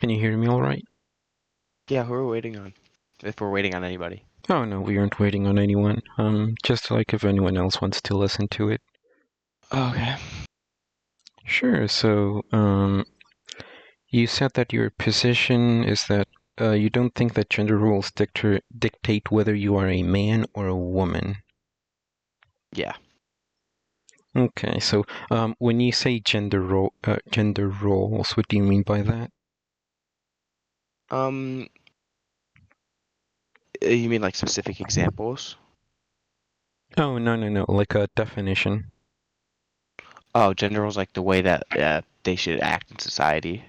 Can you hear me all right? Yeah, who are we waiting on? If we're waiting on anybody. Oh no, we aren't waiting on anyone. Just like if anyone else wants to listen to it. Okay. Sure. So, you said that your position is that you don't think that gender roles dictate whether you are a man or a woman. Yeah. Okay. So, when you say gender roles, what do you mean by that? Um, you mean like specific examples? Oh no, like a definition. Oh, gender roles like the way that they should act in society.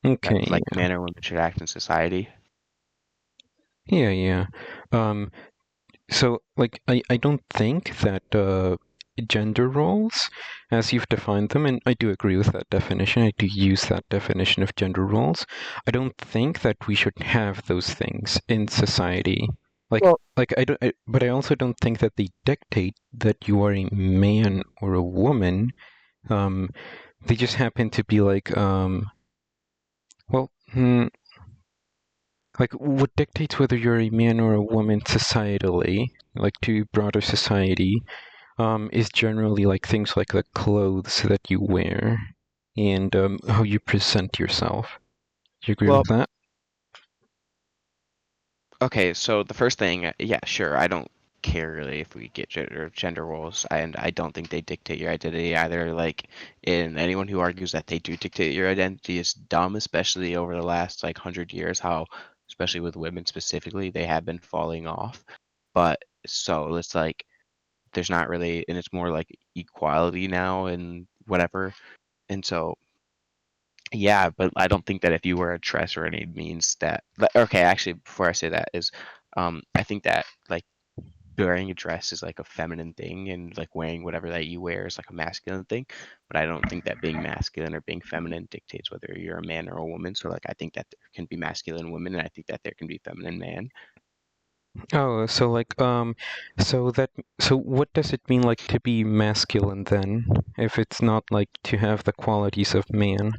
Okay. Like men or women should act in society. Yeah. Um, So, like, I don't think that gender roles, as you've defined them, and I do agree with that definition, I do use that definition of gender roles. I don't think that we should have those things in society. Well, But I also don't think that they dictate that you are a man or a woman. Um, they just happen to be like, well, like what dictates whether you're a man or a woman societally, like to broader society, is generally like things like the clothes that you wear and how you present yourself. Do you agree well, with that? okay, so the first thing, yeah, sure, I don't care really if we get gender roles, and I don't think they dictate your identity either. Like, and anyone who argues that they do dictate your identity is dumb, especially over the last like 100 years, how, especially with women specifically, they have been falling off. But so it's like there's not really, and it's more like equality now and whatever. And so yeah, but I don't think that if you wear a dress or any means that okay, actually before I say that is I think that like wearing a dress is like a feminine thing and like wearing whatever that you wear is like a masculine thing. But I don't think that being masculine or being feminine dictates whether you're a man or a woman. So like I think that there can be masculine women and I think that there can be feminine man. Oh, so like so what does it mean like to be masculine then, if it's not like to have the qualities of man?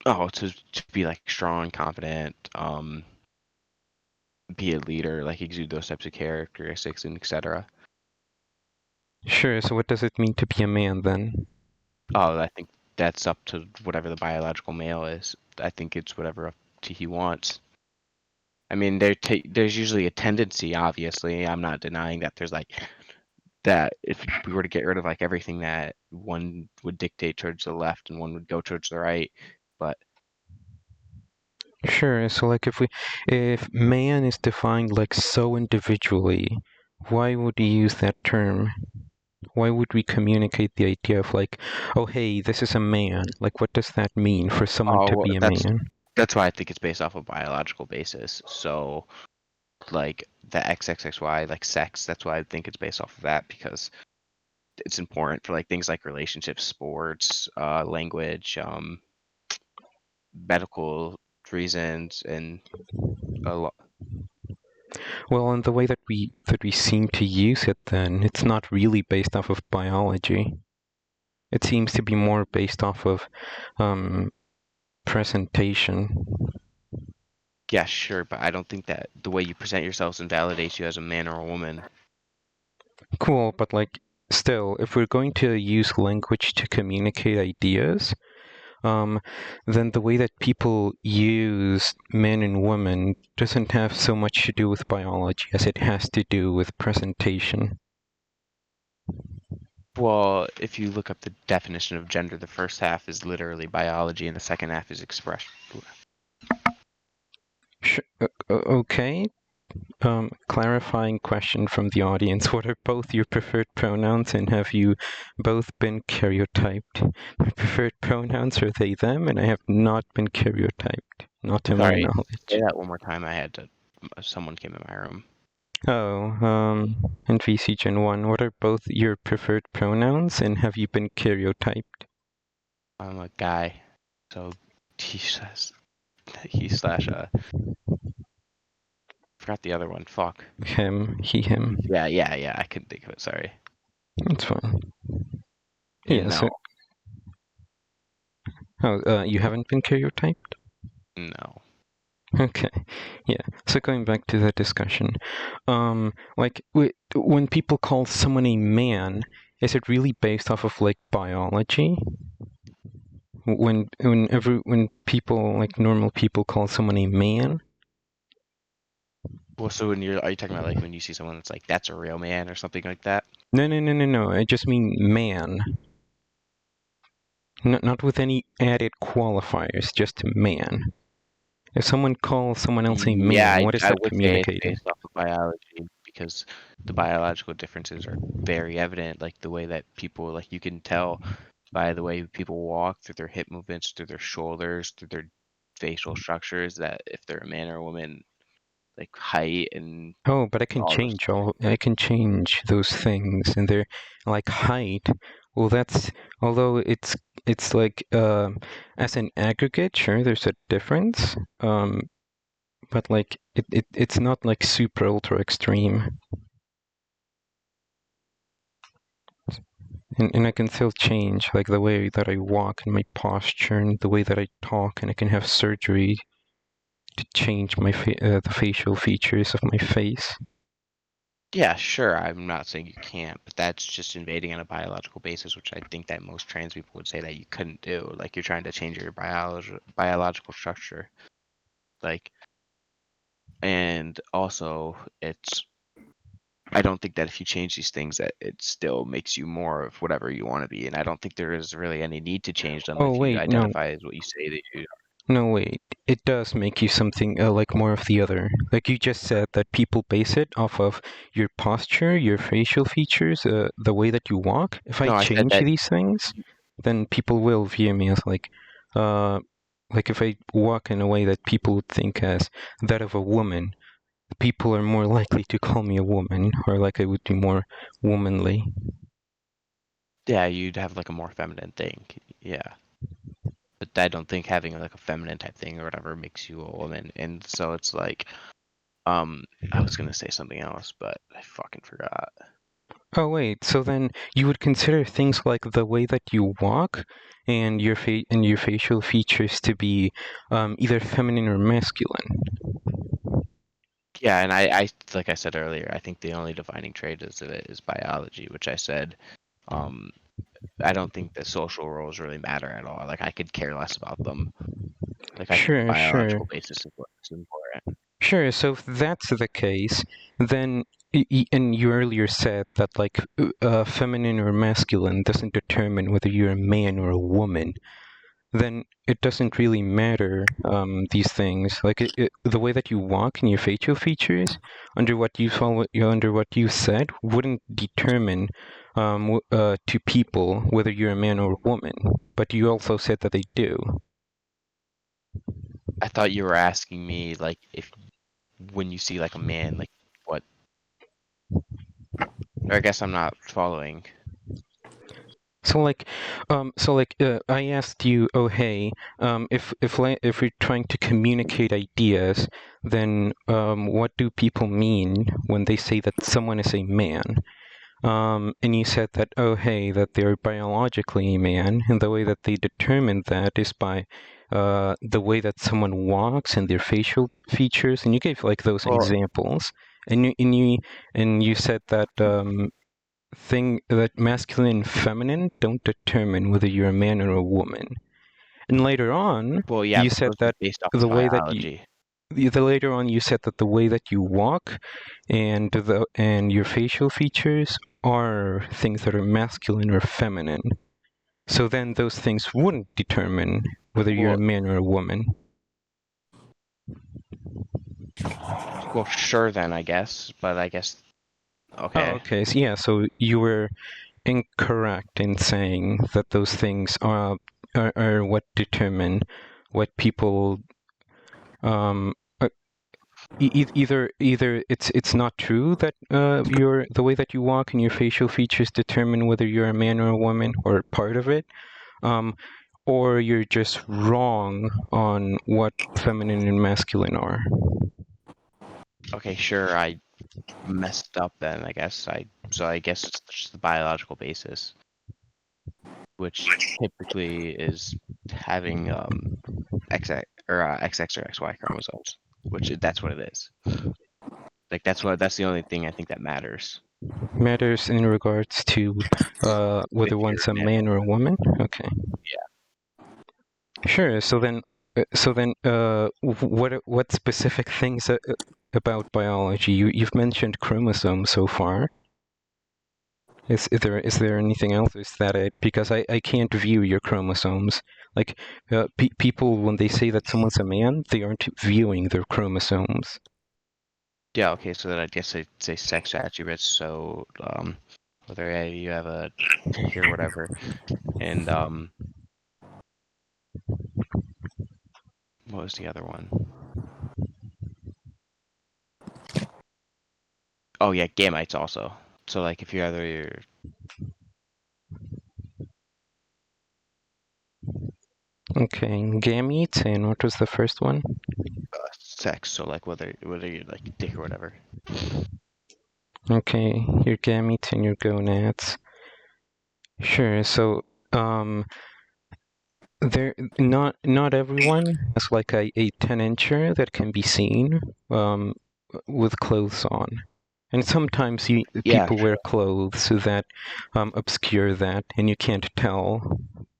Oh, to be like strong, confident, be a leader, like exude those types of characteristics and etc. Sure, so what does it mean to be a man then? Oh, I think that's up to whatever the biological male is. I think it's whatever up to he wants. I mean, there's usually a tendency, obviously. I'm not denying that there's like that if we were to get rid of like everything that one would dictate towards the left and one would go towards the right. But Sure, so like if man is defined like so individually, why would you use that term? Why would we communicate the idea of like, oh hey, this is a man? Like what does that mean for someone oh, to well, be a man? that's why I think it's based off a biological basis. So like the XXXY, like sex, that's why I think it's based off of that because it's important for like things like relationships, sports, language, medical reasons, and a lot. Well, in the way that we seem to use it then, it's not really based off of biology. It seems to be more based off of um, presentation. Yeah, sure, but I don't think that the way you present yourselves invalidates you as a man or a woman. Cool, but like still, if we're going to use language to communicate ideas, um, then the way that people use men and women doesn't have so much to do with biology as it has to do with presentation. Well, if you look up the definition of gender, the first half is literally biology and the second half is expression. Okay. Clarifying question from the audience. What are both your preferred pronouns and have you both been karyotyped? My preferred pronouns are they, them, and I have not been karyotyped. Not to my Sorry, say knowledge. that one more time. I had to. Someone came in my room. Oh, in VC Gen 1, what are both your preferred pronouns and have you been karyotyped? I'm a guy, so he says he slash forgot the other one. Fuck. Him, he, him. Yeah. I couldn't think of it. Sorry. That's fine. Yeah, And so no. Oh, you haven't been karyotyped? No. Okay, yeah. So going back to that discussion, like when people call someone a man, is it really based off of like biology? When people like normal people call someone a man? Well, so are you talking about like when you see someone that's like that's a real man or something like that? No, no, no, no, no. I just mean man, not with any added qualifiers, just man. If someone calls someone else a Yeah, man, I, what is I that would say it's communicating? based off of biology because the biological differences are very evident. Like the way that people, like you can tell by the way people walk, through their hip movements, through their shoulders, through their facial structures, that if they're a man or a woman, like height and Oh, but all those. I can change those things, and they're like height. Well, that's although it's like as an aggregate, sure, there's a difference. But like it's not like super ultra extreme, and I can still change like the way that I walk and my posture and the way that I talk, and I can have surgery to change the facial features of my face. Yeah, sure. I'm not saying you can't, but that's just invading on a biological basis, which I think that most trans people would say that you couldn't do. Like you're trying to change your biological structure. Like, and also it's I don't think that if you change these things that it still makes you more of whatever you want to be. And I don't think there is really any need to change them Oh if you wait, no, identify as what you say that you no, wait. It does make you something like more of the other. Like you just said that people base it off of your posture, your facial features, the way that you walk. If I No, I said change that these things, then people will view me as uh, like if I walk in a way that people would think as that of a woman, people are more likely to call me a woman, or like I would be more womanly. yeah, you'd have like a more feminine thing. Yeah. But I don't think having like a feminine type thing or whatever makes you a woman. And so it's like I was gonna say something else, but I fucking forgot. Oh wait, so then you would consider things like the way that you walk and your facial features to be either feminine or masculine. Yeah, and I like I said earlier, I think the only defining trait is biology, which I said um I don't think that social roles really matter at all. Like I could care less about them. Like I think the Sure, sure, biological basis is what's important. sure. So if that's the case, then and you earlier said that like feminine or masculine doesn't determine whether you're a man or a woman. Then it doesn't really matter these things like the way that you walk and your facial features under what you said wouldn't determine to people whether you're a man or a woman, but you also said that they do. I thought you were asking me like if when you see like a man, like what? Or I guess I'm not following. So I asked you, oh hey, if we're trying to communicate ideas, then what do people mean when they say that someone is a man? And you said that, oh, hey, that they're biologically a man, and the way that they determine that is by the way that someone walks and their facial features. And you gave like those Well, examples, and you said that thing that masculine and feminine don't determine whether you're a man or a woman. And later on, yeah, you but said those are that based off the of way that you biology. later on you said that the way that you walk and your facial features are things that are masculine or feminine. So then those things wouldn't determine whether you're a Well, man or a woman. sure then, I guess. But I guess Oh, okay. okay. So yeah, so you were incorrect in saying that those things are what determine what people um either it's not true that your the way that you walk and your facial features determine whether you're a man or a woman or part of it, um, or you're just wrong on what feminine and masculine are. Okay, sure. I messed up then. I guess I guess it's just the biological basis. which typically is having XX or XX or XY chromosomes, which that's what it is. Like that's the only thing I think that matters. Matters in regards to If whether you're one's a a man man or a woman. Okay. Sure. What specific things about biology? You've mentioned chromosomes so far. Is there anything else? Is that it? Because I can't view your chromosomes. Like people when they say that someone's a man, they aren't viewing their chromosomes. yeah, okay, so then I guess I say sex attributes. So whether you have a dick or whatever, and what was the other one? Oh yeah, gametes also. So like if you're either Okay, gametes, and what was the first one? sex, so like whether you're like dick or whatever. Okay, your gametes and your gonads. Sure. So, there not everyone has like a 10-incher that can be seen with clothes on. And sometimes Yeah, people sure. wear clothes that obscure that, and you can't tell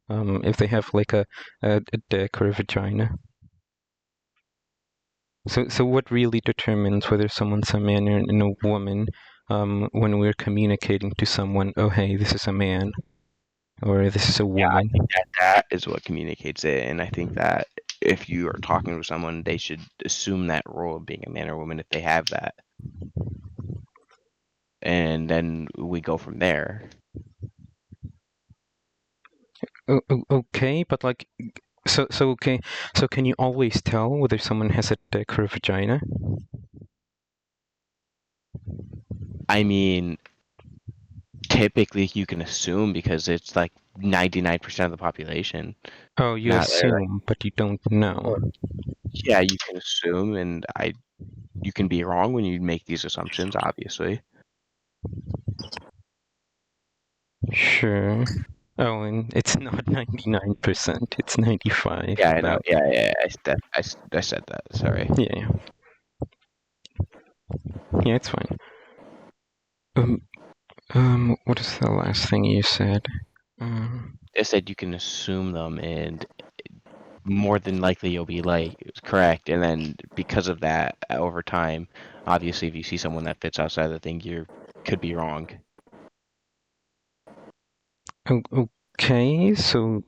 if they have like a dick or a vagina. So what really determines whether someone's a man or a woman when we're communicating to someone, oh, hey, this is a man, or this is a Yeah, I woman? think that is what communicates it, and I think that if you are talking to someone, they should assume that role of being a man or woman if they have that, and then we go from there. Okay, but like, okay, so can you always tell whether someone has a dick or a vagina? I mean, typically you can assume because it's like 99% of the population. Oh, you Not like, assume, but you don't know. well, yeah, you can assume, and you can be wrong when you make these assumptions, obviously. Sure. Oh, and it's not 99%, it's 95, Yeah, I know. but Yeah. I said that. Sorry. yeah, yeah, it's fine. Um, what is the last thing you said? Um, I said you can assume them, and more than likely you'll be like correct, and then because of that, over time, obviously, if you see someone that fits outside the thing, you could be wrong. okay, so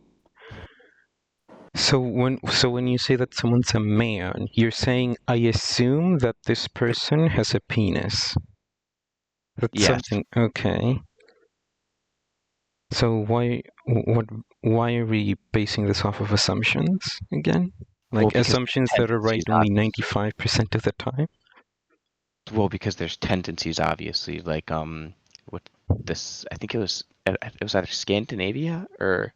when you say that someone's a man, you're saying I assume that this person has a penis. That's Yes. something. Okay. So why are we basing this off of assumptions again? Well, Like because there's assumptions that are right tendencies, only obviously. 95% of the time? Well, because there's tendencies, obviously. Like what this? I think it was either Scandinavia or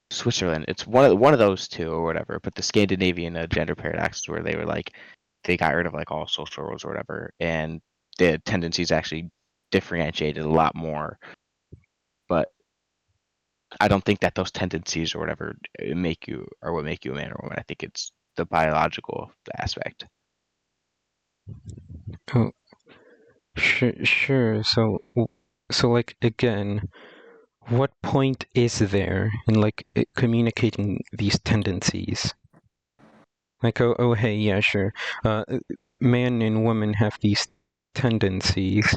Switzerland. It's one of those two or whatever. But the Scandinavian gender paradox is where they were like they got rid of like all social roles or whatever, and the tendencies actually differentiated a lot more. But I don't think that those tendencies or whatever make you or what make you a man or woman. I think it's the biological aspect. Oh, sure. So like again, what point is there in like communicating these tendencies? Like oh hey yeah sure, man and woman have these tendencies.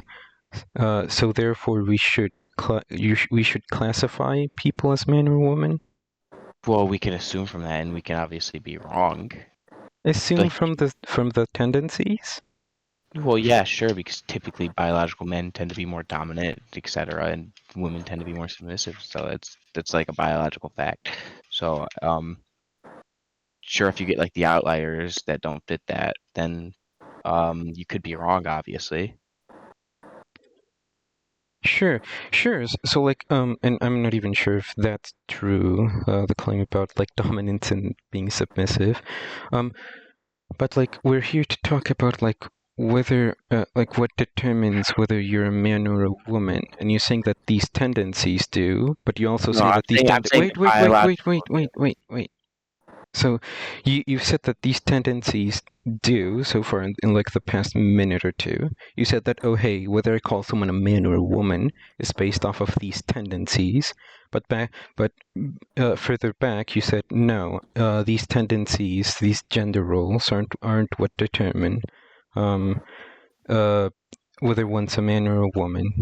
So therefore, we should classify people as man or woman. Well, we can assume from that, and we can obviously be wrong. Assume Like, from the tendencies. well, yeah, sure, because typically biological men tend to be more dominant, etc., and women tend to be more submissive. So that's like a biological fact. So, sure, if you get like the outliers that don't fit that, then you could be wrong, obviously. Sure, sure. So like and I'm not even sure if that's true. The claim about like dominance and being submissive. Um, but like we're here to talk about like whether like what determines whether you're a man or a woman, and you're saying that these tendencies do, but you also No, say that these I'm saying the wait. So you said that these tendencies do so far in like the past minute or two. You said that, oh hey, whether I call someone a man or a woman is based off of these tendencies. But further back, you said no. These tendencies, these gender roles, aren't what determine um, uh, whether one's a man or a woman.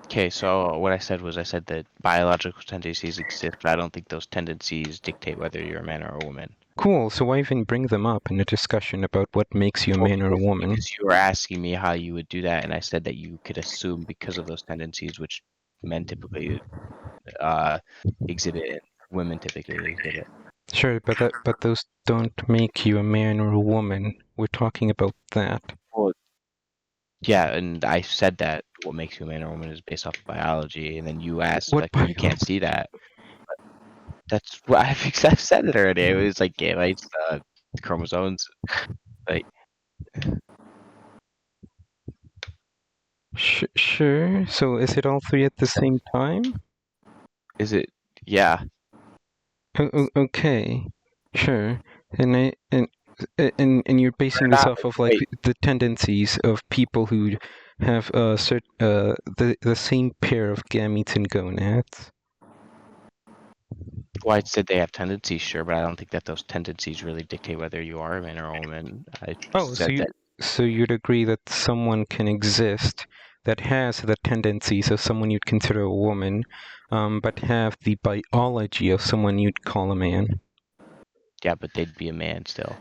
Okay, so what I said that biological tendencies exist, but I don't think those tendencies dictate whether you're a man or a woman. Cool. So why even bring them up in a discussion about what makes you a Well, man or a woman? because you were asking me how you would do that, and I said that you could assume because of those tendencies, which men typically uh, exhibit and women typically exhibit. Sure, but those don't make you a man or a woman. We're talking about that. Well, yeah, and I said that what makes you a man or a woman is based off of biology, and then you asked What like, well, bio? you can't see that. That's what I've said it already. It was like gametes, chromosomes, like Sure. So is it all three at the same time? is it? Yeah. Okay. Sure. And I and you're They're basing this not. off of like Wait, the tendencies of people who have the same pair of gametes and gonads. well, I said they have tendencies, sure, but I don't think that those tendencies really dictate whether you are a man or a woman. I Oh, said that. so you'd agree that someone can exist that has the tendencies of someone you'd consider a woman, but have the biology of someone you'd call a man. Yeah, but they'd be a man still.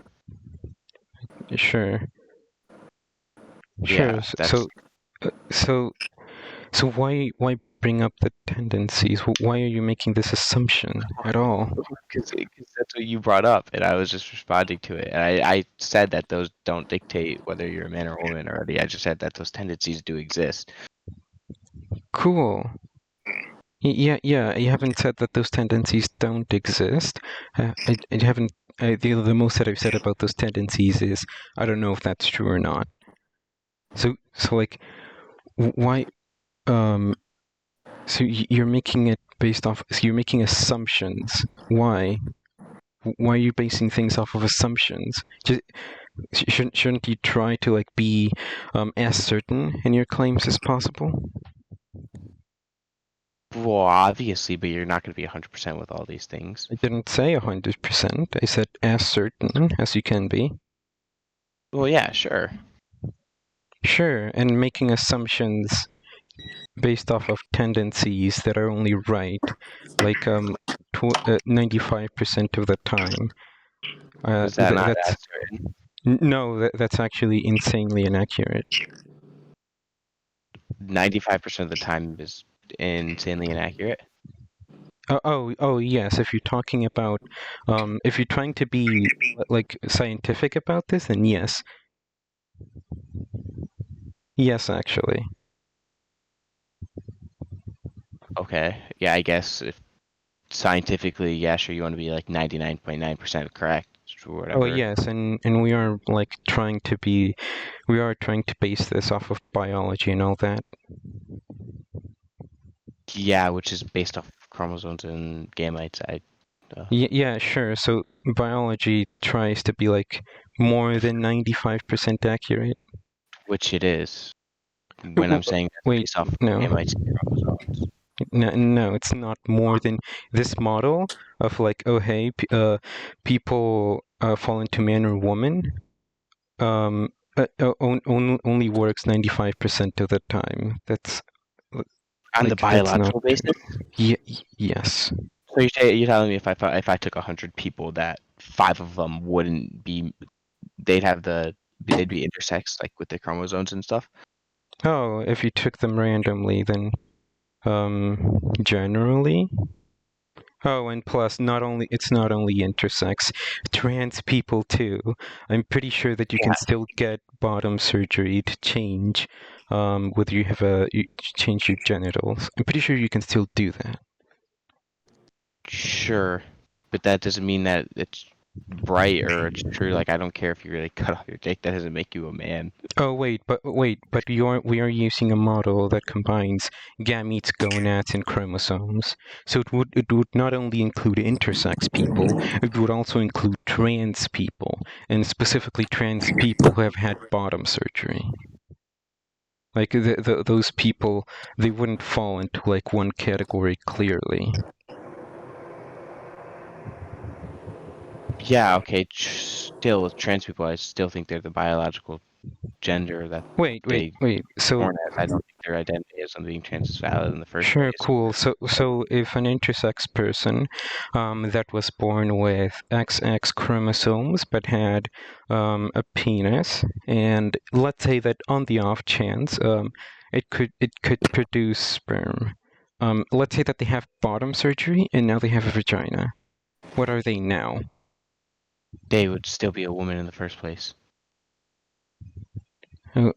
Sure, sure. Yeah, that's So so why bring up the tendencies? Why are you making this assumption at all? because that's what you brought up, and I was just responding to it. And I said that those don't dictate whether you're a man or a woman already. I just said that those tendencies do exist. Cool. Yeah. You haven't said that those tendencies don't exist. I haven't. The most that I've said about those tendencies is I don't know if that's true or not. So like, why? Um. So you're making it based off. So you're making assumptions. Why? Why are you basing things off of assumptions? Just, shouldn't you try to like be as certain in your claims as possible? Well, obviously, but you're not going to be 100% with all these things. I didn't say 100%. I said as certain as you can be. Well, yeah, sure. Sure, and making assumptions based off of tendencies that are only right, like 95% of the time. Is that not That's accurate? no, that's actually insanely inaccurate. 95% of the time is insanely inaccurate. Oh, yes. If you're talking about, if you're trying to be like scientific about this, then yes, yes, actually. Okay. Yeah, I guess if scientifically, yeah, sure, you want to be like 99.9% correct or Oh, whatever. yes, and we are like we are trying to base this off of biology and all that. Yeah, which is based off chromosomes and gametes. Yeah, sure. So biology tries to be like more than 95% accurate. Which it is. When I'm saying that's Wait, based off no. gametes and chromosomes. No, it's not more than this model of like, oh hey, people fall into man or woman. Only works 95% of the time. That's On the like that's not biological true. basis? Yes. So you're telling me if I took 100 people that 5 of them wouldn't be they'd be intersex like with their chromosomes and stuff? Oh, if you took them randomly, then generally. Oh, and plus, it's not only intersex, trans people too. I'm pretty sure that you can Yeah, still get bottom surgery to change, whether you change your genitals. I'm pretty sure you can still do that. sure. But that doesn't mean that it's right or it's true. Like I don't care if you really cut off your dick. That doesn't make you a man. Oh wait, but we are using a model that combines gametes, gonads, and chromosomes. So it would not only include intersex people, it would also include trans people, and specifically trans people who have had bottom surgery. Like those people, they wouldn't fall into like one category clearly. Yeah, okay. Still, with trans people, I still think they're the biological gender that they Wait. So born as. I don't think their identity as them being trans is valid in the first sure, place. cool. So if an intersex person that was born with XX chromosomes but had a penis, and let's say that on the off chance it could produce sperm. Let's say that they have bottom surgery and now they have a vagina. What are they now? They would still be a woman in the first place. Uh,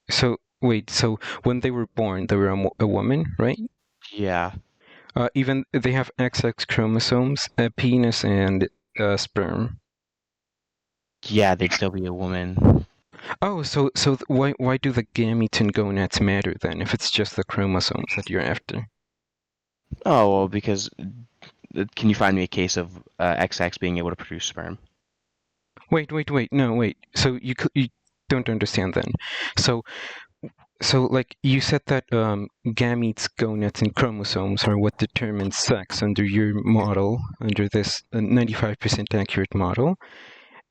so wait, so when they were born, they were a woman, right? Yeah. Even they have XX chromosomes, a penis, and sperm. Yeah, they'd still be a woman. Oh, why do the gametes and gonads matter then? If it's just the chromosomes that you're after. Oh, well, because can you find me a case of XX being able to produce sperm? Wait. No, wait. So you don't understand then. So like you said that gametes, gonads, and chromosomes are what determines sex under your model, under this 95% accurate model.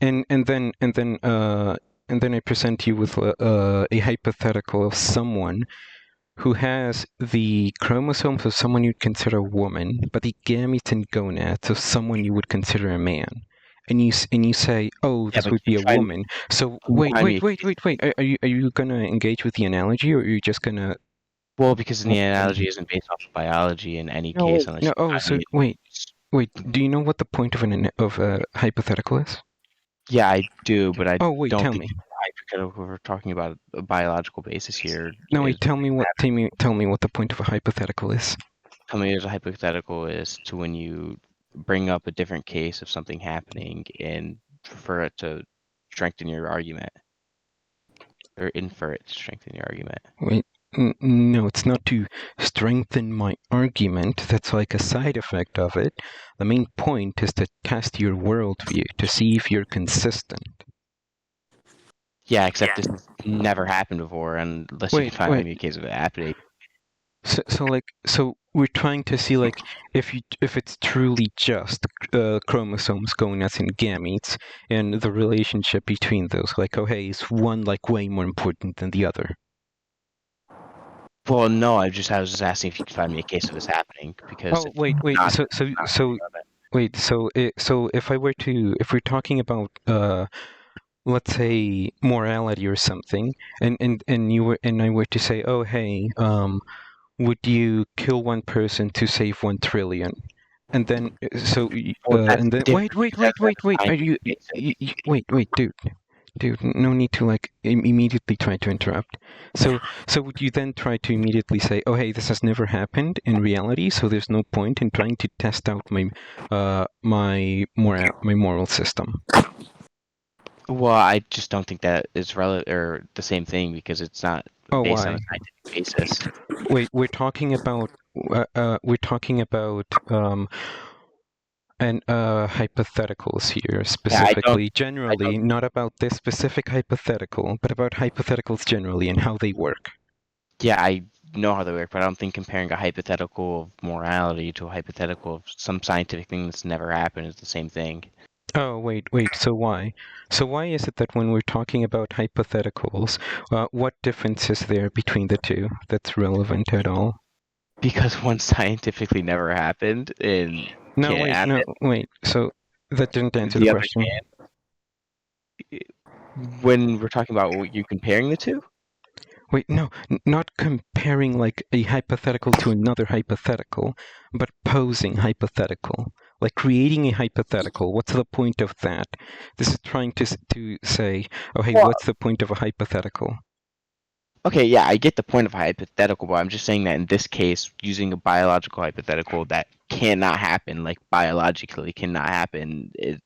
And then I present you with a hypothetical of someone who has the chromosomes of someone you'd consider a woman, but the gametes and gonads of someone you would consider a man. And you say, oh, Yeah, this but would be a woman. So can you find me a case? wait. Are you gonna engage with the analogy, or are you just gonna? Well, because the analogy isn't based off of biology in any No, case wait. unless No. you Oh, find so me. wait. Do you know what the point of a hypothetical is? Yeah, I do, but I Oh, wait. don't Tell think me. we're talking about a biological basis here. No, wait. Is Tell me what the point of a hypothetical is. tell me as a hypothetical is to when you bring up a different case of something happening and for it to strengthen your argument or infer it to strengthen your argument. Wait, no, it's not to strengthen my argument. That's like a side effect of it. The main point is to test your worldview to see if you're consistent. Yeah, except this has never happened before, unless you can find Wait. me a case of it happening. So we're trying to see like if it's truly just chromosomes, gonads, and gametes, and the relationship between those. Like, oh hey, is one like way more important than the other? Well, no, I was just asking if you could find me a case of this happening because Oh it's wait. not. So if we're talking about let's say morality or something, and I were to say, oh hey, would you kill one person to save 1 trillion? And then Well, that's and then different because that's wait, a are scientific basis. wait, dude, no need to like immediately try to interrupt. So would you then try to immediately say, oh hey, this has never happened in reality, so there's no point in trying to test out my moral system? Well, I just don't think that is relevant or the same thing because it's not Oh, based on a why? scientific basis. Wait, we're talking about and hypotheticals here Yeah, specifically, I don't. generally, not about this specific hypothetical, but about hypotheticals generally and how they work. Yeah, I know how they work, but I don't think comparing a hypothetical of morality to a hypothetical of some scientific thing that's never happened is the same thing. Oh, wait, so why? So why is it that when we're talking about hypotheticals, what difference is there between the two that's relevant at all? Because one scientifically never happened and can't No, happen, wait. So that didn't answer the the other question. can. When we're talking about what you comparing the two, Wait, no, not comparing like a hypothetical to another hypothetical, but posing hypothetical. Like creating a hypothetical. What's the point of that? This is trying to say, oh hey, well, what's the point of a hypothetical? okay, yeah, I get the point of a hypothetical, but I'm just saying that in this case, using a biological hypothetical that cannot happen, like biologically cannot happen, it's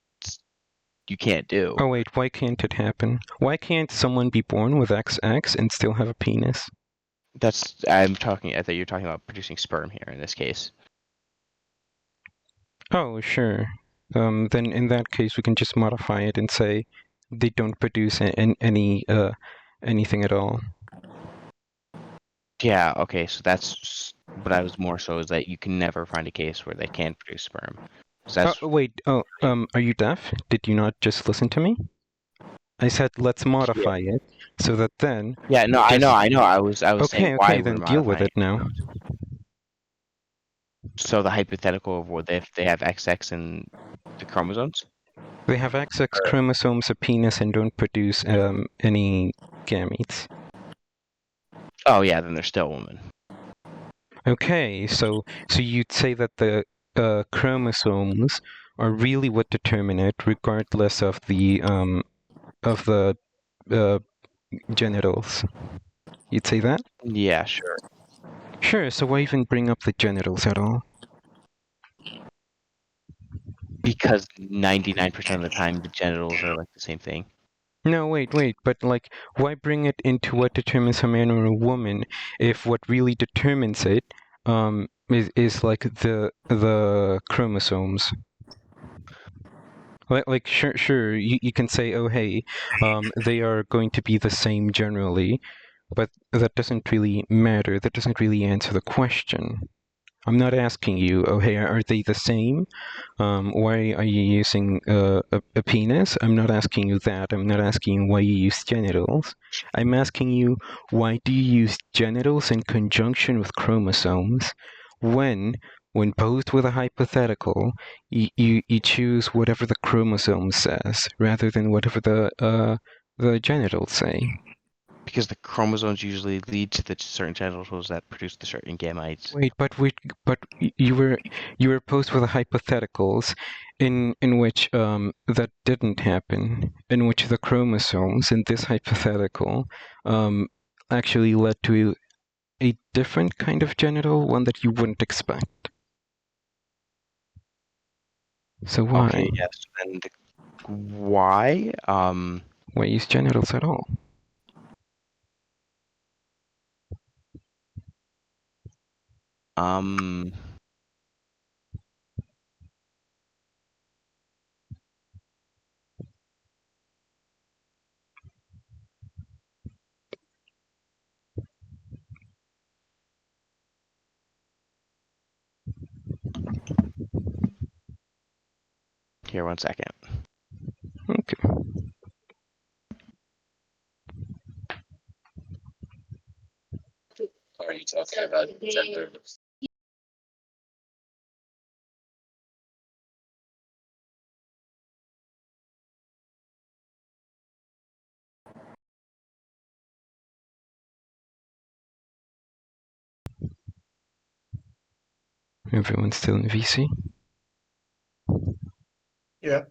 you can't do. Oh wait, why can't it happen? Why can't someone be born with XX and still have a penis? I'm talking. I thought you're talking about producing sperm here in this case. Oh, sure. Then in that case, we can just modify it and say they don't produce anything at all. Yeah. Okay. So that's what I was more so is that you can never find a case where they can produce sperm. So that's Wait. Are you deaf? Did you not just listen to me? I said let's yeah. modify it so that then Yeah. No, I know. just I know. I was saying okay. why Okay, we're then deal with modifying it it. now. So the hypothetical of what if they have XX in the chromosomes? They have XX chromosomes, a penis, and don't produce any gametes. Oh yeah, then they're still a woman. Okay, so you'd say that the chromosomes are really what determine it, regardless of the uh, genitals. You'd say that? Yeah, sure. Sure. So why even bring up the genitals at all? Because 99% of the time the genitals are like the same thing. No, wait. But like, why bring it into what determines a man or a woman if what really determines it is like the chromosomes? Like sure, you can say, oh hey, they are going to be the same generally, but that doesn't really matter. That doesn't really answer the question. I'm not asking you, oh hey, are they the same? Why are you using a penis? I'm not asking you that. I'm not asking you why you use genitals. I'm asking you, why do you use genitals in conjunction with chromosomes when, posed with a hypothetical, you choose whatever the chromosome says rather than whatever the genitals say? Because the chromosomes usually lead to the certain genitals that produce the certain gametes. Wait, you were posed with hypotheticals in which that didn't happen, in which the chromosomes in this hypothetical um actually led to a different kind of genital, one that you wouldn't expect. So why? Okay, yes. And why? Why use genitals at all? Um, Here, 1 second. Okay. Are you talking about gender? Everyone's still in VC. Yeah.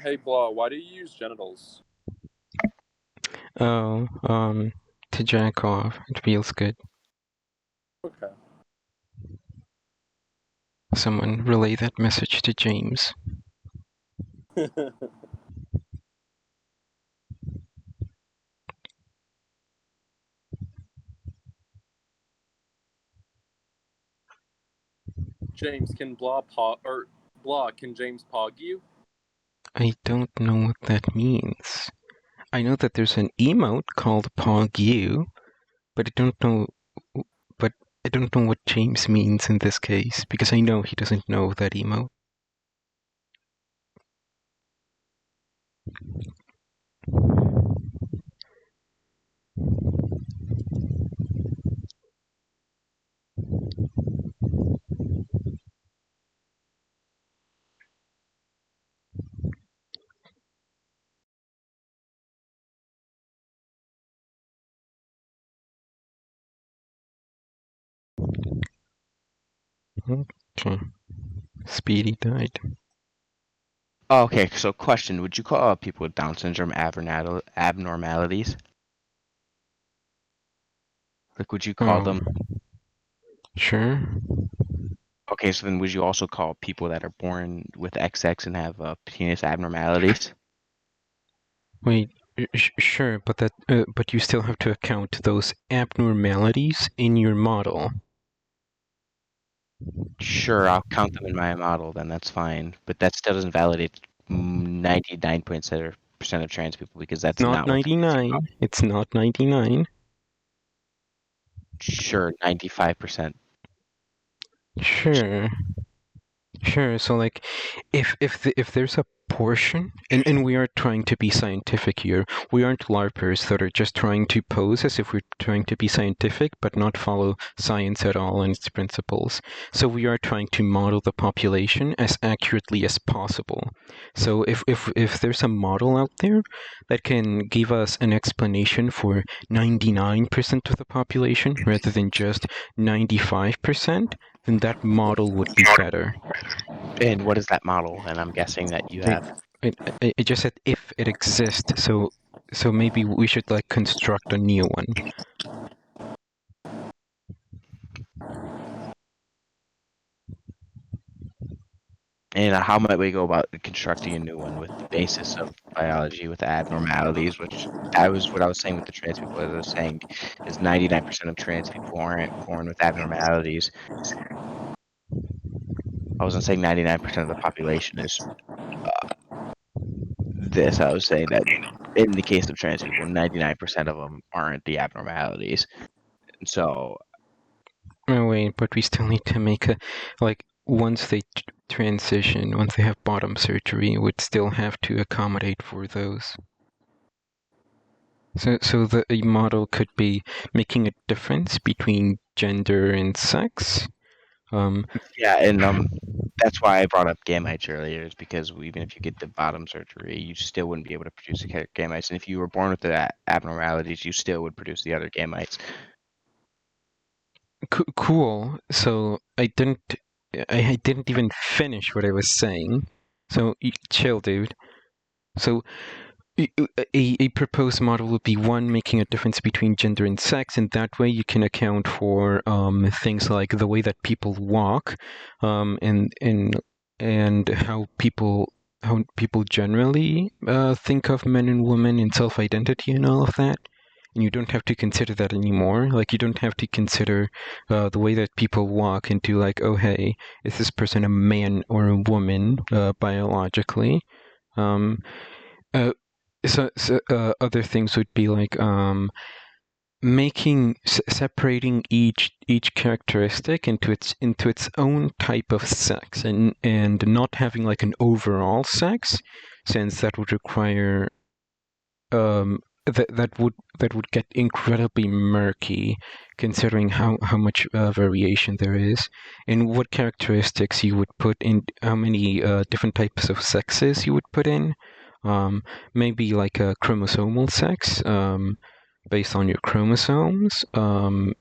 Hey Blah, why do you use genitals? Oh, to jack off. It feels good. Okay. Someone relay that message to James. James, can James pog you? I don't know what that means. I know that there's an emote called PogU, but I don't know. But I don't know what James means in this case because I know he doesn't know that emote. Okay. Speedy died. Oh, okay, so question: would you call people with Down syndrome abnormalities? Like, would you call them? Sure. Okay, so then would you also call people that are born with XX and have penis abnormalities? Wait, sure, but you still have to account those abnormalities in your model. Sure, I'll count them in my model, then that's fine. But that still doesn't validate 99% of trans people because that's Not not what the basic 99. It's not 99. Sure, 95%. Sure. Sure. So like, if there's a portion, and we are trying to be scientific here. We aren't LARPers that are just trying to pose as if we're trying to be scientific, but not follow science at all and its principles. So we are trying to model the population as accurately as possible. So if there's a model out there that can give us an explanation for 99% of the population rather than just 95%, then that model would be better. And what is that model? And I'm guessing that you have. It just said if it exists, so maybe we should like construct a new one. And how might we go about constructing a new one with the basis of biology with abnormalities, which that was what I was saying with the trans people. As I was saying, is 99% of trans people aren't born with abnormalities. I wasn't saying 99% of the population is this. I was saying that in the case of trans people, 99% of them aren't the abnormalities. And so, Oh wait, but we still need to make a like once they transition, once they have bottom surgery, we'd still have to accommodate for those. So the model could be making a difference between gender and sex. yeah, and that's why I brought up gametes earlier, is because even if you get the bottom surgery, you still wouldn't be able to produce the gametes. And if you were born with the abnormalities, you still would produce the other gametes. Cool. So I didn't even finish what I was saying. So chill, dude. So a proposed model would be one making a difference between gender and sex, and that way you can account for things like the way that people walk, and how people generally think of men and women and self-identity and all of that. And you don't have to consider that anymore. Like, you don't have to consider the way that people walk into like, oh hey, is this person a man or a woman biologically? Uh, so other things would be like separating each characteristic into its own type of sex, and not having like an overall sex, since that would require that would get incredibly murky, considering how much variation there is, and what characteristics you would put in, how many different types of sexes you would put in. Maybe like a chromosomal sex, based on your chromosomes. A,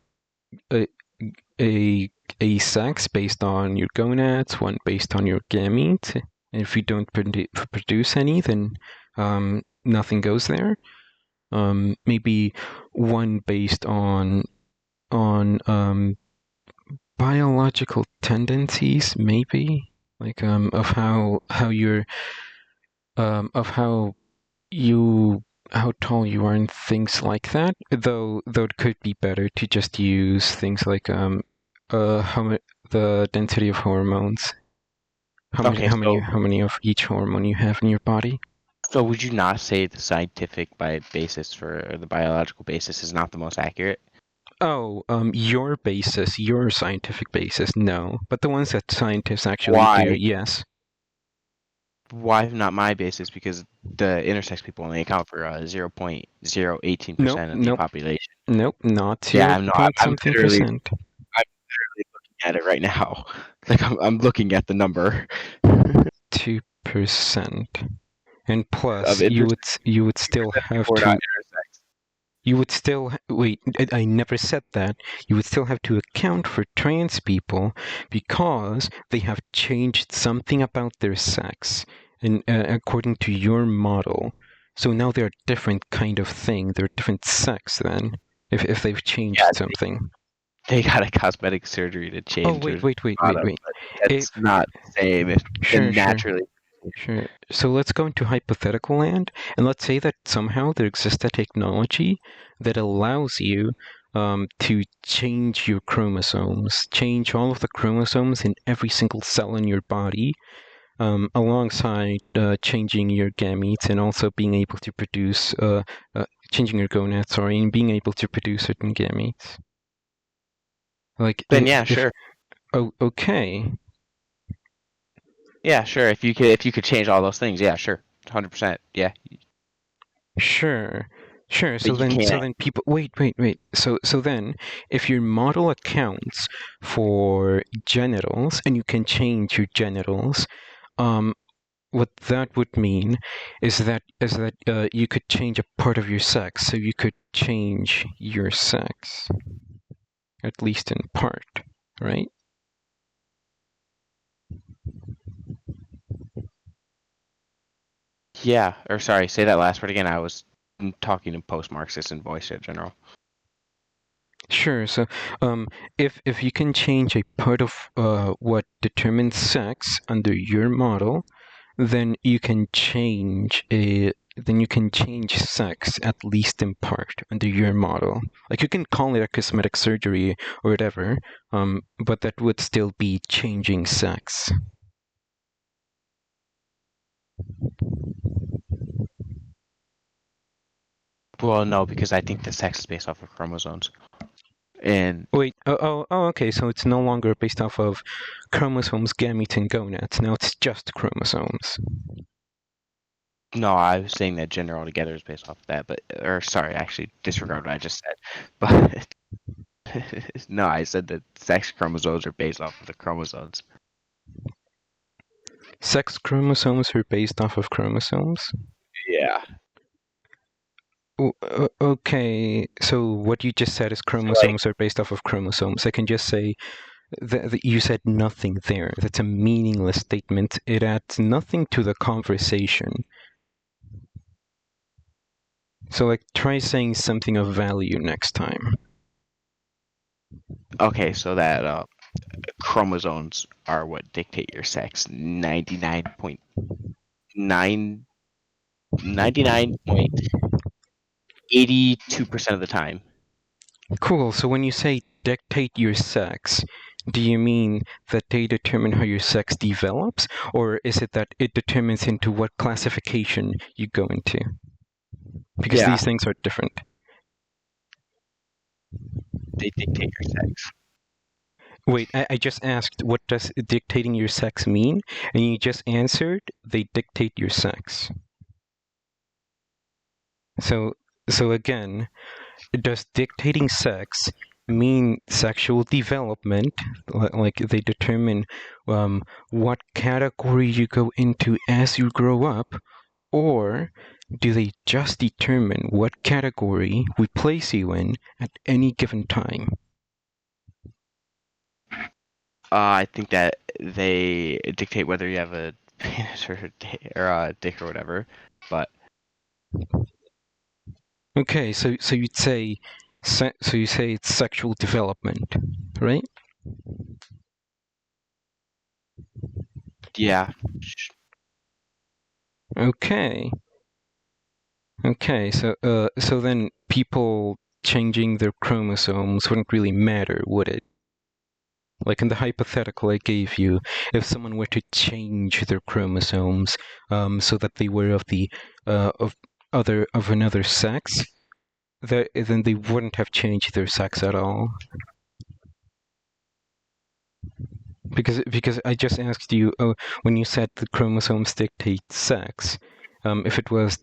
a sex based on your gonads, one based on your gametes. And if you don't produce any, then nothing goes there. Maybe one based on biological tendencies, maybe like of how you're of how tall you are and things like that. Though it could be better to just use things like the density of hormones, Okay, how many of each hormone you have in your body. so would you not say the scientific basis for, or the biological basis is not the most accurate? Oh, your basis, your scientific basis, no. But the ones that scientists actually do, Why? yes. Why not my basis? Because the intersex people only account for 0.018% Nope, of the nope, population. nope, not Yeah, 0 I'm not. point something percent. I'm literally looking at it right now. Like I'm looking at the number 2%. And of plus, intersex you would still have people are not to. intersex. you would still wait. I never said that. You would still have to account for trans people because they have changed something about their sex, and according to your model. So now they're a different kind of thing. They're a different sex then, if they've changed Yeah, something. they got a cosmetic surgery to Oh change their wait. bottom, but It, that's not the same if sure, then sure. naturally. Sure. So let's go into hypothetical land, and let's say that somehow there exists a technology that allows you to change your chromosomes, change all of the chromosomes in every single cell in your body, alongside changing your gametes and also being able to produce, changing your gonads, sorry, and being able to produce certain gametes. Like, Then yeah, sure. Oh, okay. Yeah, sure. If you could change all those things, yeah, sure. 100%. Yeah. Sure. So But you can't. then people wait. So then if your model accounts for genitals and you can change your genitals, what that would mean is that you could change a part of your sex. So you could change your sex, at least in part, right? Yeah, or sorry, say that last word again. I was talking in post-Marxist and voice in general. Sure. So, if you can change a part of what determines sex under your model, then you can change sex at least in part under your model. Like you can call it a cosmetic surgery or whatever, but that would still be changing sex. Well, no, because I think the sex is based off of chromosomes. And Wait, okay. So it's no longer based off of chromosomes, gametes, and gonads. Now it's just chromosomes. no, I was saying that gender altogether is based off of that, but or sorry, actually disregard what I just said. But no, I said that sex chromosomes are based off of the chromosomes. Sex chromosomes are based off of chromosomes? Yeah. Okay, so what you just said is So like, chromosomes are based off of chromosomes. I can just say that you said nothing there. That's a meaningless statement. It adds nothing to the conversation. So, like, try saying something of value next time. okay, so that chromosomes are what dictate your sex 99.82% of the time. Cool. So when you say dictate your sex, do you mean that they determine how your sex develops? Or is it that it determines into what classification you go into? Because Yeah, these things are different. they dictate your sex. Wait, I just asked, what does dictating your sex mean? And you just answered, they dictate your sex. So again, does dictating sex mean sexual development? Like they determine what category you go into as you grow up? Or do they just determine what category we place you in at any given time? I think that they dictate whether you have a penis or a dick or whatever. But Okay, so you'd say so you say it's sexual development, right? yeah, Okay. So then people changing their chromosomes wouldn't really matter, would it? Like in the hypothetical I gave you, if someone were to change their chromosomes so that they were of the of another sex, then they wouldn't have changed their sex at all. Because I just asked you when you said the chromosomes dictate sex, if it was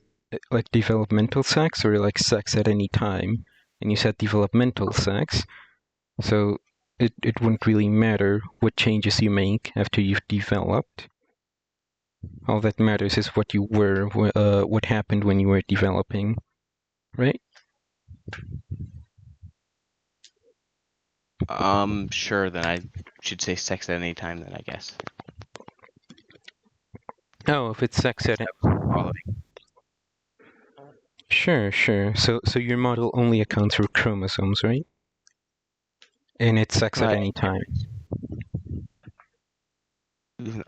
like developmental sex or like sex at any time, and you said developmental sex, so it wouldn't really matter what changes you make after you've developed. All that matters is what you were, what happened when you were developing, right? Sure, then I should say sex at any time then, I guess. Oh, if it's sex at Following. Sure. So your model only accounts for chromosomes, right? And it's sex at any time.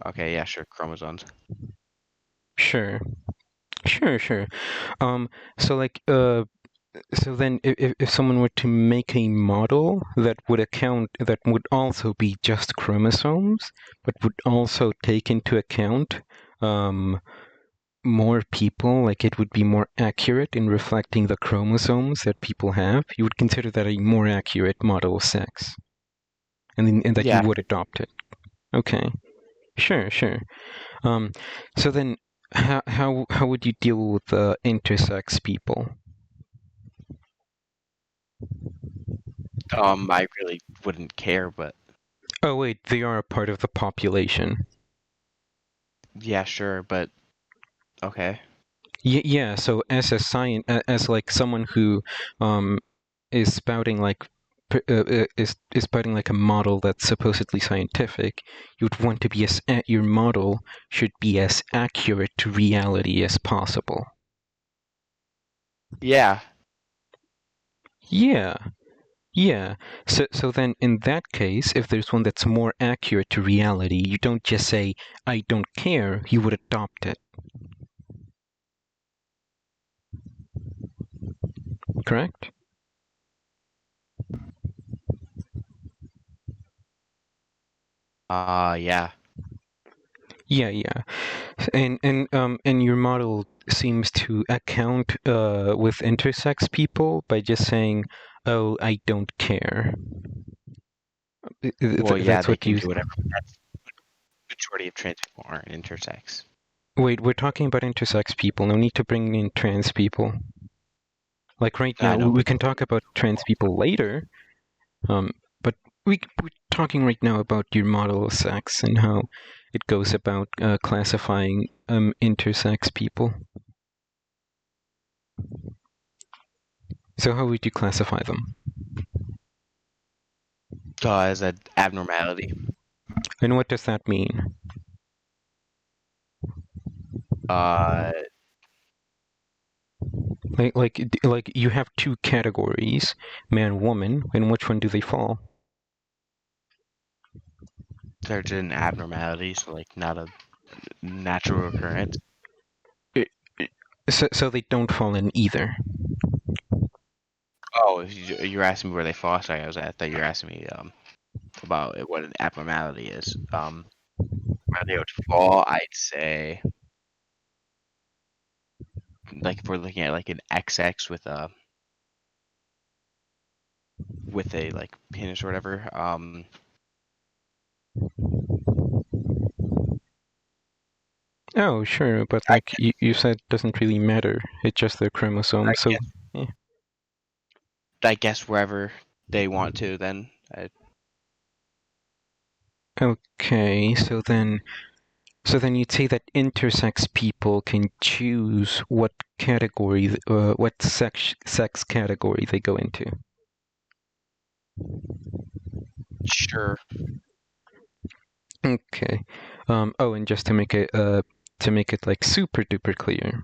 Okay, yeah, sure, chromosomes. Sure. So like so then if someone were to make a model that would also be just chromosomes, but would also take into account more people, like it would be more accurate in reflecting the chromosomes that people have, you would consider that a more accurate model of sex, and that Yeah. you would adopt it. Okay, sure. So then, how would you deal with intersex people? I really wouldn't care, but Oh wait, they are a part of the population. yeah, sure, but okay. Yeah. So as like someone who is spouting like is spouting like a model that's supposedly scientific, you'd want to be your model should be as accurate to reality as possible. Yeah. Yeah. So then in that case, if there's one that's more accurate to reality, you don't just say I don't care, you would adopt it. Correct? Yeah. Yeah. And your model seems to account with intersex people by just saying, "Oh, I don't care." Well, yeah, That's they what can you. do whatever. But that's the majority of trans people aren't intersex. Wait, we're talking about intersex people. No need to bring in trans people. Like right I now, know, we but can talk about trans people later. But we're talking right now about your model of sex and how it goes about classifying intersex people. So how would you classify them? as an abnormality. And what does that mean? Uh, Like you have two categories, man, woman, and which one do they fall? they're just an abnormality, so like not a natural occurrence. So they don't fall in either. Oh, you're asking me where they fall. Sorry, I thought you were asking me about what an abnormality is. Where they would fall, I'd say, like if we're looking at like an XX with a like penis or whatever. Oh, sure, but I, like you said, it doesn't really matter. It's just their chromosome. I So, guess yeah. I guess wherever they want to, then Okay. So then you'd say that intersex people can choose what category, what sex category they go into. sure. Okay. Oh, and just to make it like super duper clear,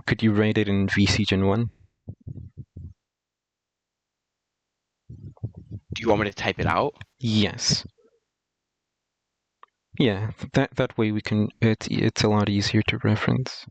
could you rate it in VC Gen 1? Do you want me to type it out? Yes. Yeah, that way we can. It's a lot easier to reference.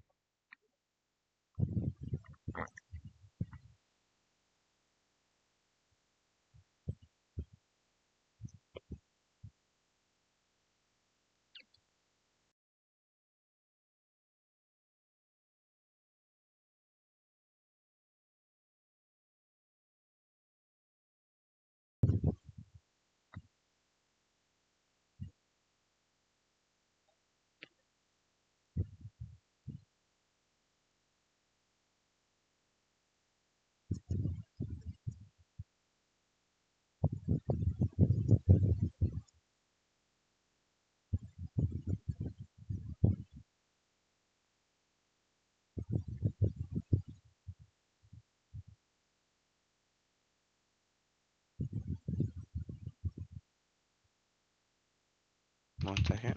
1 second.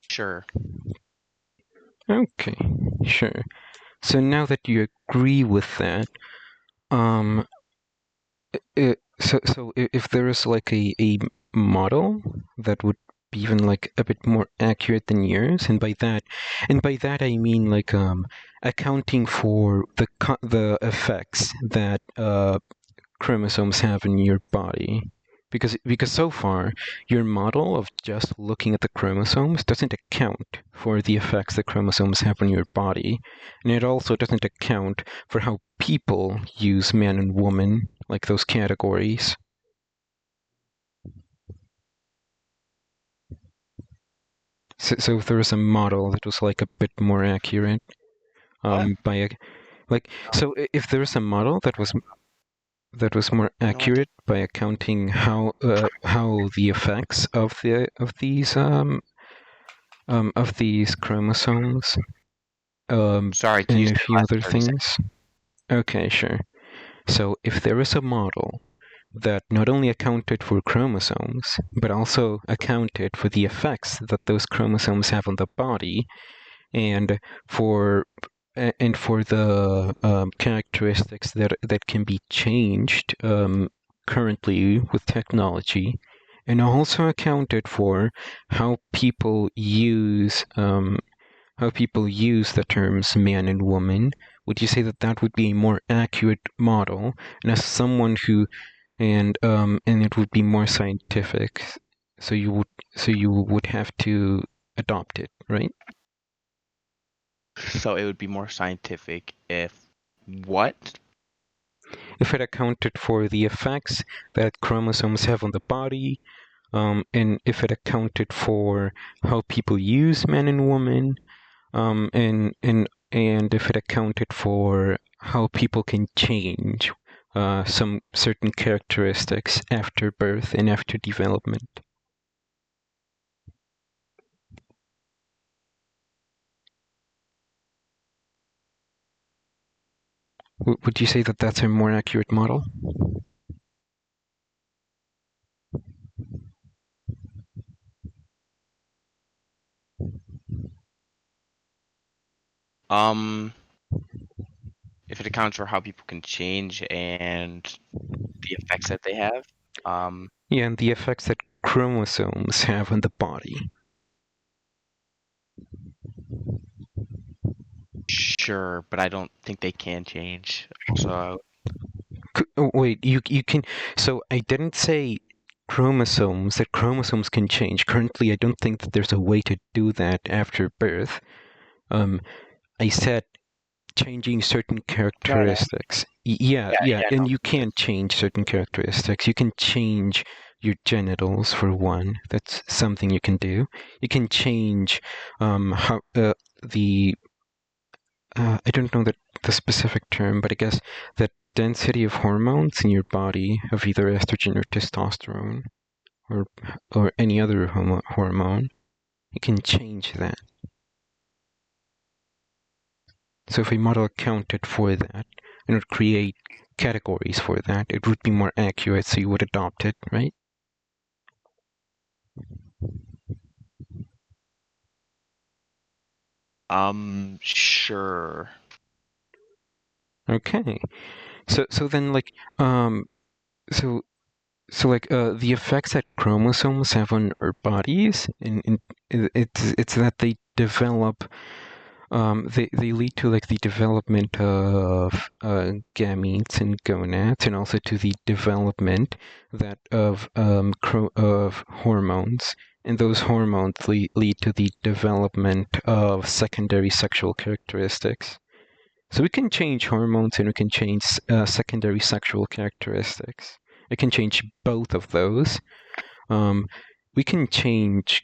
Sure. Okay, sure. So now that you agree with that, if there is like a model that would be even like a bit more accurate than yours, and by that I mean like accounting for the effects that chromosomes have in your body. Because so far, your model of just looking at the chromosomes doesn't account for the effects that chromosomes have on your body. And it also doesn't account for how people use man and woman, like those categories. So if there was a model that was like a bit more accurate, if there was a model that was more accurate by accounting how the effects of these chromosomes Sorry, can you and say a the few last other 30 seconds? things. Okay, sure. So if there is a model that not only accounted for chromosomes, but also accounted for the effects that those chromosomes have on the body, and for the characteristics that can be changed currently with technology, and also accounted for how people use the terms man and woman, would you say that that would be a more accurate model? And as someone who and it would be more scientific, so you would have to adopt it, right? So it would be more scientific if what? If it accounted for the effects that chromosomes have on the body, and if it accounted for how people use man and woman, and if it accounted for how people can change some certain characteristics after birth and after development. Would you say that that's a more accurate model? If it accounts for how people can change and the effects that they have. Yeah, and the effects that chromosomes have on the body. Sure, but I don't think they can change. So Oh, wait, you can. So I didn't say that chromosomes can change. Currently, I don't think that there's a way to do that after birth. I said changing certain characteristics. Yeah, and you can change certain characteristics. You can change your genitals for one. That's something you can do. You can change how the I don't know the specific term, but I guess the density of hormones in your body of either estrogen or testosterone or any other hormone. You can change that. So if a model accounted for that and would create categories for that, it would be more accurate, so you would adopt it, right? sure. Okay. So then like so the effects that chromosomes have on our bodies, and it's that they develop they lead to like the development of gametes and gonads, and also to the development of hormones, and those hormones lead to the development of secondary sexual characteristics. So we can change hormones and we can change secondary sexual characteristics. We can change both of those. We can change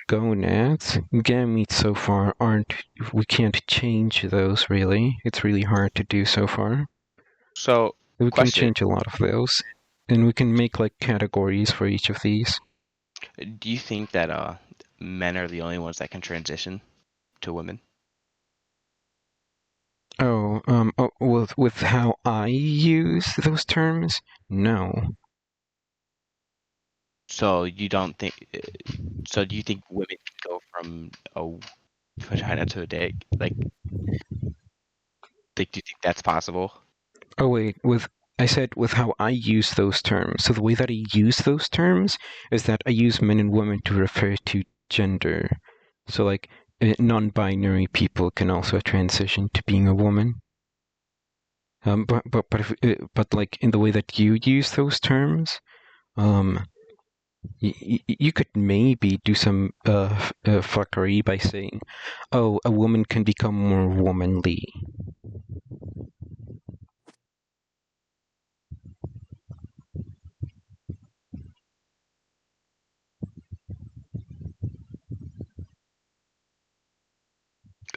gonads. Gametes so far we can't change those really. It's really hard to do so far. So We can question: change a lot of those. And we can make like categories for each of these. do you think that men are the only ones that can transition to women? with how I use those terms, no. So you don't think? So do you think women can go from a vagina to a dick? Like, do you think that's possible? Oh wait, I said with how I use those terms. So the way that I use those terms is that I use men and women to refer to gender. So like non-binary people can also transition to being a woman. But like in the way that you use those terms, you could maybe do some fuckery by saying, "Oh, a woman can become more womanly."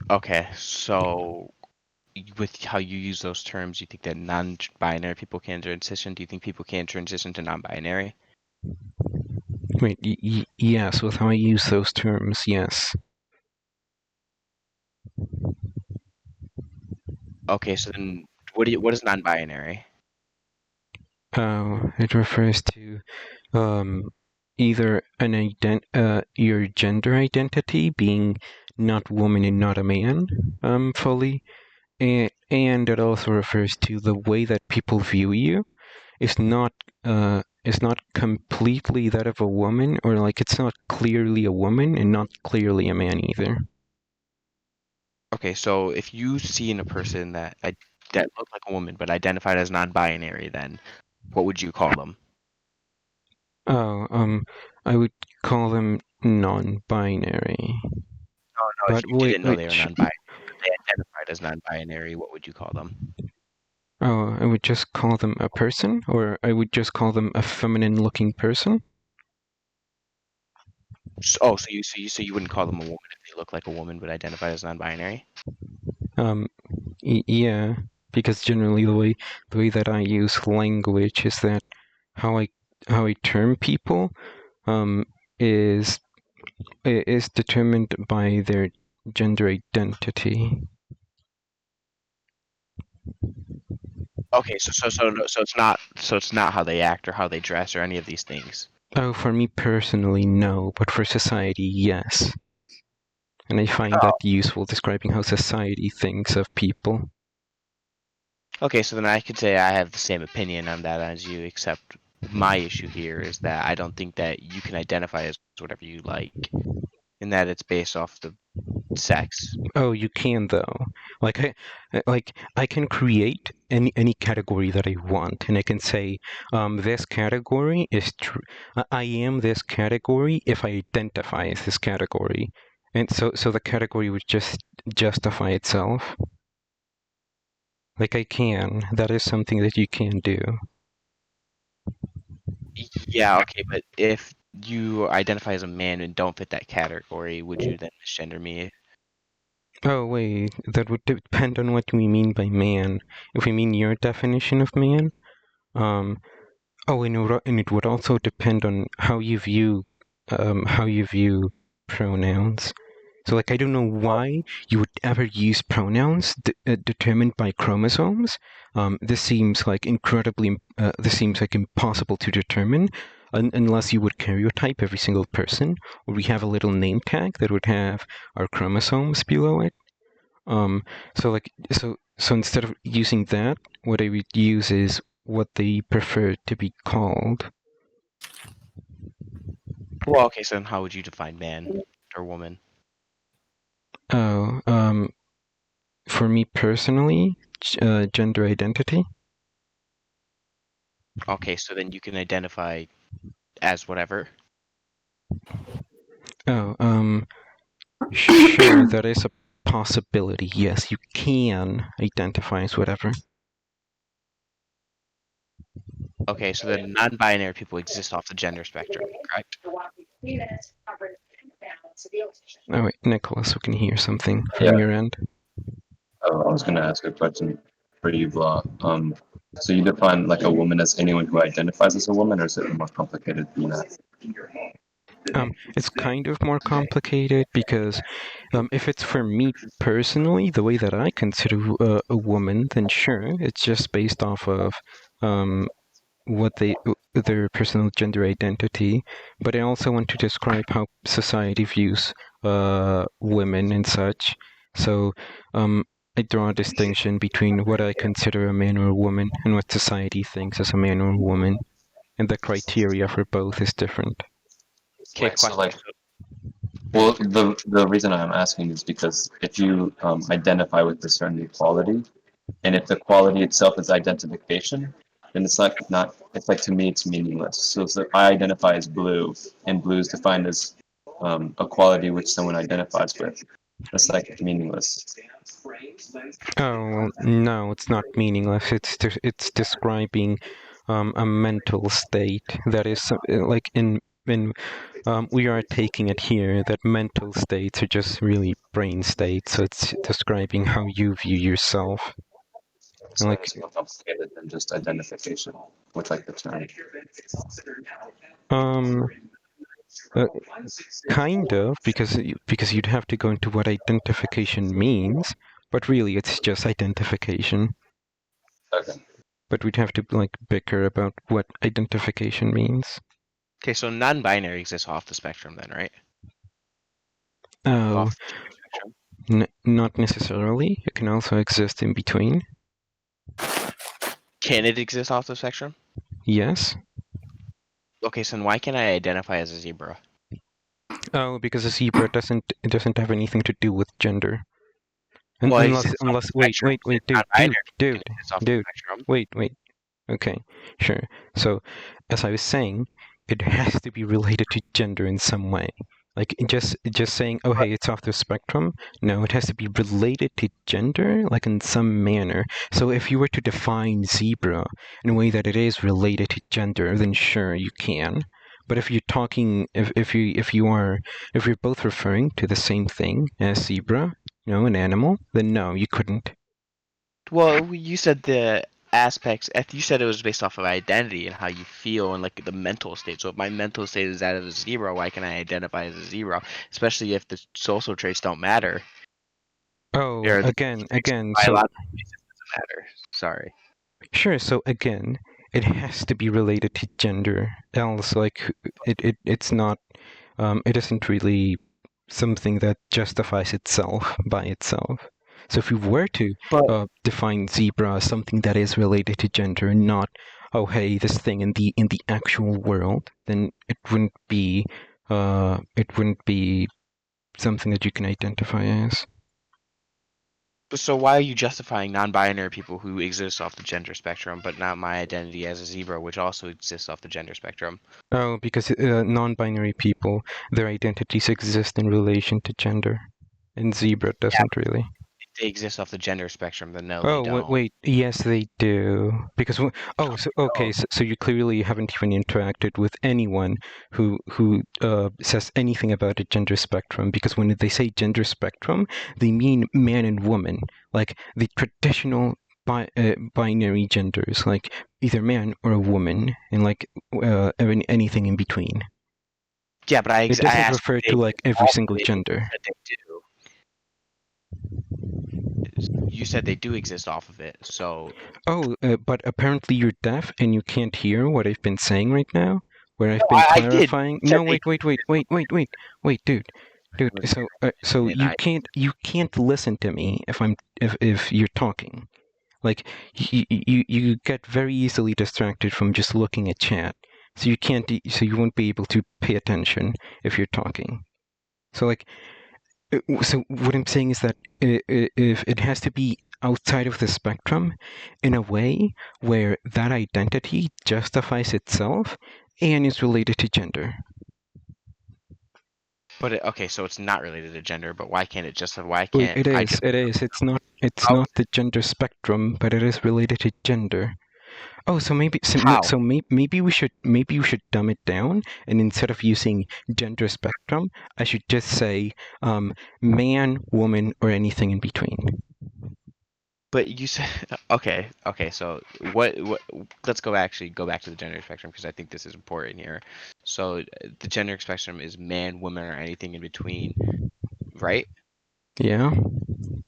Okay, so with how you use those terms, you think that non-binary people can transition? Do you think people can transition to non-binary? Wait, yes, with how I use those terms, yes. Okay, so then what is non-binary? It refers to either your gender identity being not woman and not a man, fully, and it also refers to the way that people view you is not completely that of a woman, or like it's not clearly a woman and not clearly a man either. Okay, so if you see in a person that looked like a woman but identified as non-binary, then what would you call them? Oh, I would call them non-binary. Oh no, if But you wait, didn't know wait, they were non-binary, but they identified as non-binary, what would you call them? oh, I would just call them a person, or I would just call them a feminine-looking person. So you wouldn't call them a woman if they look like a woman but identify as non-binary? Um, yeah, because generally the way that I use language is that how I how I term people um is is determined by their gender identity. Okay, so it's not how they act or how they dress or any of these things. Oh, for me personally, no, but for society, yes. And I find Oh, that useful describing how society thinks of people. okay, so then I could say I have the same opinion on that as you, except my issue here is that I don't think that you can identify as whatever you like, in that it's based off the sex. Oh, you can though. Like I can create any category that I want, and I can say, this category is true. I am this category if I identify as this category, and so the category would just justify itself. Like I can. That is something that you can do. Yeah, okay, but if you identify as a man and don't fit that category, would you then misgender me? Oh wait, that would depend on what we mean by man. If we mean your definition of man, um, oh, and it would also depend on how you view pronouns. So, like, I don't know why you would ever use pronouns determined by chromosomes. This seems like this seems like impossible to determine unless you would karyotype every single person, or we have a little name tag that would have our chromosomes below it. So instead of using that, what I would use is what they prefer to be called. Well, okay, so then how would you define man or woman? Oh, for me personally, gender identity. Okay, so then you can identify as whatever. Oh, sure, that is a possibility. Yes, you can identify as whatever. Okay, so then non-binary people exist off the gender spectrum, correct? Oh wait, Nicholas, we can hear something from Yeah. your end. I was going to ask a question for you, Blah. So you define like a woman as anyone who identifies as a woman, or is it more complicated than that? It's kind of more complicated because if it's for me personally, the way that I consider a woman, then sure, it's just based off of what their personal gender identity. But I also want to describe how society views women and such. So I draw a distinction between what I consider a man or a woman and what society thinks as a man or a woman, and the criteria for both is different. Okay, Wait, so question. well, the reason I'm asking is because if you identify with a certain equality, and if the quality itself is identification, then it's not it's like, to me it's meaningless. So I identify as blue, and blue is defined as a quality which someone identifies with. That's like meaningless. Oh, no, it's not meaningless. It's describing a mental state that is like in we are taking it here that mental states are just really brain states. So it's describing how you view yourself. So Like it's more complicated than just identification with like the term. um kind of because you'd have to go into what identification means, but really it's just identification. Okay. But we'd have to like bicker about what identification means. Okay, so non-binary exists off the spectrum then, right? Oh, Off the gender spectrum. not necessarily. It can also exist in between. Can it exist off the spectrum? Yes. Okay, so then why can't I identify as a zebra? Oh, because a zebra doesn't have anything to do with gender. Well, it Unless exists off the wait, spectrum. dude, It's non-binary. It dude, exists off the dude, spectrum. wait. Okay, sure. So, as I was saying, it has to be related to gender in some way. Like just saying, oh hey, it's off the spectrum. No, it has to be related to gender, like in some manner. So if you were to define zebra in a way that it is related to gender, then sure you can. But if you're talking, if you're both referring to the same thing as zebra, an animal, then no, you couldn't. Well, you said the aspects. You said it was based off of identity and how you feel and like the mental state. So if my mental state is that of a zebra, why can I identify as a zebra? Especially if the social traits don't matter. Oh, Or the again, so biological basis doesn't matter. Sorry. sure. So again, it has to be related to gender. Else, like it's not. It isn't really something that justifies itself by itself. So if we were to But define zebra as something that is related to gender, and not, oh hey, this thing in the actual world, then it wouldn't be something that you can identify as. so why are you justifying non-binary people who exist off the gender spectrum, but not my identity as a zebra, which also exists off the gender spectrum? Oh, because non-binary people, their identities exist in relation to gender, and zebra Yeah, doesn't really. if they exist off the gender spectrum, then no, they Oh, don't. wait, yes, they do. Because so okay, so you clearly haven't even interacted with anyone who says anything about a gender spectrum. Because when they say gender spectrum, they mean man and woman, like the traditional binary genders, like either man or a woman, and like anything in between. Yeah, but I It doesn't asked refer if they to like every exist single off of it, and gender. you said they do. You said they do exist off of it, so Oh, but apparently you're deaf and you can't hear what I've been saying right now, where I've no, been I did. clarifying. You said No, they wait, dude, was So and I you can't listen to me if you're talking. Like you get very easily distracted from just looking at chat, so so you won't be able to pay attention if you're talking. So like so what I'm saying is that if it has to be outside of the spectrum in a way where that identity justifies itself and is related to gender. But okay, so it's not related to gender. But why can't it just? Why Wait, can't I just? it is. It's How? not the gender spectrum, but it is related to gender. Oh, so How? maybe we should dumb it down, and instead of using gender spectrum, I should just say man, woman, or anything in between. But you said okay. So what? Let's go back to the gender spectrum because I think this is important here. So the gender spectrum is man, woman, or anything in between, right? Yeah,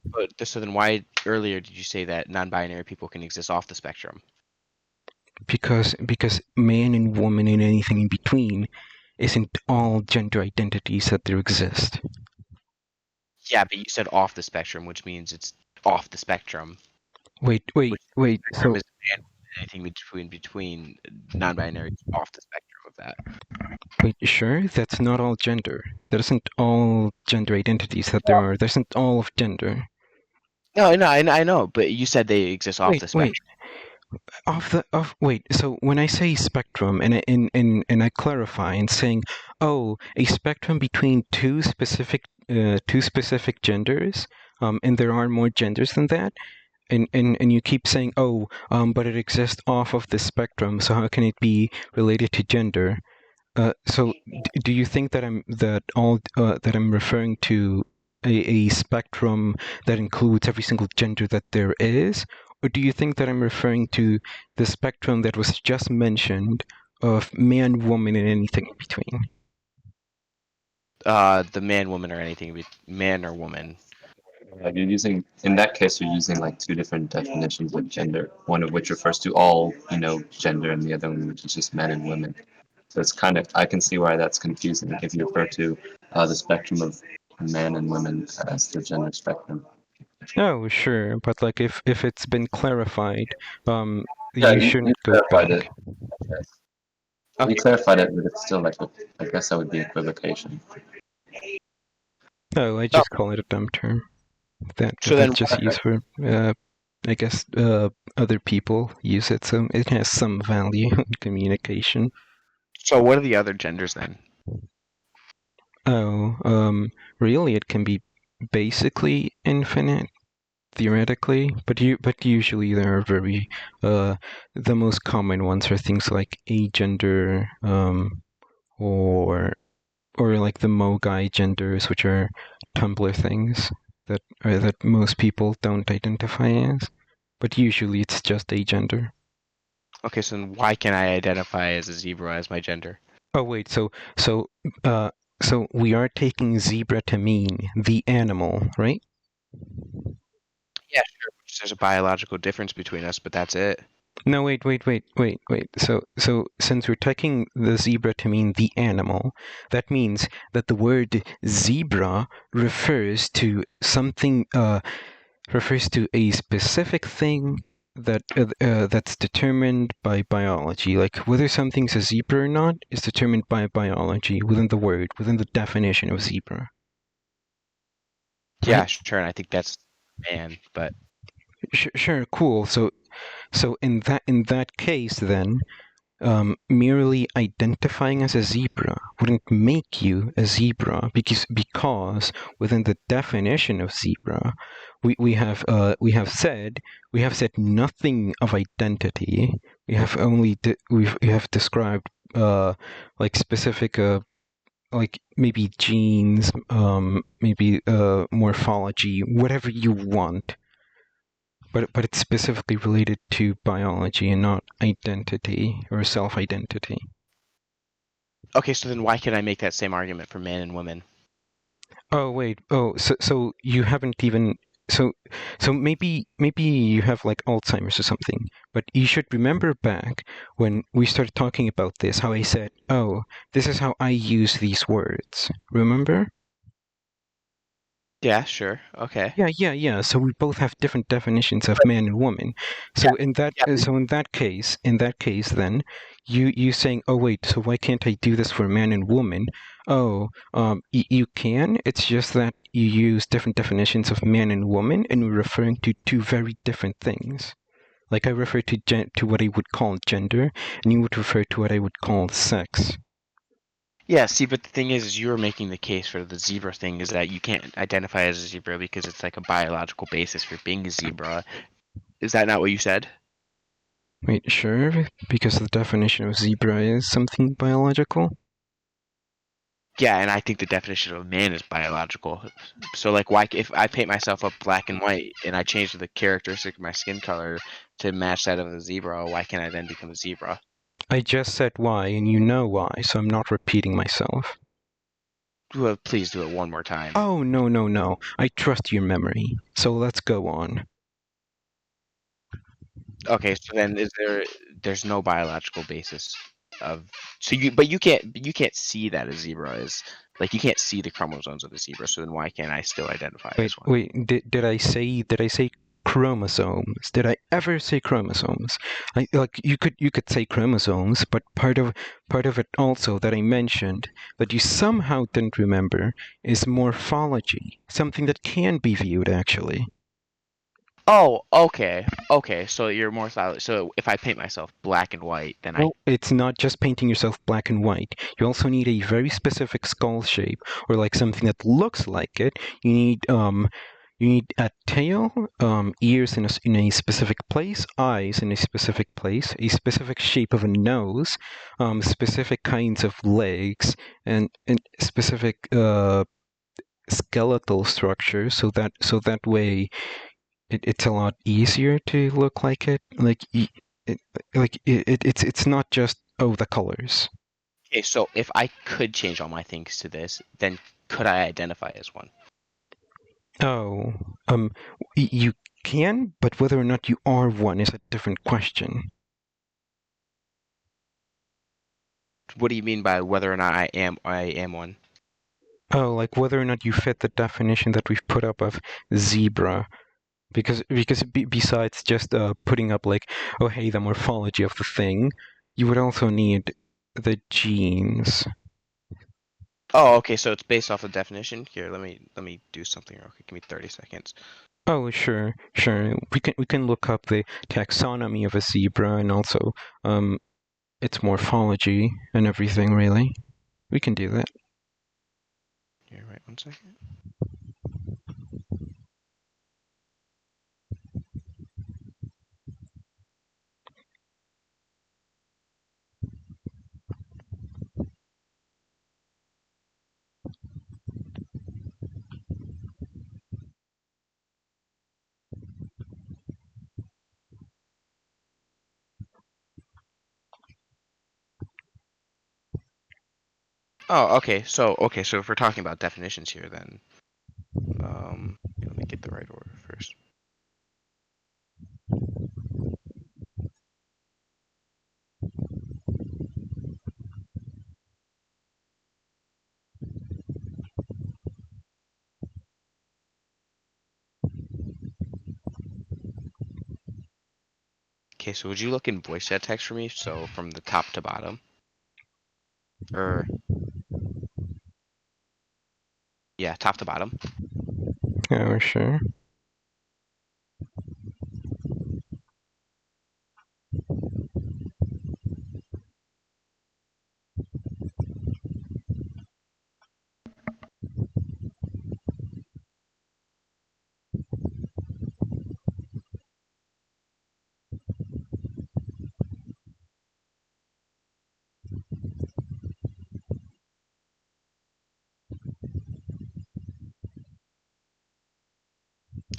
But so then why earlier did you say that non-binary people can exist off the spectrum? because man and woman and anything in between isn't all gender identities that there exist. Yeah, but you said off the spectrum, which means it's off the spectrum. Wait. Spectrum So is man, anything between non-binary is off the spectrum of that. wait, sure, that's not all gender. That isn't all gender identities that there are. That isn't all of gender. No, I know, but you said they exist off the Wait. spectrum. Wait. So when I say spectrum, and I clarify in saying, oh, a spectrum between two specific genders, and there are more genders than that, and you keep saying, oh, but it exists off of the spectrum, so how can it be related to gender? So do you think that I'm referring to a spectrum that includes every single gender that there is, or do you think that I'm referring to the spectrum that was just mentioned of man, woman, and anything in between? The man, woman, or anything, man or woman. You're using, in that case, you're using like two different definitions of gender. One of which refers to all, gender, and the other one which is just men and women. So it's kind of, I can see why that's confusing if you refer to the spectrum of men and women as the gender spectrum. Oh, sure, but like if it's been clarified, Yeah, you you shouldn't go clarified back. it. Yes. Okay. You clarified it, but it's still like, I guess that would be equivocation. Oh, I just call it a dumb term. So then, That's just used for I guess other people use it, so it has some value in communication. so what are the other genders then? Oh, really, it can be basically infinite theoretically, but usually there are very the most common ones are things like agender, or like the Mogai genders, which are Tumblr things that most people don't identify as. But usually it's just agender. Okay, so then why can I identify as a zebra as my gender? Oh wait, so uh so we are taking zebra to mean the animal, right? Yeah, sure. There's a biological difference between us, but that's it. No, wait. So since we're taking the zebra to mean the animal, that means that the word zebra refers to something, refers to a specific thing that's determined by biology. Like whether something's a zebra or not is determined by biology within the word, within the definition of zebra. Yeah, Right? sure. And I think that's man, but Sure, cool. So in that case, then merely identifying as a zebra wouldn't make you a zebra because within the definition of zebra, we have said nothing of identity. We have only we have described like specific like maybe genes, maybe morphology, whatever you want. But it's specifically related to biology and not identity or self-identity. okay. So then why can I make that same argument for man and woman? Oh wait. Oh, so you haven't even so maybe you have like Alzheimer's or something. But you should remember back when we started talking about this, how I said, "Oh, this is how I use these words." Remember? Yeah, sure. Okay. Yeah. So we both have different definitions of man and woman. So Yeah. in that case, then you saying, oh wait, so why can't I do this for man and woman? Oh, you can. It's just that you use different definitions of man and woman, and we're referring to two very different things. Like I refer to what I would call gender, and you would refer to what I would call sex. Yeah, see, but the thing is you were making the case for the zebra thing is that you can't identify as a zebra because it's like a biological basis for being a zebra. Is that not what you said? Wait, sure, because the definition of zebra is something biological. Yeah, and I think the definition of man is biological. So, like, why if I paint myself up black and white and I change the characteristic of my skin color to match that of a zebra, why can't I then become a zebra? I just said why, and you know why, so I'm not repeating myself. Well, please do it one more time. Oh, no. I trust your memory. So let's go on. Okay, so then there's no biological basis of but you can't see that a zebra is like you can't see the chromosomes of a zebra, so then why can't I still identify as one? Wait, did I say chromosomes? Did I ever say chromosomes? Like you could say chromosomes, but part of it also that I mentioned that you somehow didn't remember is morphology, something that can be viewed actually. Oh, okay. So you're more solid. So if I paint myself black and white, then Well, it's not just painting yourself black and white. You also need a very specific skull shape, or like something that looks like it. You need a tail, ears in a specific place, eyes in a specific place, a specific shape of a nose, specific kinds of legs, and specific skeletal structure. So that way it's a lot easier to look like it. It's not just the colors. okay, so if I could change all my things to this, then could I identify as one? Oh, you can, but whether or not you are one is a different question. What do you mean by whether or not I am one? Oh, like whether or not you fit the definition that we've put up of zebra. Because besides just putting up like, oh hey, the morphology of the thing, you would also need the genes. Oh, okay, so it's based off the definition. Here, let me do something real quick. Give me 30 seconds. Oh, sure. We can look up the taxonomy of a zebra and also its morphology and everything. Really, we can do that. Here, wait 1 second. Oh, okay. So if we're talking about definitions here, then let me get the right order first. Okay, so would you look in voice chat text for me? So from the top to bottom, or yeah, top to bottom. Oh, sure.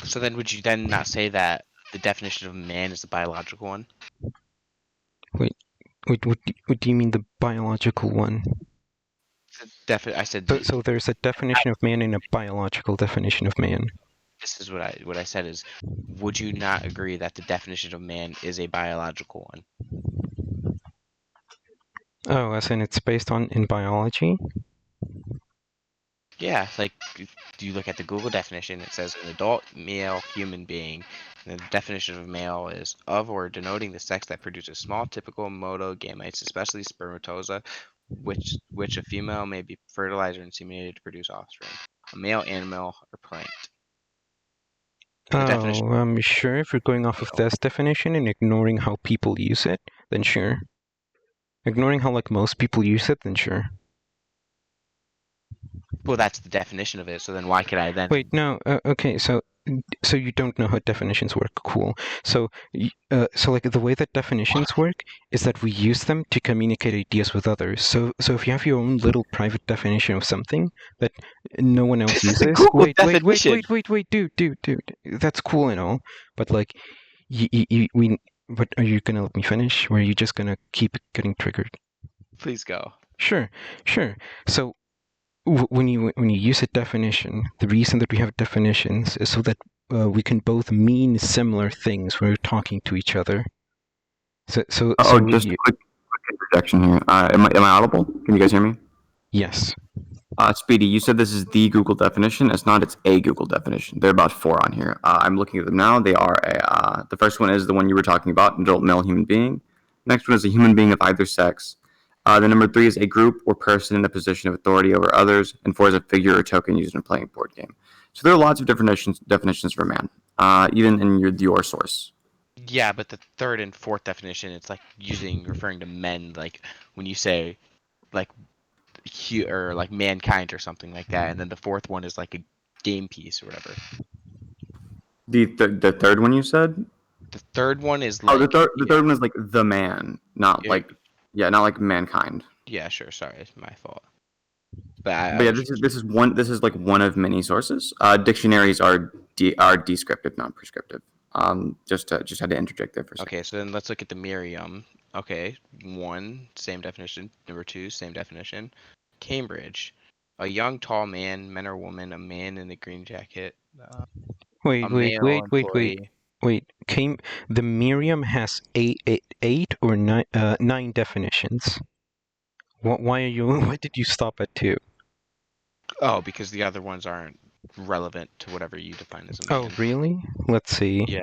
So then, would you then not say that the definition of man is the biological one? Wait, what do you mean the biological one? I said So there's a definition of man and a biological definition of man. this is what I said is, would you not agree that the definition of man is a biological one? Oh, as in it's based in biology? Yeah, like do you look at the Google definition? It says an adult male human being. And the definition of male is of or denoting the sex that produces small typical monogametes, especially spermatozoa, which a female may be fertilized or inseminated to produce offspring. A male animal or plant. The definition. Oh, I'm sure if you're going off of this definition and ignoring how people use it, then sure. Ignoring how like most people use it, then sure. Well, that's the definition of it. So then why could I then? Wait, no. Okay, so you don't know how definitions work. Cool. So like the way that definitions work is that we use them to communicate ideas with others. So if you have your own little private definition of something that no one else This is the uses, Google definition. wait, dude. That's cool and all, but like we But are you gonna let me finish, or are you just gonna keep getting triggered? Please go. Sure. So when you use a definition, the reason that we have definitions is so that we can both mean similar things when we're talking to each other. Just quick interjection here. Am I audible? Can you guys hear me? Yes. Speedy, you said this is the Google definition. It's not. It's a Google definition. There are about 4 on here. I'm looking at them now. They are the first one is the one you were talking about, an adult male human being. Next one is a human being of either sex. The number 3 is a group or person in a position of authority over others, and 4 is a figure or token used in playing a board game. So there are lots of definitions for man, even in your source. Yeah, but the third and fourth definition, it's like referring to men, like when you say like or like mankind or something like that, and then the fourth one is like a game piece or whatever. The third one you said? The third one is like the third one is like the man, not like not like mankind. Yeah, sure. Sorry, it's my fault. But yeah, this is one. This is like one of many sources. Dictionaries are descriptive, not prescriptive. Just had to interject there for a second. Okay, so then let's look at the Merriam. Okay, 1, same definition. Number 2, same definition. Cambridge, a young tall man, men or woman, a man in a green jacket. Wait. Employee. The Merriam has eight or 9 definitions. Why did you stop at 2? Oh, because the other ones aren't relevant to whatever you define as a man. Oh, really? Let's see. Yeah.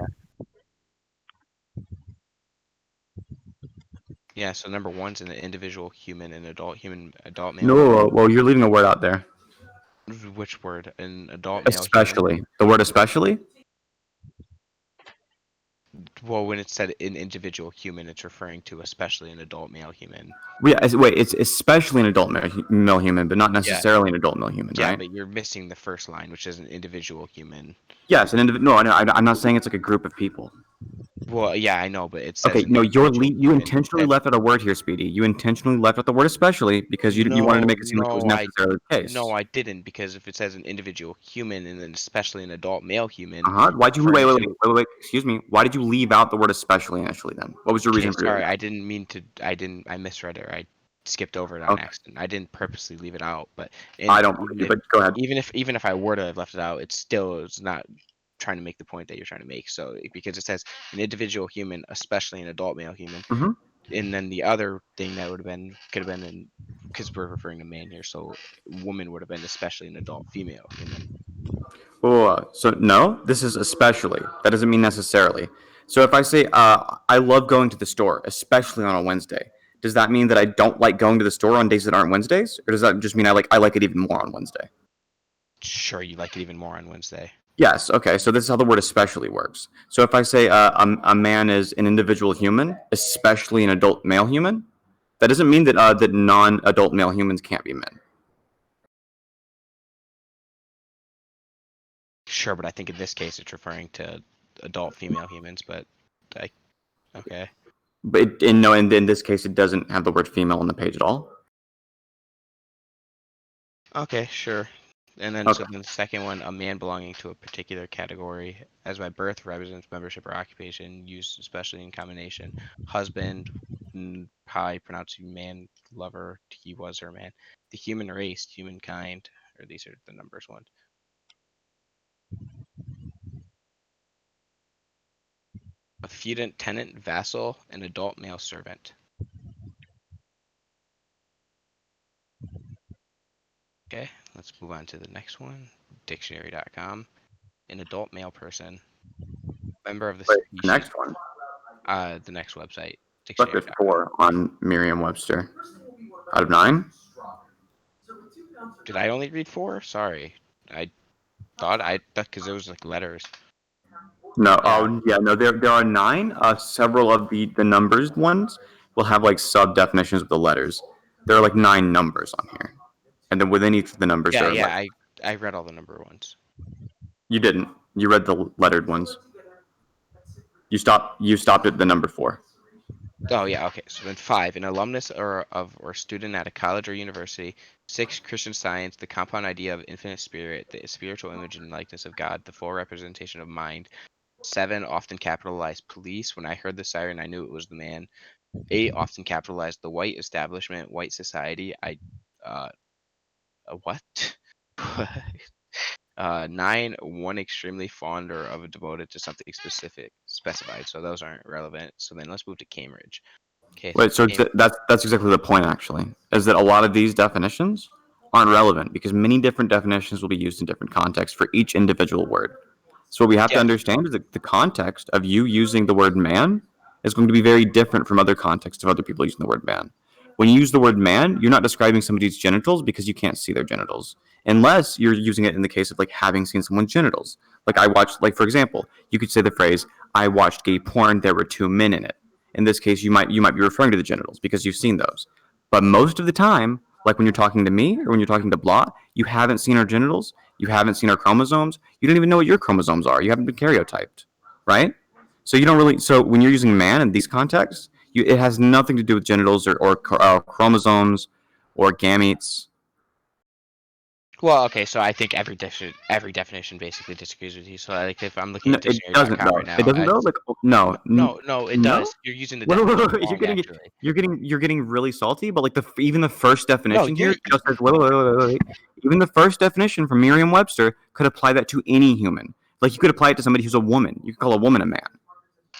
Yeah, so number 1's an individual human, an adult male. No, well, you're leaving a word out there. Which word? An adult male especially. Human? The word especially? Well, when it said an individual human, it's referring to especially an adult male human. Yeah, wait, it's especially an adult male human, but not necessarily an adult male human, yeah, right? But you're missing the first line, which is an individual human. Yes, an individual. No, I'm not saying it's like a group of people. Well, yeah, I know, but it says okay. No, you intentionally left out a word here, Speedy. You intentionally left out the word especially because you wanted to make it seem like it was necessarily the case. No, I didn't, because if it says an individual human and then especially an adult male human. Why'd you wait? Excuse me. Why did you leave out the word especially initially? Then what was your reason for Sorry, that? I didn't mean to. I misread it. I skipped over it on accident. I didn't purposely leave it out, but I don't believe you. But go ahead. Even if I were to have left it out, it's not trying to make the point that you're trying to make. So because it says an individual human, especially an adult male human, and then the other thing that could have been because we're referring to man here, so woman would have been especially an adult female human. So no, this is especially. That doesn't mean necessarily. So if I say I love going to the store, especially on a Wednesday, does that mean that I don't like going to the store on days that aren't Wednesdays, or does that just mean I like it even more on Wednesday? Sure, you like it even more on Wednesday. Yes. Okay. So this is how the word especially works. So if I say a man is an individual human, especially an adult male human, that doesn't mean that that non-adult male humans can't be men. Sure, but I think in this case it's referring to adult female humans. But okay. But in this case, it doesn't have the word female on the page at all. Okay, sure. And then so then the second one, a man belonging to a particular category, as by birth, residence, membership, or occupation, used especially in combination. Husband, high, pronounced man, lover, he was her man. The human race, humankind, or these are the numbers ones. A feudant, tenant, vassal, an adult male servant. Okay, let's move on to the next one. Dictionary.com. An adult male person. Member of the species. The next one. The next website. Look at 4 on Merriam-Webster. Out of 9? Did I only read 4? Sorry. I thought because it was like letters. No, no, there are 9. Several of the numbers ones will have like sub definitions with the letters. There are like 9 numbers on here, and then within each of the numbers, I read all the number ones. You didn't. You read the lettered ones. You stopped at the number 4. Oh yeah, okay. So then 5, an alumnus or student at a college or university. 6, Christian Science, the compound idea of infinite spirit, the spiritual image and likeness of God, the full representation of mind. 7 often capitalized police. When I heard the siren, I knew it was the man. 8 often capitalized the white establishment, white society. What? 9, one extremely fond or of devoted to something specified. So those aren't relevant. So then let's move to Cambridge. Okay, so Wait, so that's exactly the point, actually, is that a lot of these definitions aren't relevant because many different definitions will be used in different contexts for each individual word. So what we have to Yeah. understand is that the context of you using the word man is going to be very different from other contexts of other people using the word man. When you use the word man, you're not describing somebody's genitals because you can't see their genitals, unless you're using it in the case of like having seen someone's genitals. Like I watched, like for example, you could say the phrase, "I watched gay porn. There were 2 men in it." In this case, you might be referring to the genitals because you've seen those. But most of the time, like when you're talking to me or when you're talking to Blah, you haven't seen our genitals, you haven't seen our chromosomes, you don't even know what your chromosomes are. You haven't been karyotyped, right? So you don't really. So when you're using man in these contexts, it has nothing to do with genitals or chromosomes or gametes. Well, okay, so I think every definition basically disagrees with you. So like if I'm looking No, at it doesn't dictionary.com though. right It now, doesn't though. Like no, no, it no. does. You're using the Wait, wait, wait, definition wait. wrong, actually. You're getting really salty. But like even the first No, definition here just says wait. Even the first definition from Merriam-Webster could apply that to any human. Like you could apply it to somebody who's a woman. You could call a woman a man.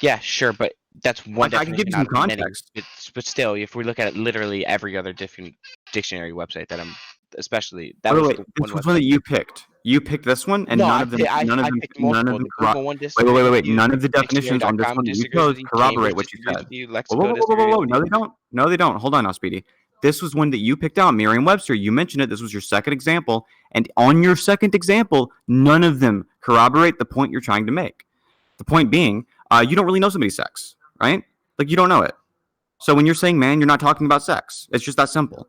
yeah, sure, but that's one I can give definition you some out of many. context. But still, if we look at it, literally every other different dictionary website that I'm, especially that Wait, was wait. the one This was one website. that you picked. You picked this one, and No, none of them, I picked multiple. The Google one disagrees with wait. you. None of the definitions on this Dictionary.com one that you disagrees chose with you. corroborate Cambridge what you disagrees said. with you. Lexico disagrees with No, you. they don't. No, they don't. Hold on now, Speedy. This was one that you picked out, Merriam-Webster. You mentioned it. This was your second example, and on your second example, none of them corroborate the point you're trying to make. The point being, you don't really know somebody's sex, right? Like you don't know it. So when you're saying man, you're not talking about sex. It's just that simple.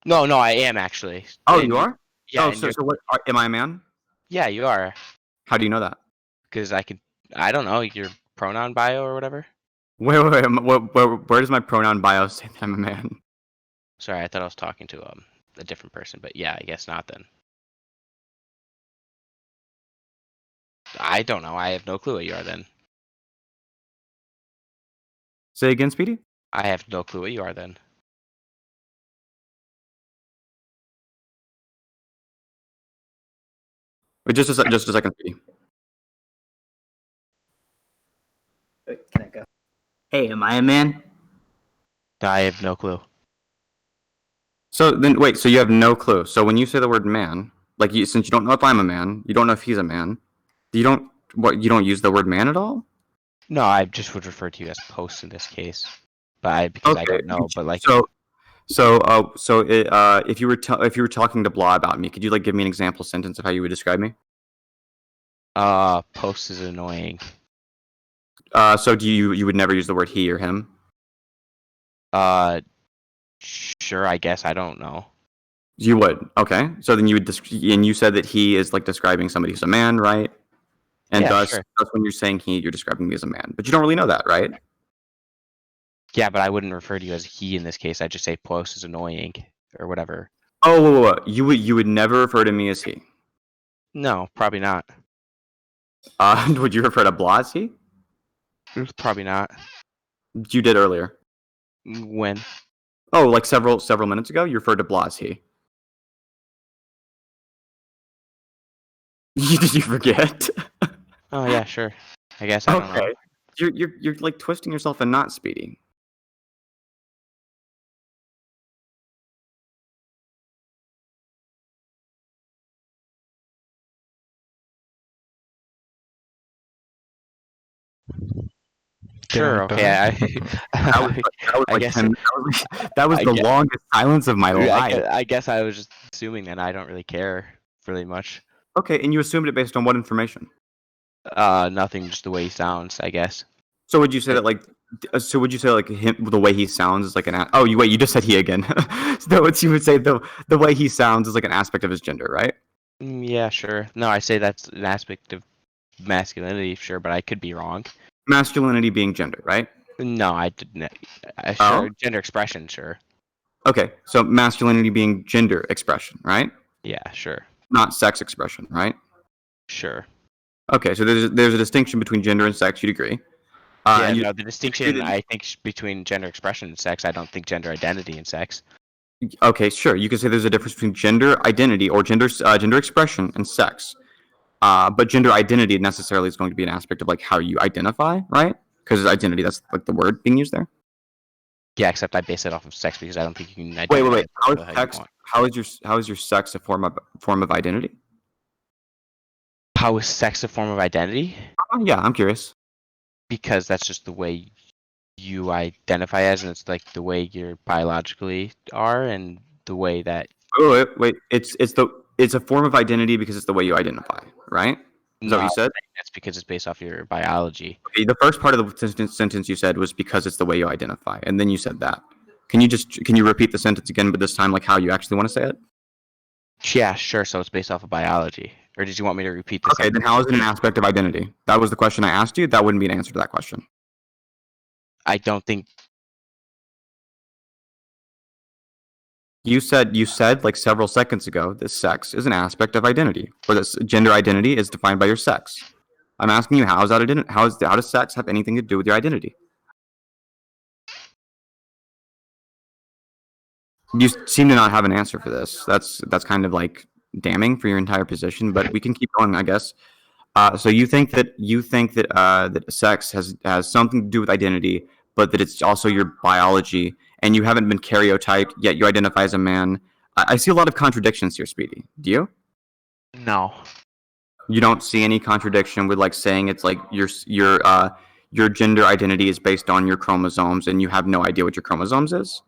No, I am actually. Oh, And you are? yeah, Oh, and you're, so what? Am I a man? yeah, you are. How do you know that? Because I don't know, your pronoun bio or whatever. Wait. Where does my pronoun bio say that I'm a man? Sorry, I thought I was talking to a different person, but yeah, I guess not then. I don't know. I have no clue what you are then. Say again, Speedy. I have no clue what you are then. Wait, just a second, Speedy. Can I go? Hey, am I a man? I have no clue. So then, wait. So you have no clue. So when you say the word man, like since you don't know if I'm a man, you don't know if he's a man. You don't use the word man at all. No, I just would refer to you as post in this case, because I don't know. But like, If you were talking to Blah about me, could you like give me an example sentence of how you would describe me? post is annoying. So do you would never use the word he or him? Sure, I guess. I don't know. You would. Okay. So then you would and you said that he is like describing somebody who's a man, right? And Yeah, thus, sure. when you're saying he, you're describing me as a man. But you don't really know that, right? Yeah, but I wouldn't refer to you as he in this case. I'd just say post is annoying or whatever. Oh, whoa. You would never refer to me as he. No, probably not. Would you refer to Blah as he? Probably not. You did earlier. When? Oh, like several minutes ago, you referred to Blah as he. Did you forget? Oh yeah, sure. I guess I don't know. You're like twisting yourself and not Speedy. Sure. Okay. I guess. That was I the guess- longest silence of my life. I guess I was just assuming that I don't really care really much. Okay, and you assumed it based on what information? Nothing, just the way he sounds, I guess. So would you say that like? So would you say like him the way he sounds is like an? Oh, you just said he again. So what you would say the way he sounds is like an aspect of his gender, right? Yeah, sure. No, I say that's an aspect of masculinity, sure, but I could be wrong. Masculinity being gender, right? No, I didn't. Sure, Oh? gender expression, sure. Okay, so masculinity being gender expression, right? Yeah, sure. Not sex expression, right? Sure. Okay, so there's a distinction between gender and sex. You'd agree? Yeah, And no, the distinction I think between gender expression and sex. I don't think gender identity and sex. Okay, sure. You can say there's a difference between gender identity or gender expression and sex. But gender identity necessarily is going to be an aspect of like how you identify, right? Because identity, that's like the word being used there. Yeah, except I base it off of sex because I don't think you can Wait. identify How is how you sex? want. How is your sex a form of identity? How is sex a form of identity? Yeah, I'm curious. Because that's just the way you identify as, and it's like the way you biologically are, and the way that. Oh, wait. It's a form of identity because it's the way you identify, right? Is that what No, you said? that's because it's based off your biology. Okay, the first part of the sentence you said was because it's the way you identify, and then you said that. Can you repeat the sentence again, but this time like how you actually want to say it? Yeah, sure. So it's based off of biology. Or did you want me to repeat this? Okay, then how is it an aspect of identity? That was the question I asked you. That wouldn't be an answer to that question. I don't think. You said like several seconds ago that sex is an aspect of identity, or that gender identity is defined by your sex. I'm asking you how does sex have anything to do with your identity? You seem to not have an answer for this. That's kind of like damning for your entire position, but we can keep going, I guess. So you think that that sex has something to do with identity, but that it's also your biology, and you haven't been karyotyped yet. You identify as a man. I see a lot of contradictions here, Speedy. Do you? No. You don't see any contradiction with like saying it's like your gender identity is based on your chromosomes, and you have no idea what your chromosomes is.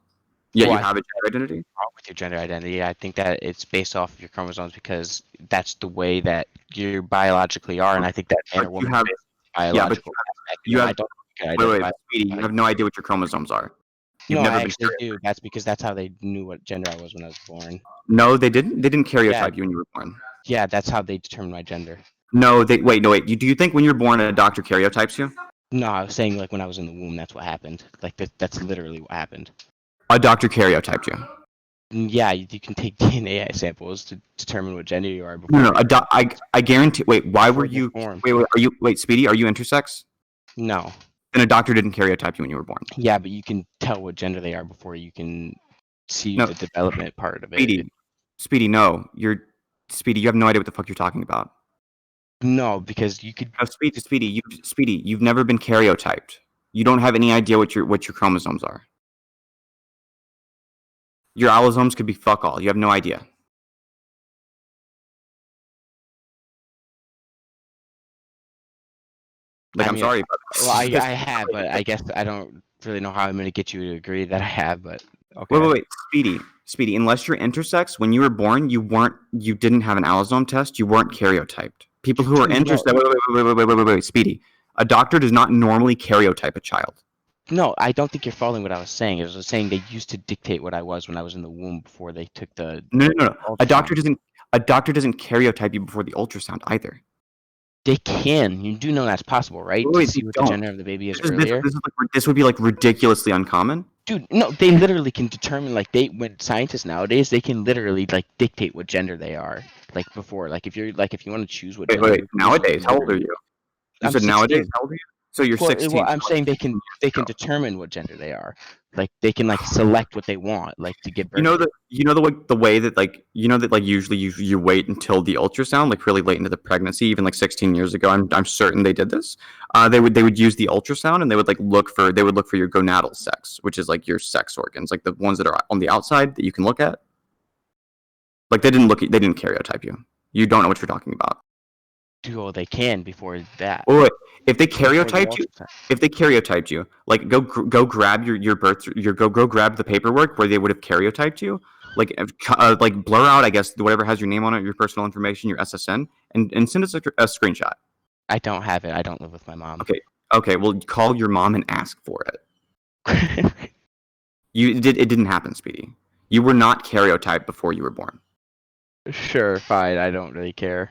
Yet Well, you have a gender identity. wrong with your gender identity. I think that it's based off of your chromosomes because that's the way that you biologically are, and I think that man But or you woman have is yeah, but biological aspect. you And have I don't think I wait, identify. Speedy, you have no idea what your chromosomes are. You've No, never I been actually do. That's because that's how they knew what gender I was when I was born. No, they didn't. They didn't karyotype Yeah. you when you were born. Yeah, that's how they determined my gender. No, no, wait. Do you think when you're born a doctor karyotypes you? No, I was saying like when I was in the womb, that's what happened. Like that's literally what happened. A doctor karyotyped you. Yeah, you can take DNA samples to determine what gender you are before. No, I guarantee. Wait, why were you? Born. Wait, Speedy, are you intersex? No. Then a doctor didn't karyotype you when you were born. Yeah, but you can tell what gender they are before you can see No. the development part of it. Speedy, no, Speedy. You have no idea what the fuck you're talking about. No, because you could. No, Speedy, you've never been karyotyped. You don't have any idea what your chromosomes are. Your allosomes could be fuck all. You have no idea. Like, I'm sorry, but Well, I have, but I guess I don't really know how I'm going to get you to agree that I have. But okay. Wait, Speedy. Unless you're intersex, when you were born, you didn't have an allosome test. You weren't karyotyped. People who are intersex. Wait, Speedy. A doctor does not normally karyotype a child. No, I don't think you're following what I was saying. I was saying they used to dictate what I was when I was in the womb before they took the. No. A doctor doesn't karyotype you before the ultrasound either. They can. You do know that's possible, right? Wait, to see what the gender of the baby is earlier. This would be like ridiculously uncommon. Dude, no, they literally can determine when scientists nowadays they can literally like dictate what gender they are. Like before, like if you want to choose what. Wait. Nowadays, how old are you? You said 16. nowadays, how old are you? So you're 16. Well, I'm saying they can determine what gender they are. Like they can select what they want, like to give birth. The way that usually you wait until the ultrasound, like really late into the pregnancy, even like 16 years ago. I'm certain they did this. They would use the ultrasound and they would look for your gonadal sex, which is like your sex organs, like the ones that are on the outside that you can look at. Like they didn't karyotype you. You don't know what you're talking about. Well, they can before that. Or if they karyotyped you, like go grab your birth, go grab the paperwork where they would have karyotyped you, like blur out, I guess, whatever has your name on it, your personal information, your SSN, and send us a screenshot. I don't have it. I don't live with my mom. Okay. Well, call your mom and ask for it. It didn't happen, Speedy. You were not karyotyped before you were born. Sure, fine. I don't really care.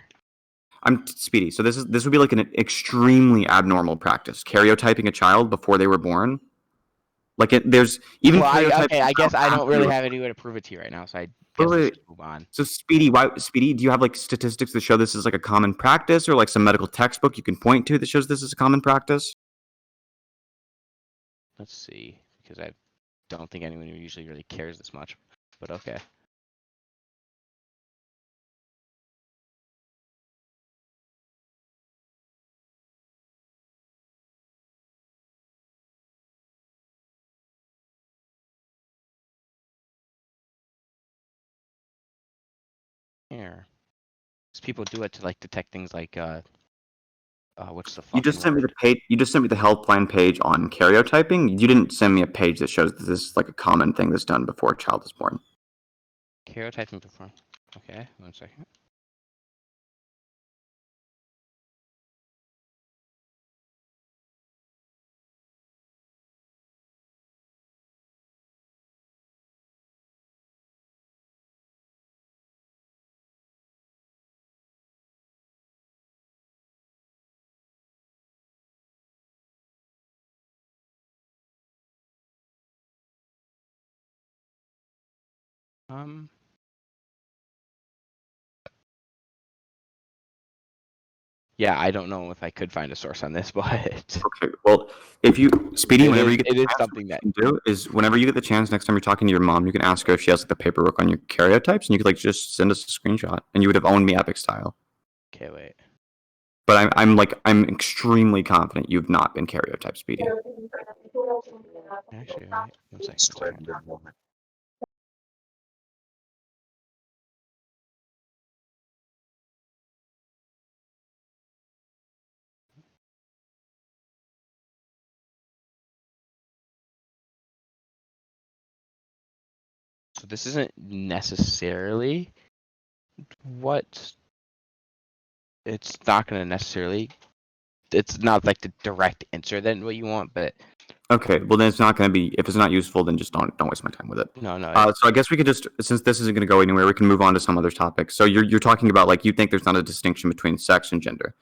I'm Speedy. So this would be like an extremely abnormal practice. Karyotyping a child before they were born. Like there's even Well, stereotypes. I guess I don't really have have any way to prove it to you right now, so I guess Wait, let's wait. just move on. So Speedy, do you have like statistics that show this is like a common practice, or like some medical textbook you can point to that shows this is a common practice? Let's see, because I don't think anyone usually really cares this much, but okay. Here, because people do it to like detect things like what's the You fucking just sent me word? the page. You just sent me the helpline page on karyotyping. You didn't send me a page that shows that this is like a common thing that's done before a child is born. Karyotyping before. Okay, 1 second. Yeah, I don't know if I could find a source on this, but Okay. Well, if you Speedy, whenever you get it the is chance, something what that you can do is whenever you get the chance, next time you're talking to your mom, you can ask her if she has like the paperwork on your karyotypes, and you could like just send us a screenshot, and you would have owned me epic style. Okay, wait. But I'm extremely confident you've not been karyotyped, Speedy. Actually, wait. 1 second. So this isn't necessarily what it's not going to necessarily. It's not like the direct answer than what you want, but Okay, well then it's not going to be. If it's not useful, then just don't waste my time with it. no. So I guess we could just, since this isn't going to go anywhere, we can move on to some other topics. So you're talking about like you think there's not a distinction between sex and gender.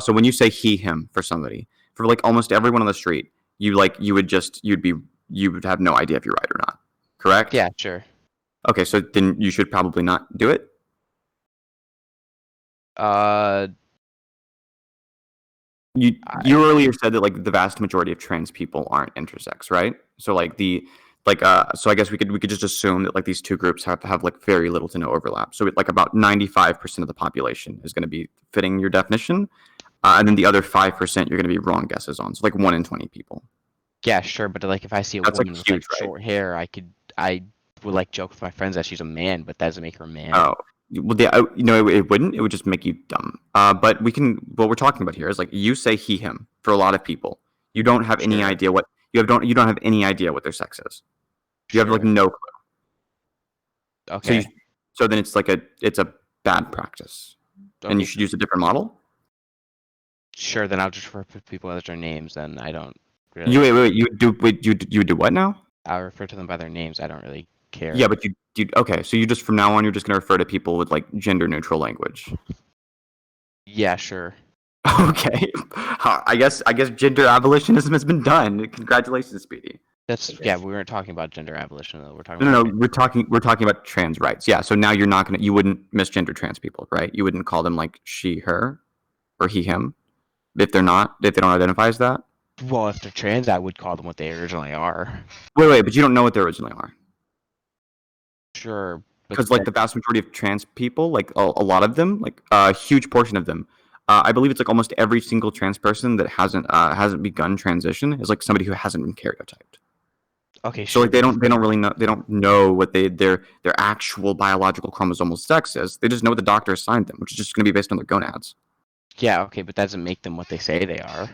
So when you say he him for somebody, for like almost everyone on the street, you would have no idea if you're right or not. Correct? Yeah, sure. Okay, so then you should probably not do it. Uh, You earlier said that like the vast majority of trans people aren't intersex, right? So like so I guess we could just assume that like these two groups have like very little to no overlap. So like about 95% of the population is going to be fitting your definition, and then the other 5% you're going to be wrong guesses on. So like 1 in 20 people. yeah, sure, but like if I see a That's, like, woman with huge, like right? short hair, I would like joke with my friends that she's a man, but that doesn't make her a man. Oh, well, it wouldn't. It would just make you dumb. But what we're talking about here is like you say he him for a lot of people. You don't have any Sure. idea what you don't have any idea what their sex is. You have like Sure. no clue. Okay. So then it's a bad practice, and Okay. you should use a different model. Sure, then I'll just refer to people as their names, and I don't really. Wait, you do what now? I'll refer to them by their names. I don't really care. Yeah, but you okay? So you just from now on you're just gonna refer to people with like gender neutral language. Yeah, sure. Okay, I guess gender abolitionism has been done. Congratulations, Speedy. Yeah. We weren't talking about gender abolition though. We're talking No, about we're talking about trans rights. Yeah, so now you wouldn't misgender trans people, right? You wouldn't call them like she, her, or he, him, if they don't identify as that. Well, if they're trans, I would call them what they originally are. Wait, but you don't know what they originally are. Sure, Because like the vast majority of trans people, like a lot of them, like a huge portion of them, I believe it's like almost every single trans person that hasn't begun transition is like somebody who hasn't been karyotyped. okay, So sure. like they don't really know what their actual biological chromosomal sex is. They just know what the doctor assigned them, which is just going to be based on their gonads. Yeah, okay, but that doesn't make them what they say they are.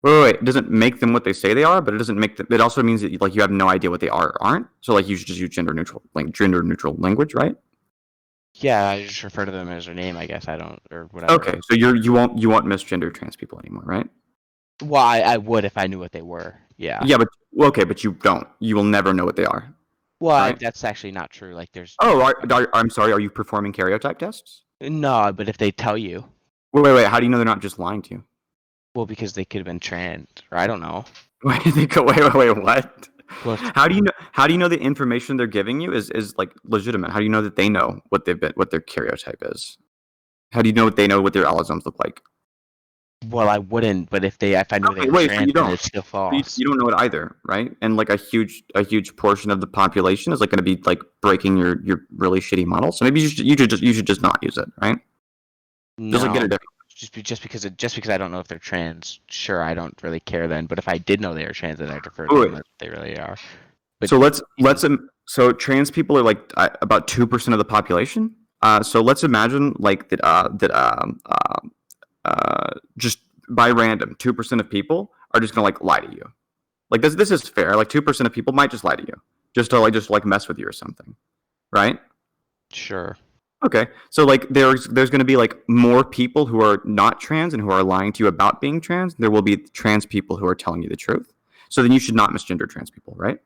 Wait. It doesn't make them what they say they are, but it doesn't make them. It also means that like you have no idea what they are or aren't. So like you should just use gender neutral language, right? Yeah, I just refer to them as their name, I guess. I don't, or whatever. Okay, so you won't misgender trans people anymore, right? Well, I would if I knew what they were. Yeah. Yeah, but but you don't. You will never know what they are. Well, right? that's actually not true. Like, there's. Oh, I'm sorry. Are you performing karyotype tests? No, but if they tell you, Wait. How do you know they're not just lying to you? well, because they could have been trans, or I don't know. Wait, what? Plus, How do you know? How do you know the information they're giving you is like legitimate? How do you know that they know what what their karyotype is? How do you know what they know what their allosomes look like? well, I wouldn't, but if I knew they Okay, were wait, so trans, you then don't. it's still So you, false. you don't know it either, right? And like a huge portion of the population is like going to be like breaking your really shitty model. So maybe you should just not use it, right? Just like get No, a different. just because I don't know if they're trans, sure, I don't really care then. But if I did know they were trans, then I'd refer to Wait, them wait. as they really are. But So let's so trans people are like about 2% of the population. So let's imagine like just by random 2% of people are just gonna like lie to you. Like this is fair. Like 2% of people might just lie to you, just to like mess with you or something, right? sure, Okay, so like there's going to be like more people who are not trans and who are lying to you about being trans. There will be trans people who are telling you the truth. So then you should not misgender trans people, right?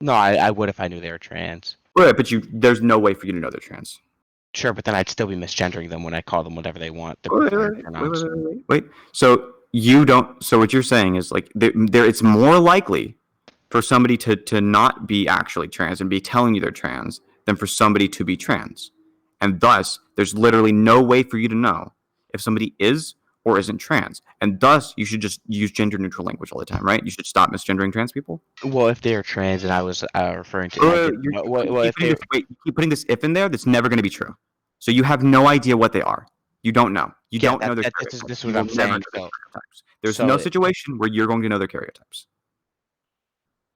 no, I would if I knew they were trans. Right, but there's no way for you to know they're trans. Sure, but then I'd still be misgendering them when I call them whatever they want. Their Wait, preferred wait, wait, pronouns. wait, wait, wait, wait. So you don't. So what you're saying is like it's more likely for somebody to not be actually trans and be telling you they're trans than for somebody to be trans. And thus, there's literally no way for you to know if somebody is or isn't trans. And thus, you should just use gender neutral language all the time, right? You should stop misgendering trans people. Well, if they are trans and I was referring to, I Well, didn't know. Well, if they, you keep putting this if in there that's never going to be true. So you have no idea what they are. You don't know. You yeah, don't know their this karyotypes. is You what will I'm never know saying. their So, karyotypes. There's so no situation where you're going to know their karyotypes.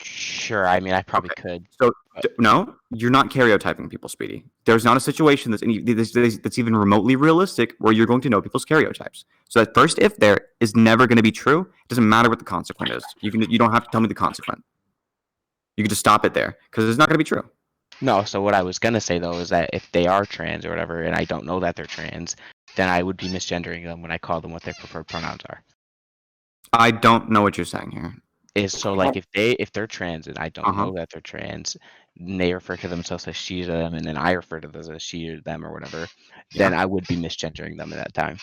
sure. I mean, I probably Okay. could. So But- no, you're not karyotyping people, Speedy. There's not a situation that's even remotely realistic where you're going to know people's karyotypes. So that first if there is never going to be true. It doesn't matter what the consequent is. You don't have to tell me the consequent. You can just stop it there because it's not going to be true. No, so what I was gonna say though is that if they are trans or whatever, and I don't know that they're trans, then I would be misgendering them when I call them what their preferred pronouns are. I don't know what you're saying here. Is so like if they're trans and I don't Uh-huh. know that they're trans, and they refer to themselves as she them, and then I refer to them as she or them or whatever, then Yeah. I would be misgendering them at that time,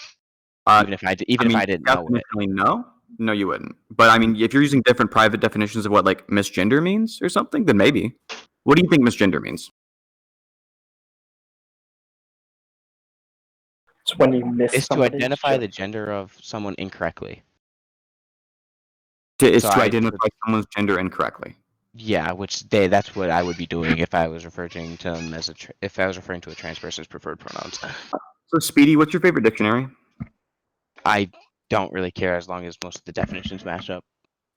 Uh, even if I I didn't know it. definitely no. No, you wouldn't. But I mean, if you're using different private definitions of what like misgender means or something, then maybe. What do you think misgender means? It's when you miss Is to somebody's identify gender. the gender of someone incorrectly. Is So to I identify someone's gender incorrectly. Yeah, that's what I would be doing if I was referring to them as if I was referring to a trans person's preferred pronouns. So, Speedy, what's your favorite dictionary? I don't really care as long as most of the definitions match up.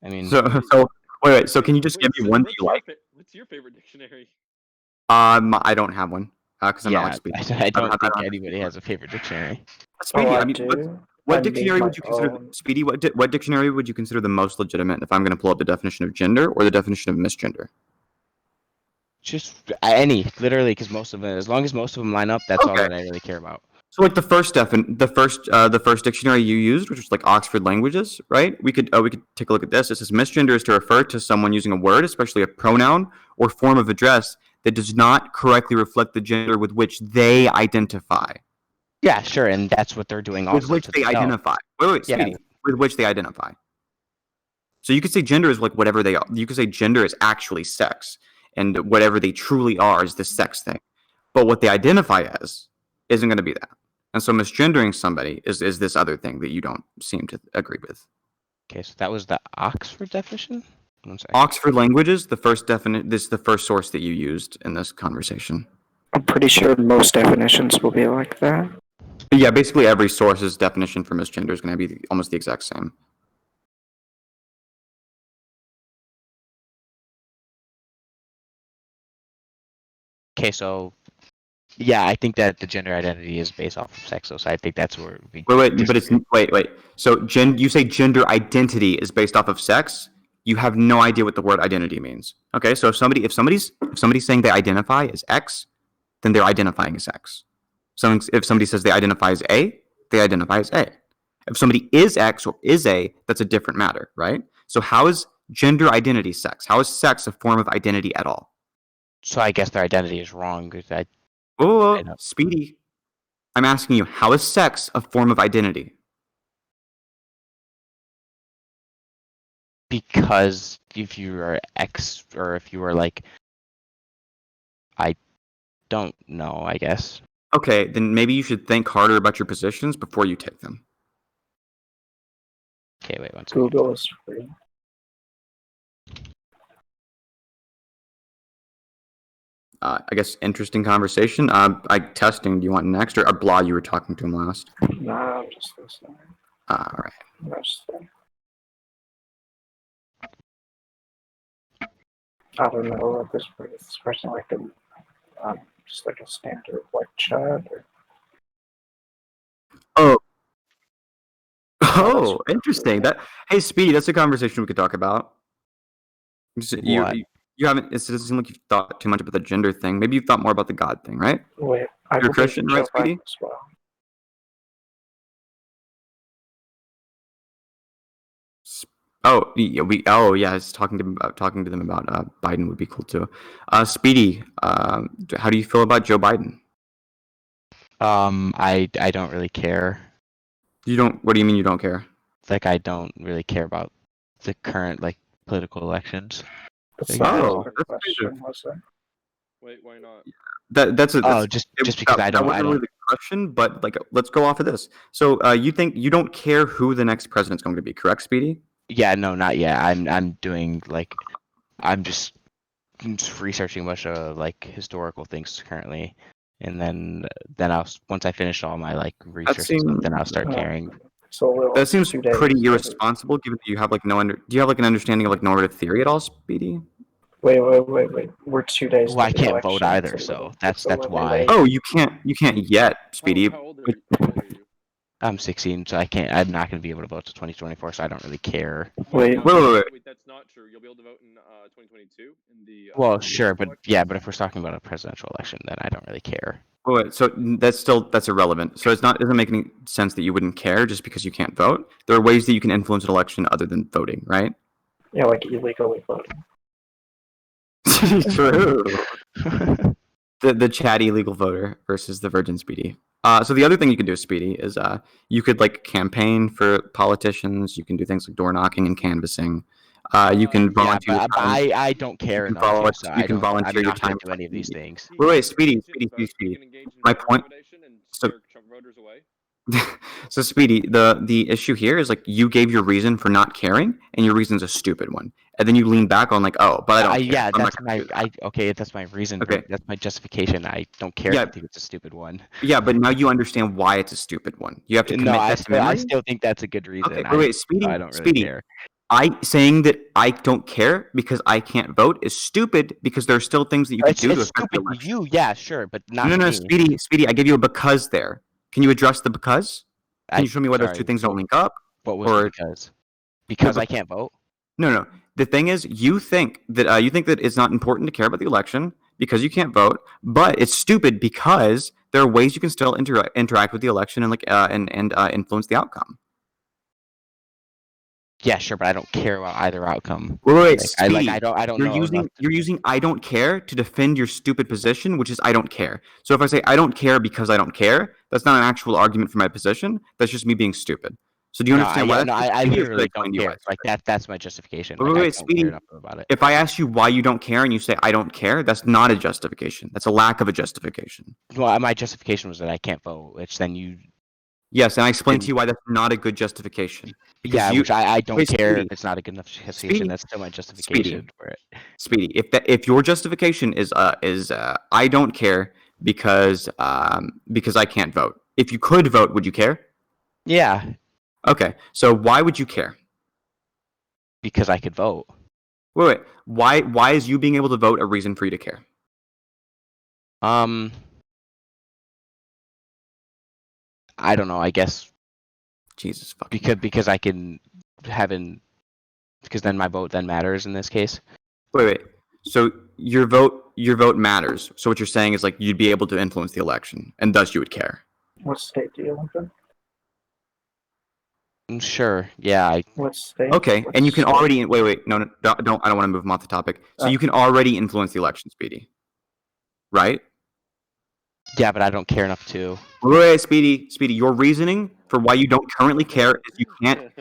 I mean, So wait. So, can you just give me one that you like? What's your favorite dictionary? I don't have one because I'm not yeah, like Speedy. I don't think have anybody has a favorite dictionary. Speedy, Oh, I I mean, do. what I made dictionary my would you consider own. Speedy? What dictionary would you consider the most legitimate if I'm going to pull up the definition of gender or the definition of misgender? Just any, literally, because most of them, as long as most of them line up, that's all Okay. that I really care about. So, like the first dictionary you used, which was like Oxford Languages, right? We could take a look at this. It says misgender is to refer to someone using a word, especially a pronoun or form of address that does not correctly reflect the gender with which they identify. Yeah, sure, and that's what they're doing also With which to they themselves. identify. Wait, Yeah. Speedy. With which they identify. So you could say gender is like whatever they are. You could say gender is actually sex, and whatever they truly are is the sex thing. But what they identify as isn't going to be that. And so misgendering somebody is this other thing that you don't seem to agree with. Okay, so that was the Oxford definition. One second. Oxford Languages, this is the first source that you used in this conversation. I'm pretty sure most definitions will be like that. But yeah, basically every source's definition for misgender is going to be almost the exact same. Okay, so yeah, I think that the gender identity is based off of sex, so I think that's where we. Wait. So you say gender identity is based off of sex. You have no idea what the word identity means. Okay, so if somebody's saying they identify as X, then they're identifying as X. So if somebody says they identify as A, they identify as A. If somebody is X or is A, that's a different matter, right? So how is gender identity sex? How is sex a form of identity at all? So I guess their identity is wrong. 'Cause I Oh, know. Speedy. I'm asking you, how is sex a form of identity? Because if you are X, or if you are like, I don't know, I guess. Okay, then maybe you should think harder about your positions before you take them. Okay, wait 1 second. Google is free. I guess interesting conversation. Testing. Do you want next, or Blah? You were talking to him last. Nah, I'm just listening. All right. I don't know at this person like a just like a standard like chat or Oh. Oh, Oh, interesting. Hey, Speedy, that's a conversation we could talk about. What? You haven't. It doesn't seem like you've thought too much about the gender thing. Maybe you've thought more about the God thing, right? wait, I You're a believe Christian, right, Joe Biden Speedy? as well. Oh, yeah, I was talking to them about Biden would be cool too. Speedy, how do you feel about Joe Biden? I don't really care. You don't. What do you mean you don't care? Like, I don't really care about the current like political elections. That's Yeah. not Oh, the that's question, was it? Wait, why not? That's Just because I that don't. wasn't really the question, but like, let's go off of this. So, you think you don't care who the next president's going to be, correct, Speedy? Yeah, no, not yet. I'm doing like, I'm just researching a bunch of like historical things currently, and then once I finish all my like research and stuff, then I'll start caring. So That seems 2 days. pretty irresponsible, given that you have like do you have like an understanding of like normative theory at all, Speedy? Wait. We're 2 days. Well, I to the can't vote election. either, It's a so little- that's it's a little why. late. Oh, you can't yet, Speedy. How old are you? I'm 16, so I'm not going to be able to vote till 2024, so I don't really care. Wait. Wait. That's not true. You'll be able to vote in 2022 in the. Well, sure, but if we're talking about a presidential election, then I don't really care. Wait, so that's irrelevant. So it doesn't make any sense that you wouldn't care just because you can't vote. There are ways that you can influence an election other than voting, right? Yeah, like illegally voting. True. The chatty legal voter versus the virgin Speedy. So the other thing you can do, Speedy, is you could like campaign for politicians. You can do things like door knocking and canvassing. You can volunteer. Yeah, but I don't care You can enough. follow- So you can volunteer I'm your not going time to do any of these things. Wait, Speedy. My point. So, Trump voters away. so Speedy, the issue here is like you gave your reason for not caring, and your reason's a stupid one, and then you lean back on like, oh, but I don't care. Yeah, I'm that's not gonna do that. that's my reason. Okay. That's my justification. I don't care Yeah. if I think it's a stupid one. Yeah, but now you understand why it's a stupid one. You have to commit No, that to memory. I still think that's a good reason. Okay, wait, Speedy. I don't really Speedy. care. Saying that I don't care because I can't vote is stupid because there are still things that you can do to It's affect the stupid. election. You, yeah, sure, but not No, me. Speedy. I gave you a because there. Can you address the because? Can you show me why those sorry, two things don't link up? What was or- the because? Because but- I can't vote. No. The thing is, you think that it's not important to care about the election because you can't vote, but it's stupid because there are ways you can still interact with the election and influence the outcome. Yeah, sure, but I don't care about either outcome. Wait, I Speedy, don't you're know. you're using I don't care to defend your stupid position, which is I don't care. So if I say I don't care because I don't care, that's not an actual argument for my position. That's just me being stupid. So do you understand why? I literally explain don't to you care. Like that's my justification. Wait, Like, I don't Speedy. care enough about it. If I ask you why you don't care and you say I don't care, that's not a justification. That's a lack of a justification. Well, my justification was that I can't vote, which then you. Yes, and I explained to you why that's not a good justification. Yeah, which I don't Wait, care Speedy. if it's not a good enough justification. Speedy. That's still my justification for it. Speedy, if your justification is I don't care because I can't vote. If you could vote, would you care? Yeah, Okay, so why would you care? because I could vote. Wait. Why is you being able to vote a reason for you to care? I don't know. I guess Jesus fucking. because I can because then my vote then matters in this case. Wait. So your vote matters. So what you're saying is like you'd be able to influence the election, and thus you would care. What state do you live in? Sure. Yeah. What state? Okay, What and you can state? already wait. No, don't. I don't want to move them off the topic. So you can already influence the election, Speedy. Right? Yeah, but I don't care enough to. Wait, Speedy. Your reasoning for why you don't currently care is you can't.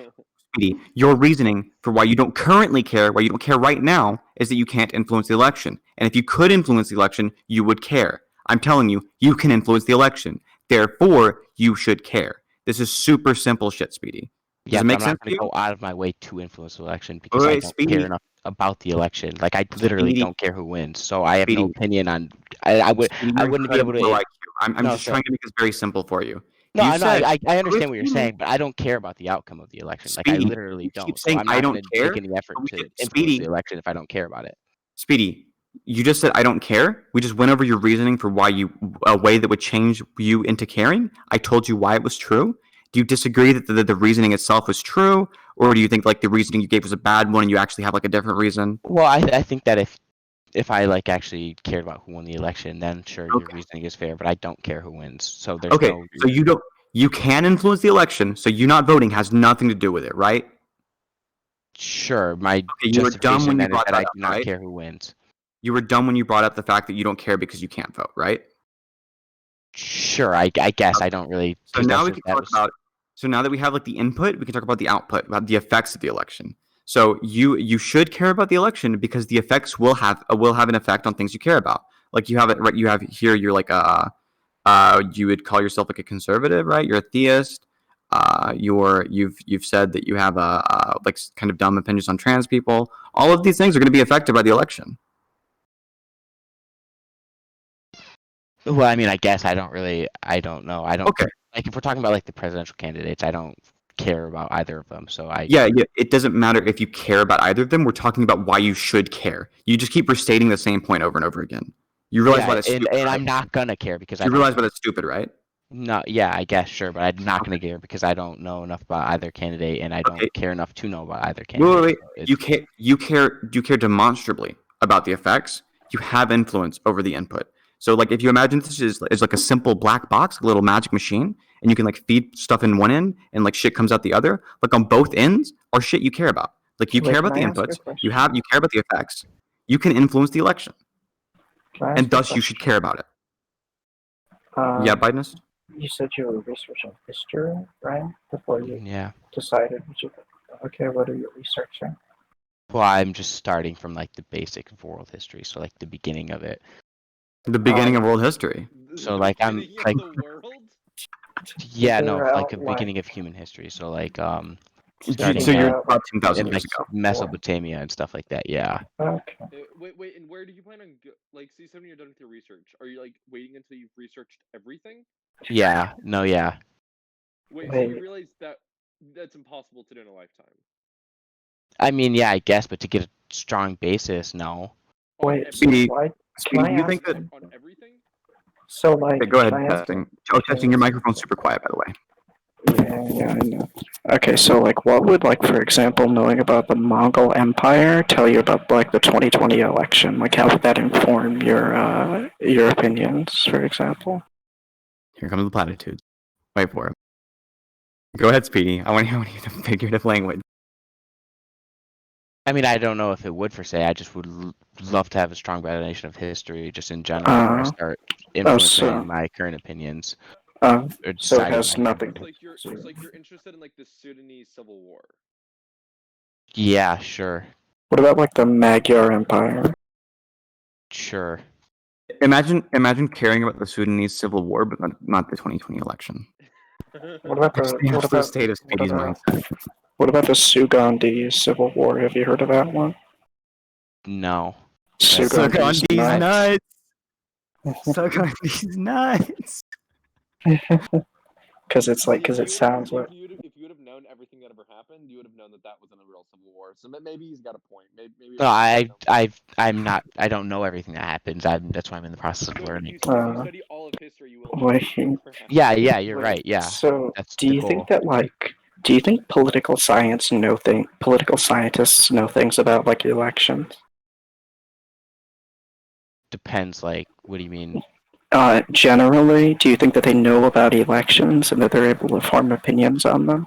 Speedy, your reasoning for why you don't currently care, why you don't care right now, is that you can't influence the election. And if you could influence the election, you would care. I'm telling you, you can influence the election. Therefore, you should care. This is super simple shit, Speedy. Does Yeah, it but make I'm sense not to going to you? go out of my way to influence the election because I Wait, don't Speedy. care enough about the election. Like I literally Speedy. don't care who wins, so I have no Speedy. opinion on. I Speedy, I you're wouldn't be able incredibly low to. IQ. I'm No, just so trying to make this very simple for you. no, You I know. said, I understand what you're Speedy, saying, but I don't care about the outcome of the election. Like I Speedy, literally you keep don't. So saying I'm I not don't going to care. make any effort but we to could- influence Speedy, the election if I don't care about it. Speedy, you just said I don't care. We just went over your reasoning for why you a way that would change you into caring. I told you why it was true. Do you disagree that the reasoning itself was true, or do you think like the reasoning you gave was a bad one and you actually have like a different reason? Well, I think that if I like actually cared about who won the election, then sure, your Okay. reasoning is fair. But I don't care who wins, so there's Okay, no. so you can influence the election, so you not voting has nothing to do with it, right? Sure, my Okay, you were dumb justification when you then is brought that that I up, do not right? care who wins. You were dumb when you brought up the fact that you don't care because you can't vote, right? Sure, I guess I don't really. So Because now that's we just, can talk about. So now that we have like the input, we can talk about the output, about the effects of the election. So you should care about the election because the effects will have an effect on things you care about. Like you have it right. You have here. You're like you would call yourself like a conservative, right? You're a theist. You've said that you have like kind of dumb opinions on trans people. All of these things are going to be affected by the election. well, I mean, I guess I don't really. I don't know. I don't. Okay. Like if we're talking about like the presidential candidates, I don't care about either of them. So I. Yeah, it doesn't matter if you care about either of them. We're talking about why you should care. You just keep restating the same point over and over again. You realize Yeah, why that's stupid, and right? I'm not gonna care because I You don't. realize why that's stupid, right? No, yeah, I guess sure, but I'm not gonna care because I don't know enough about either candidate, and I don't Okay. care enough to know about either Wait, wait, candidate. wait. So You care demonstrably about the effects. You have influence over the input. So, like, if you imagine this is like a simple black box, a little magic machine, and you can like feed stuff in one end, and like shit comes out the other. Like on both ends are shit you care about. Like you Wait, care can about the I ask you a inputs. question? You care about the effects. You can influence the election, Can I ask and you a thus you question? should care about it. Um, Yeah, Bidenist. You said you were researching history, right? Before you yeah. decided what you. Okay, what are you researching? Well, I'm just starting from like the basic of world history, so like the beginning of it. The beginning of world history. So, like, I'm, Beginning of like- the world. Yeah, Figure no, like out a why- beginning of human history. So like Starting So you're out, about 10,000 in years like ago. Mesopotamia and stuff like that. Yeah. Okay. Wait, and where do you plan on like? See, so when you're done with your research, are you like waiting until you've researched everything? Yeah. No. Yeah. Wait, so you Wait. realize that that's impossible to do in a lifetime? I mean, yeah, I guess, but to get a strong basis, no. On Wait, so everything? Speedy, why? Speedy, Can do I you think ask that? you- On everything? So like, Okay, go ahead. can I ask Testing. Oh, testing. Your microphone's super quiet, by the way. Yeah, I know. Okay, so like, what would like, for example, knowing about the Mongol Empire tell you about like the 2020 election? Like, how would that inform your opinions, for example? Here comes the platitudes. Wait for it. Go ahead, Speedy. I want to hear the figurative language. I mean, I don't know if it would per se. I just would love to have a strong validation of history, just in general, before I start influencing my current opinions. So Or it deciding has my nothing. It's like you're interested in like the Sudanese civil war. Yeah, sure, What about like the Magyar Empire? sure. Imagine caring about the Sudanese civil war, but not the 2020 election. What about That's the the what absolute about state of Speedy's about- mindset. what about the Sugandese civil war? Have you heard of that one? No. Sugandese nuts. Sugandi's nuts. Because it sounds like. If you would have known everything that ever happened, you would have known that wasn't a real civil war. So maybe he's got a point. Maybe. No, I'm not. I don't know everything that happens. that's why I'm in the process of learning. If you study all of history, you will. know Wait. everything that ever happened. Yeah, you're right. Yeah. So, That's do the you goal. think that do you think political scientists know things about like elections? Depends. Like, what do you mean? Generally, do you think that they know about elections and that they're able to form opinions on them?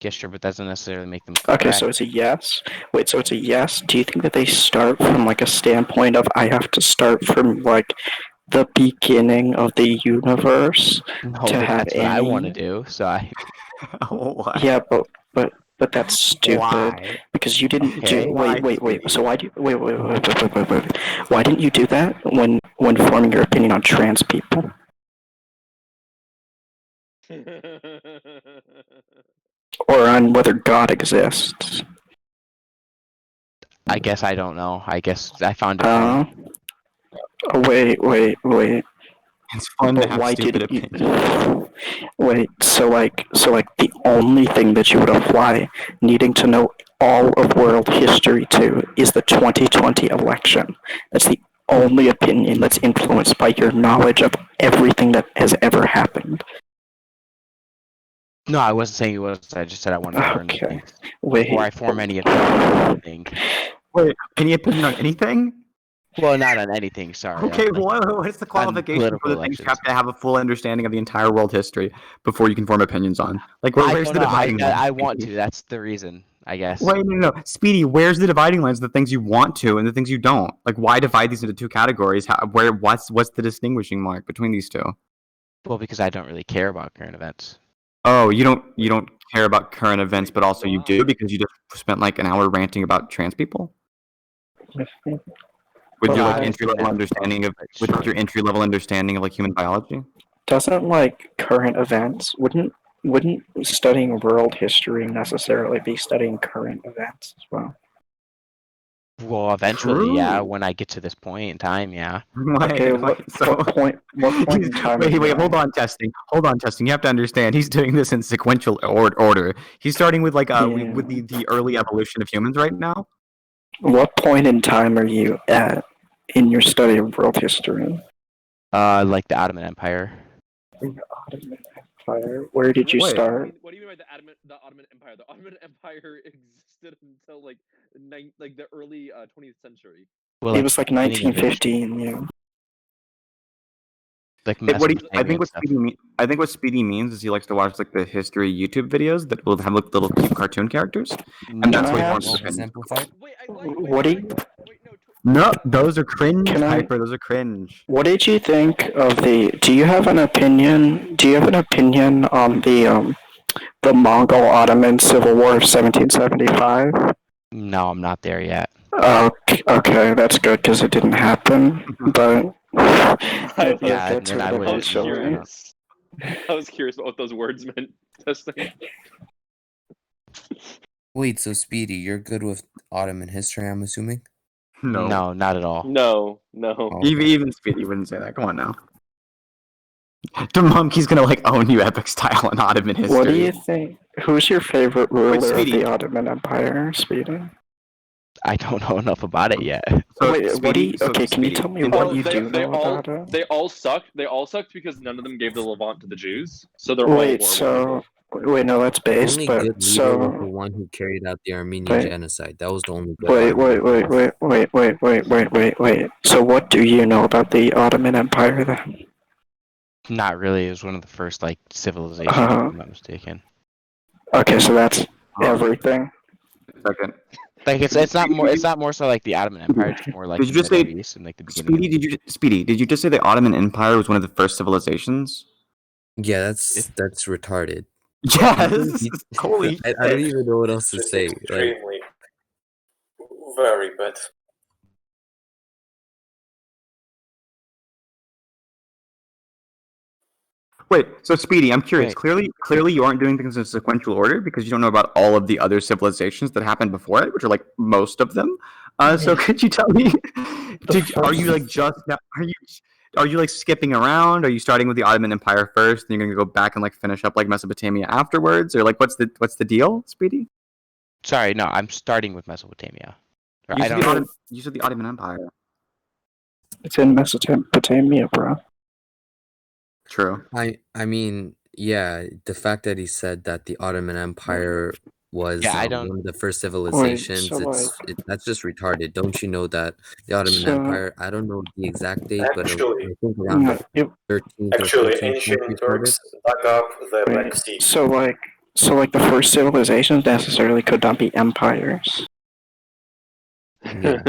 Yeah, sure, but doesn't necessarily make them Okay, correct. so it's a yes. Wait, so it's a yes. Do you think that they start from like a standpoint of I have to start from like the beginning of the universe No, to but have that's what I want to any? do. So I. What? Yeah, but But that's stupid. Why? Because you didn't Okay, do. why, Wait. Speedy? So why do? Wait. Why didn't you do that when forming your opinion on trans people? Or on whether God exists? I guess I don't know. I guess I found it funny. Wait. It's fun to But have why stupid didn't you? opinions. Wait. So the only thing that you would apply, needing to know all of world history to, is the 2020 election. That's the only opinion that's influenced by your knowledge of everything that has ever happened. No, I wasn't saying it was. I just said I wanted to learn new Okay. things Wait. before I form any opinion on anything. Wait, any opinion on anything? Well, not on anything. Sorry. Okay, like, what's the qualification for political the things you elections. have to have a full understanding of the entire world history before you can form opinions on? Like, I where's don't the know. dividing line? I want Speedy? to. That's the reason, I guess. Wait, no, Speedy, where's the dividing lines? The things you want to and the things you don't. Like, why divide these into two categories? What's the distinguishing mark between these two? Well, because I don't really care about current events. Oh, you don't care about current events, but also you do because you just spent like an hour ranting about trans people with your Well, like I was entry level defending understanding of but with sure. your entry level understanding of like human biology. Doesn't like current events wouldn't studying world history necessarily be studying current events as well? Well, eventually, yeah. True. When I get to this point in time, yeah. Okay, what point in time? Wait, are you hold at? on, testing. Hold on, testing. You have to understand, he's doing this in sequential order. He's starting with like with the early evolution of humans right now. What point in time are you at in your study of world history? Like the Ottoman Empire. Ottoman Empire. Where did you Wait. start? What do you mean by the Ottoman Empire? The Ottoman Empire existed until like the early 20th century. Well, It was like beginning of it, 1915. Yeah. like I think Mesopotamia and stuff. I think what Speedy means is he likes to watch like the history YouTube videos that will have like little cute cartoon characters, and that's I why he have- forms his opinion. Simplified. Wait, What do you? No, those are cringe, Can I- Hyper. Those are cringe. What did you think of the? Do you have an opinion? Do you have an opinion on the Mongol Ottoman Civil War of 1775? No, I'm not there yet. Okay, that's good because it didn't happen. But Yeah, and then I I wouldn't was know. curious. I was curious about what those words meant. Testing. Wait, so Speedy, you're good with Ottoman history, I'm assuming? No, not at all. No. Oh, Even Speedy wouldn't say that. Come on now. The monkey's gonna like own you epic style in Ottoman history. what do you think? Who's your favorite ruler of Speedy. the Ottoman Empire, Speedy? I don't know enough about it yet. So, Wait, what do you? so Okay, can you Speedy, tell me in what terms- you they, do they know all about it? they all sucked. They all sucked because none of them gave the Levant to the Jews. So they're Wait, all so wait, no, that's the based, only but good leader was the so one who carried out the Armenian Wait. genocide. That was the only good wait. So what do you know about the Ottoman Empire then? Not really. It was one of the first like civilizations, if I'm not mistaken. Okay, so that's everything. Second. Like it's not more so like the Ottoman Empire. It's more like Did you the just say- Middle East and like the beginning. Speedy, did you just say the Ottoman Empire was one of the first civilizations? Yeah, that's retarded. Yes. Holy I don't even know what else to It's say. Like, extremely, very bad. Wait, so Speedy, I'm curious. Wait. Clearly, you aren't doing things in sequential order because you don't know about all of the other civilizations that happened before it, which are like most of them. So could you tell me? Are you like just now? Are you like skipping around? Are you starting with the Ottoman Empire first, and you're gonna go back and like finish up like Mesopotamia afterwards, or like what's the deal, Speedy? Sorry, no, I'm starting with Mesopotamia. Or You I said, don't the know. Ottoman, you said the Ottoman Empire. It's in Mesopotamia, bro. True. I mean, yeah, the fact that he said that the Ottoman Empire was Yeah, I don't- one of the first civilizations, so, that's just retarded. Don't you know that the Ottoman So- Empire, I don't know the exact date, but Actually- I think around No, the it- 13th or Actually, 14th ancient century Turks dug up the Black wait, Sea. so like the first civilizations necessarily could not be empires. Yeah.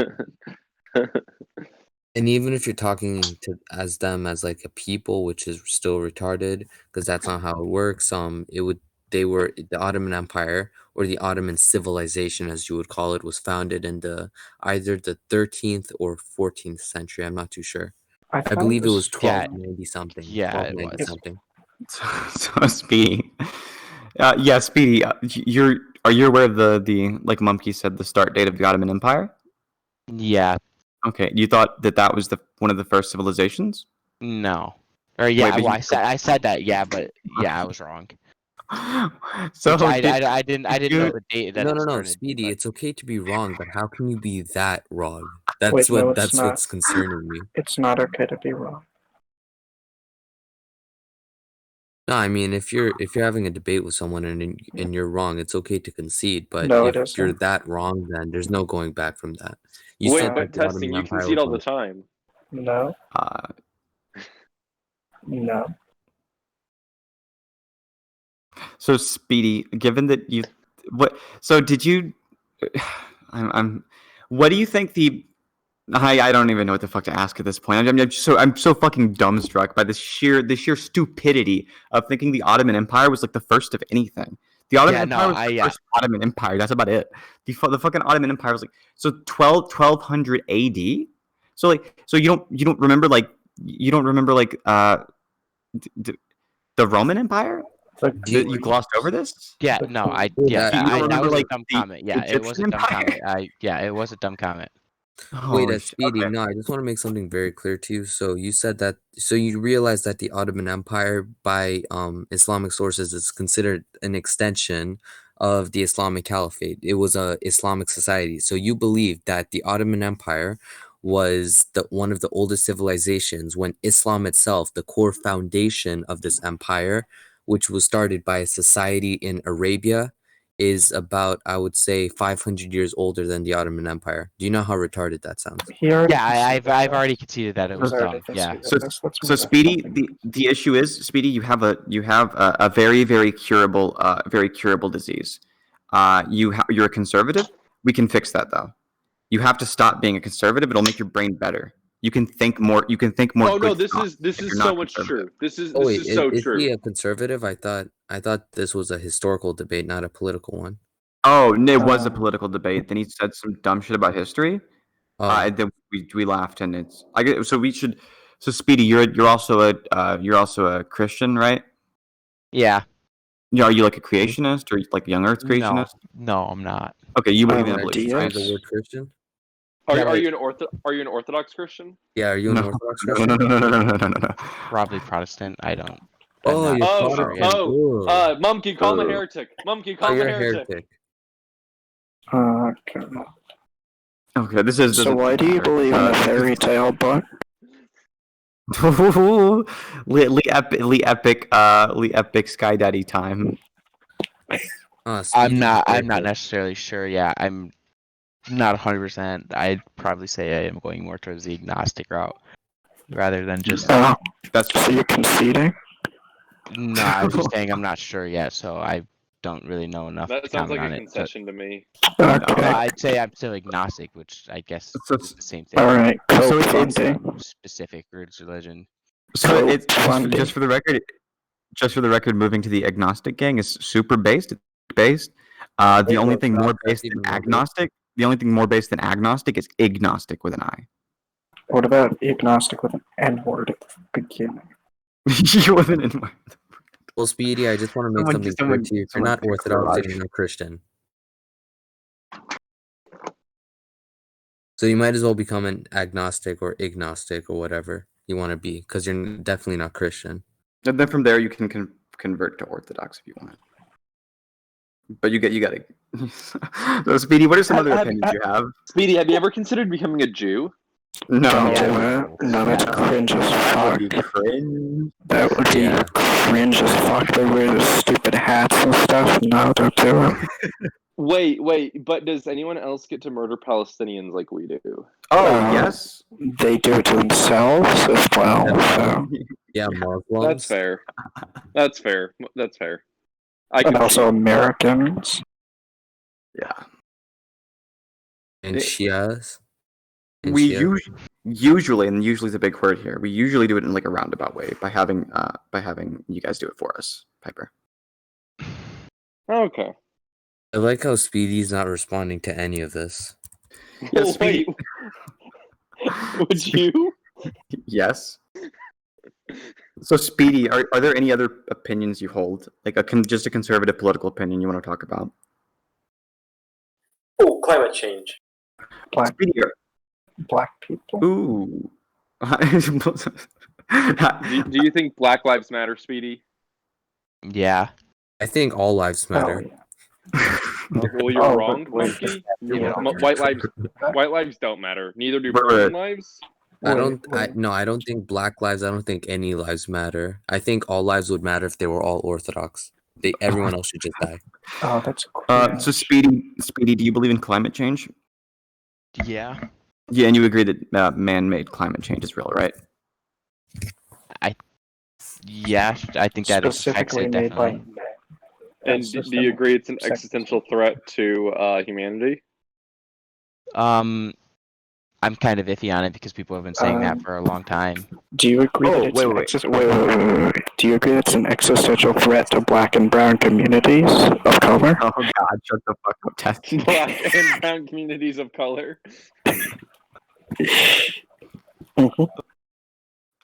And even if you're talking to as them as like a people, which is still retarded, because that's not how it works. The Ottoman Empire or the Ottoman civilization, as you would call it, was founded in either the 13th or 14th century. I'm not too sure. I believe it was 1290 something. Yeah, it 1290 was. something. So Speedy, yeah, Speedy, are you aware of the like Mumkey said, the start date of the Ottoman Empire? Yeah. Okay, you thought that was one of the first civilizations? No. Or yeah, Wait, but well, I said that, yeah, but yeah, I was wrong. So Which I didn't know you- the date that No, it no, no, started. Speedy. but- It's okay to be wrong, but how can you be that wrong? Wait, no, it's That's not. what's concerning me. It's not okay to be wrong. No, I mean if you're having a debate with someone and you're wrong, it's okay to concede. But No, it if you're isn't. that wrong, then there's no going back from that. You Wait, said but that the Ottoman testing, you Empire concede was all the like- time. No, no. So Speedy, given that you, so did you? I'm. What do you think the? I don't even know what the fuck to ask at this point. I'm so fucking dumbstruck by the sheer stupidity of thinking the Ottoman Empire was like the first of anything. The Ottoman Empire was the first Ottoman Empire. That's about it. The fucking Ottoman Empire was like 1200 AD. So you don't remember the Roman Empire? You glossed over this? Yeah, no, that that was like, a dumb the comment. Yeah, it was a Egyptian dumb Empire? comment. It was a dumb comment. Wait, Oh, Speedy, okay. no, I just want to make something very clear to you. So you said that, so you realize that the Ottoman Empire, by Islamic sources, is considered an extension of the Islamic Caliphate. It was a Islamic society. So you believe that the Ottoman Empire was one of the oldest civilizations, when Islam itself, the core foundation of this empire, which was started by a society in Arabia, is about, I would say, 500 years older than the Ottoman Empire. Do you know how retarded that sounds? Yeah, I've already conceded that it was dumb. Yeah. So Speedy, the issue is, Speedy, you have a very curable disease. You're a conservative. We can fix that though. You have to stop being a conservative. It'll make your brain better. You can think more. Oh no, good this thoughts is if you're so not much conservative. true. This is Oh wait, so is true. he a conservative? I thought this was a historical debate, not a political one. Oh, it was a political debate. Then he said some dumb shit about history. Oh, And then we laughed, and it's so we should. So Speedy, you're also a Christian, right? Yeah. Yeah, are you like a creationist or like young Earth creationist? No, I'm not. Okay, you believe in did evolution, you say right? the word Christian? Are Yeah, you an Orthodox Christian? Yeah, are you an No. Orthodox No, Christian? no. Probably Protestant. I'm Oh, not you're sure Protestant. yet. Ugh. Mumkey, call him a heretic. Mumkey, call Oh, him you're a a heretic. heretic. Okay. Okay, this is. So why do you believe in a fairy tale book? Lee epic Sky Daddy time. I'm Speedy not heretic. necessarily sure. Yeah, I'm not 100%. I'd probably say I am going more towards the agnostic route rather than just. Oh, That's so you're conceding? No, I'm just saying I'm not sure yet, so I don't really know enough to That sounds comment like on a it. So, concession to me. Okay. I'd say I'm still agnostic, which I guess So is the same thing. All right. So Cool. it's- Funding. Specific religion. so it's Funding. just for the record. Just for the record, moving to the agnostic gang is super based. It's based. The Wait, only what, thing more that's based than even more based? agnostic. The only thing more based than agnostic is agnostic with an I. What about agnostic with an N word at the beginning? You with an N-word. Well, Speedy, I just want to make something clear to you. If you're not Orthodox, then you're not Christian. So you might as well become an agnostic or agnostic or whatever you want to be, because you're definitely not Christian. And then from there, you can convert to Orthodox if you want. But you gotta. So Speedy, what are some other opinions you have? Speedy, have you ever considered becoming a Jew? No. Don't do Yeah. it. No, that's cringe as That would fuck. be cringe. That would be Yeah. cringe as fuck. They wear the stupid hats and stuff. No, don't do it. Wait, but does anyone else get to murder Palestinians like we do? Oh yes. They do it to themselves as well. So. Yeah, Muslims. That's fair. That's fair. That's fair. I And can also Americans. Yeah. And Shias. And We Shia. usually, and usually is a big word here. We usually do it in like a roundabout way by having you guys do it for us, Piper. Okay. I like how Speedy's not responding to any of this. Yeah, Oh, wait. Would you? Yes. So, Speedy, are there any other opinions you hold? Like just a conservative political opinion you want to talk about? Oh, climate change. Black Speedy, black people. ooh. Do you think Black Lives Matter, Speedy? Yeah. I think all lives matter. Well, you're Oh, wrong, but wait, Monkey. yeah. White lives don't matter. Neither do Right, brown right. lives. I don't think black lives, I don't think any lives matter. I think all lives would matter if they were all Orthodox. Everyone else should just die. Oh, that's cool. So Speedy, do you believe in climate change? Yeah. Yeah, and you agree that man-made climate change is real, right? Yeah, I think that affects Specifically it made by. definitely. And do you agree it's an existential threat to humanity? I'm kind of iffy on it because people have been saying that for a long time. Do you agree that it's wait. Do you agree it's an existential threat to black and brown communities of color? Oh God, shut the fuck up, Tess. Black and brown communities of color.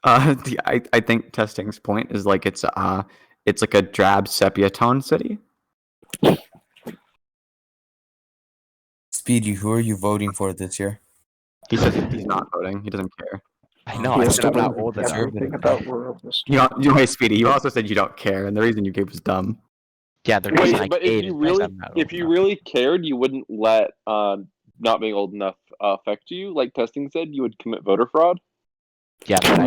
I think Testing's point is like it's like a drab sepia tone city. Speedy, who are you voting for this year? He says he's not voting. He doesn't care. I know. I said I'm not old enough. Everything about rural Wait, Speedy, you also said you don't care, and the reason you gave was dumb. Yeah, the reason I Wait, but gave if is you because really, I'm not old if you enough. really cared, you wouldn't let not being old enough affect you. Like Testing said, you would commit voter fraud. Yeah, but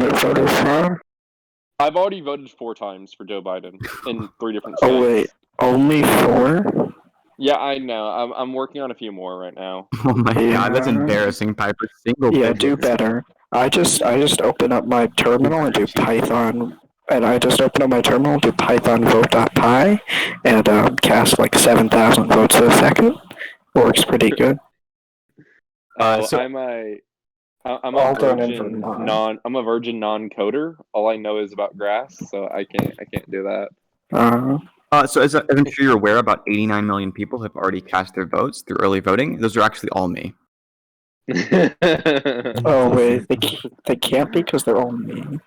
I've already voted 4 times for Joe Biden in 3 different states. Oh wait, only 4? Yeah, I know. I'm working on a few more right now. Oh my God, that's embarrassing, Piper. Yeah, do better. I just open up my terminal and do Python, and I just open up my terminal and do Python vote.py, and cast like 7,000 votes a second. Works pretty good. I'm a virgin non-coder. All I know is about grass, so I can't do that. So as I'm sure you're aware, about 89 million people have already cast their votes through early voting. Those are actually all me. Oh wait, they can't be because they're all me.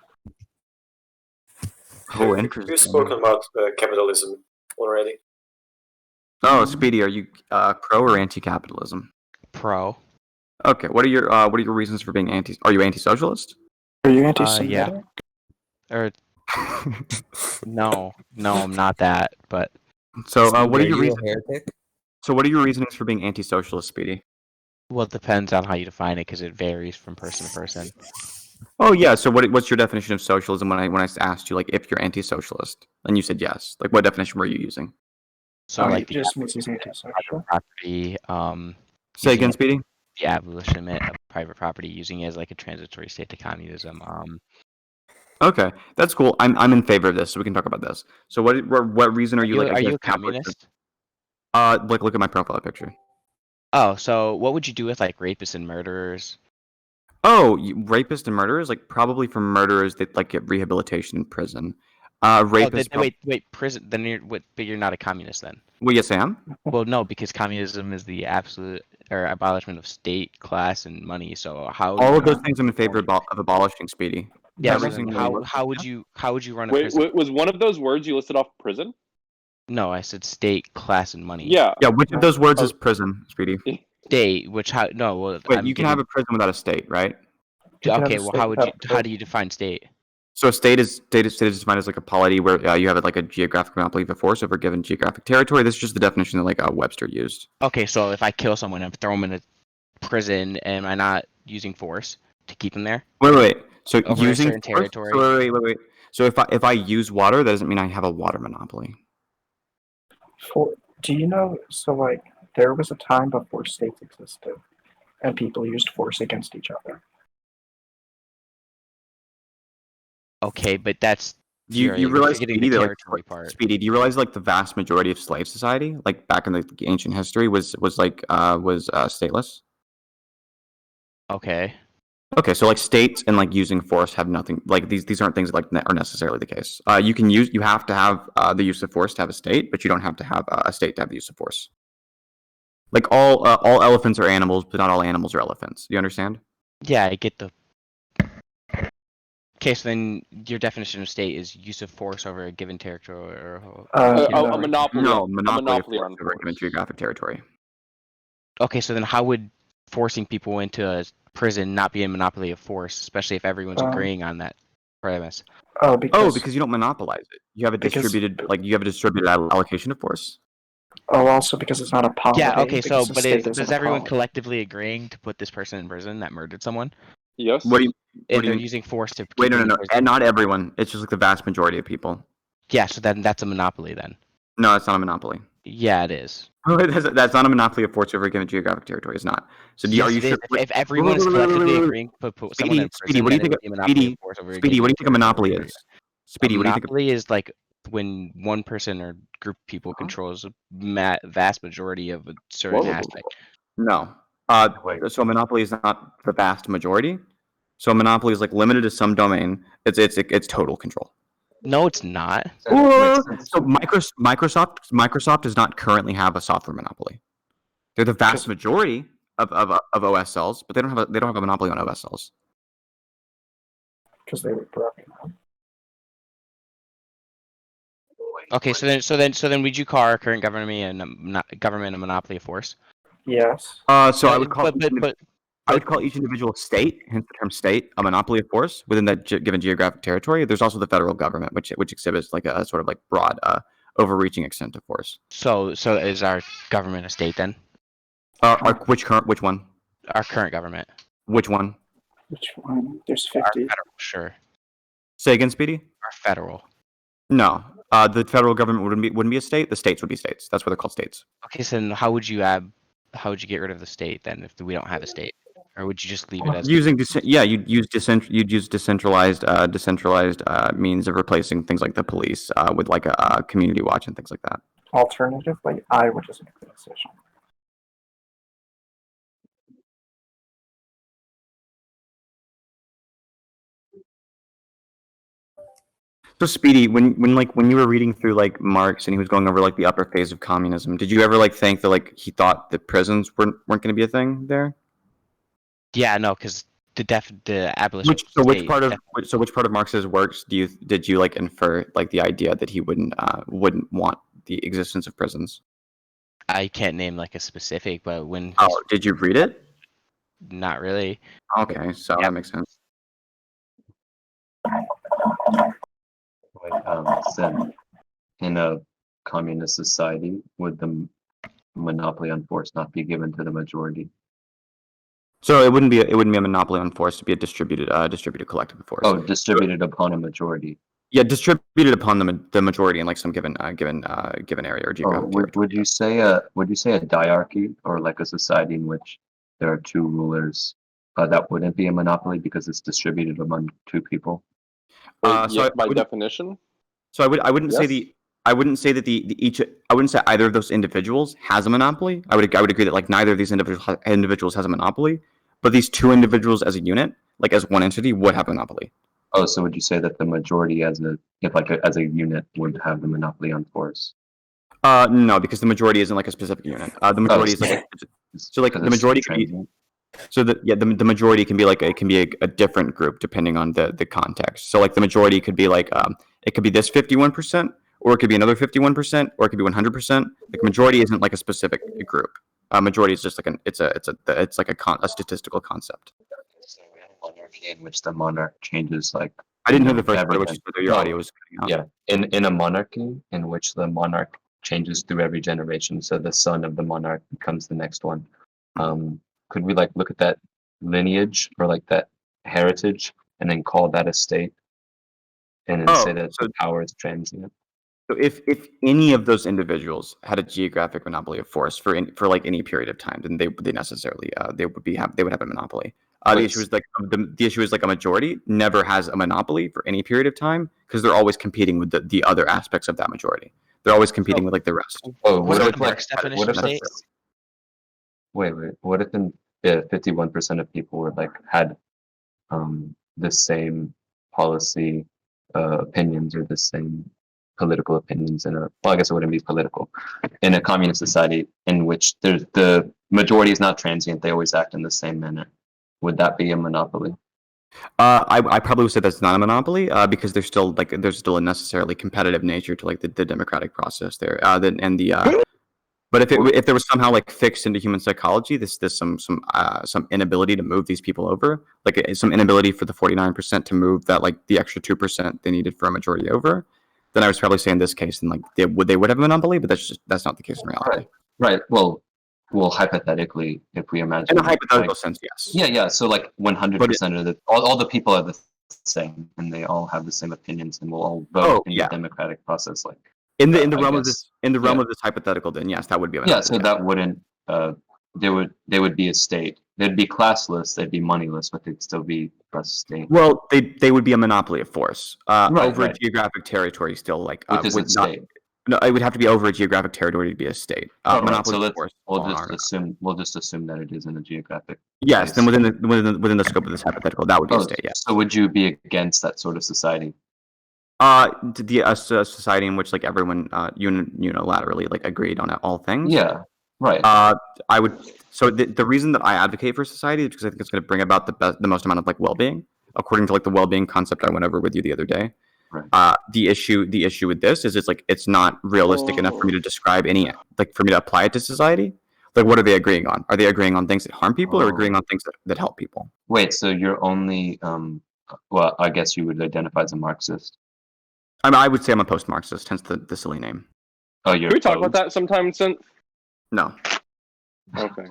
Oh, interesting. We've spoken about capitalism already. Oh, Speedy, are you pro or anti-capitalism? Pro. Okay, what are your reasons for being anti? Are you anti-socialist? Are you anti-Semitic? Yeah. Or no, I'm not that. But so, Speedy, what are your you a reasons? heretic? So, what are your reasonings for being anti-socialist, Speedy? well, it depends on how you define it because it varies from person to person. Oh yeah. So, what's your definition of socialism? When I asked you like if you're anti-socialist, and you said yes. Like, what definition were you using? So like the just means he's anti-social. property. Say again, Speedy. The abolitionment of private property, using it as like a transitory state to communism. Okay, that's cool. I'm in favor of this, so we can talk about this. So, what reason are you like? Are you a against communist? Like look at my profile picture. Oh, so what would you do with like rapists and murderers? Oh, rapists and murderers, like probably for murderers that like get rehabilitation in prison. Rapists. Wait, prison. Then but you're not a communist then. Well, yes, I am. Well, no, because communism is the absolute or abolishment of state, class, and money. So how? All of those things I'm in favor of abolishing, Speedy. Yeah. Every So single how one. how would you run a Wait, prison? was one of those words you listed off prison? No, I said state, class, and money. Yeah. Yeah, which of those words is prison, Speedy? State, which how? No, well, Wait, you can have a prison without a state, right? Okay, well, how do you define state? So a state is defined as like a polity where you have like a geographic monopoly of a force over a given geographic territory. This is just the definition that like Webster used. Okay, so if I kill someone and throw them in a prison, am I not using force to keep them there? Wait. So Over using a certain territory? So wait. So if I use water, that doesn't mean I have a water monopoly. Do you know? So like, there was a time before states existed, and people used force against each other. Okay, but that's You realize, Speedy, the territory part. Speedy, do you realize like the vast majority of slave society, like back in the ancient history, was stateless? Okay. Okay, so like states and like using force have nothing. Like these aren't things like are necessarily the case. You have to have the use of force to have a state, but you don't have to have a state to have the use of force. Like all elephants are animals, but not all animals are elephants. Do you understand? Yeah, I get the. Okay, so then your definition of state is use of force over a given territory or. A monopoly. No, A monopoly monopoly of on force over a given force. geographic territory. Okay, so then how would forcing people into a prison not be a monopoly of force, especially if everyone's agreeing on that premise? Oh, because you don't monopolize it. You have a because- distributed allocation of force. Oh, also because it's not a polity. Yeah, okay, so because the but state is isn't a everyone polity. collectively agreeing to put this person in prison that murdered someone? Yes. What do you? And they're using force to keep Wait, them no, in no, prison. and not everyone. It's just like the vast majority of people. Yeah, so then that's a monopoly then. No, it's not a monopoly. Yeah, it is. That's not a monopoly of force over a given geographic territory. It's not. So Yes, are you it is. sure? If everyone is collectively agreeing to put someone in Speedy, prison, what do you then it think? would be a monopoly of force over a Speedy, what do you think a given monopoly territory. is? Speedy, A what do you think? monopoly is like when one person or group of people controls a vast majority of a certain aspect. No. So a monopoly is not the vast majority. So a monopoly is like limited to some domain. It's total control. No, it's not. So Microsoft does not currently have a software monopoly. They're the vast majority of OSLs, but they don't have a monopoly on OSLs. Because they were broken. Okay, so then would you call our current government a monopoly of force? Yes. So I would call I would call each individual state, hence the term state, a monopoly of force within that given geographic territory. There's also the federal government, which exhibits like a sort of like broad, overreaching extent of force. So is our government a state then? Which one? Our current government. Which one? Which one? There's Our 50. federal, sure. Say again, Speedy. Our federal. No, the federal government wouldn't be a state. The states would be states. That's what they're called states. Okay, so then how would you get rid of the state then if we don't have a state, or would you just leave it as you'd use decentralized means of replacing things like the police with like a community watch and things like that. Alternatively, I would just make the decision. So Speedy, when you were reading through like Marx and he was going over like the upper phase of communism, did you ever like think that like he thought that prisons weren't going to be a thing there? Yeah, no, because the abolition. Which part of Marx's works did you like infer like the idea that he wouldn't want the existence of prisons? I can't name like a specific, but when. Did you read it? Not really. Okay, so that makes sense. Then in a communist society, would the monopoly on force not be given to the majority? So it wouldn't be a monopoly on force to be a distributed collective of force. Oh, distributed upon a majority. Yeah, distributed upon the majority in like some given area or geographic. Would you say a diarchy or like a society in which there are two rulers? That wouldn't be a monopoly because it's distributed among two people. By definition. So I wouldn't Yes. say I wouldn't say that I wouldn't say either of those individuals has a monopoly. I would agree that like neither of these individuals has a monopoly, but these two individuals as a unit, like as one entity, would have a monopoly. Oh, so would you say that the majority as a unit would have the monopoly on force? No, because the majority isn't like a specific unit. The majority is like the majority could be. So the majority can be like a different group depending on the context. So like the majority could be like it could be this 51%, or it could be another 51%, or it could be 100%. Like majority isn't like a specific group. Majority is just like it's like a statistical concept. So we have a monarchy in which the monarch changes like. I didn't hear the first part, which is whether your audio was cutting out. Yeah, in a monarchy in which the monarch changes through every generation, so the son of the monarch becomes the next one. Could we like look at that lineage or like that heritage and then call that a state, and then say that the power is transient? So if any of those individuals had a geographic monopoly of force for like any period of time, then they necessarily they would have a monopoly. The issue is like a majority never has a monopoly for any period of time because they're always competing with the other aspects of that majority. They're always competing with like the rest. Oh, what if what if 51% of people were like had the same policy opinions or the same political opinions in a, well, I guess it wouldn't be political, in a communist society in which the majority is not transient, they always act in the same manner. Would that be a monopoly? I probably would say that's not a monopoly because there's still a necessarily competitive nature to like the democratic process there. But if there was somehow like fixed into human psychology, there's some inability to move these people over, like some inability for the 49% to move that like the extra 2% they needed for a majority over, then I was probably saying in this case, and like they would have a monopoly, but that's not the case in reality. Right. Well, hypothetically, if we imagine In a hypothetical like, sense, yes. Yeah. So like 100% of all the people are the same, and they all have the same opinions, and will all vote in the democratic process. Like in the realm of this of this hypothetical, then yes, that would be a monopoly. So that wouldn't. They would be a state. They'd be classless. They'd be moneyless, but they'd still be a state. Well, they would be a monopoly of force over a geographic territory. Still, like which is a state. No, it would have to be over a geographic territory to be a state. Monopoly so of force. We'll just assume that it is in a geographic. Yes, then within the scope of this hypothetical, that would be a state. Yes. So would you be against that sort of society? A society in which like everyone unilaterally like agreed on all things. Yeah. Right. I would. So the reason that I advocate for society is because I think it's going to bring about the most amount of like well-being, according to like the well-being concept I went over with you the other day. Right. The issue with this is it's not realistic enough for me to describe for me to apply it to society. Like, what are they agreeing on? Are they agreeing on things that harm people or agreeing on things that help people? Wait, so you're only well, I guess you would identify as a Marxist. I would say I'm a post-Marxist, hence the silly name. Oh, you're. Can we talk about that sometime, Synth? No. Okay.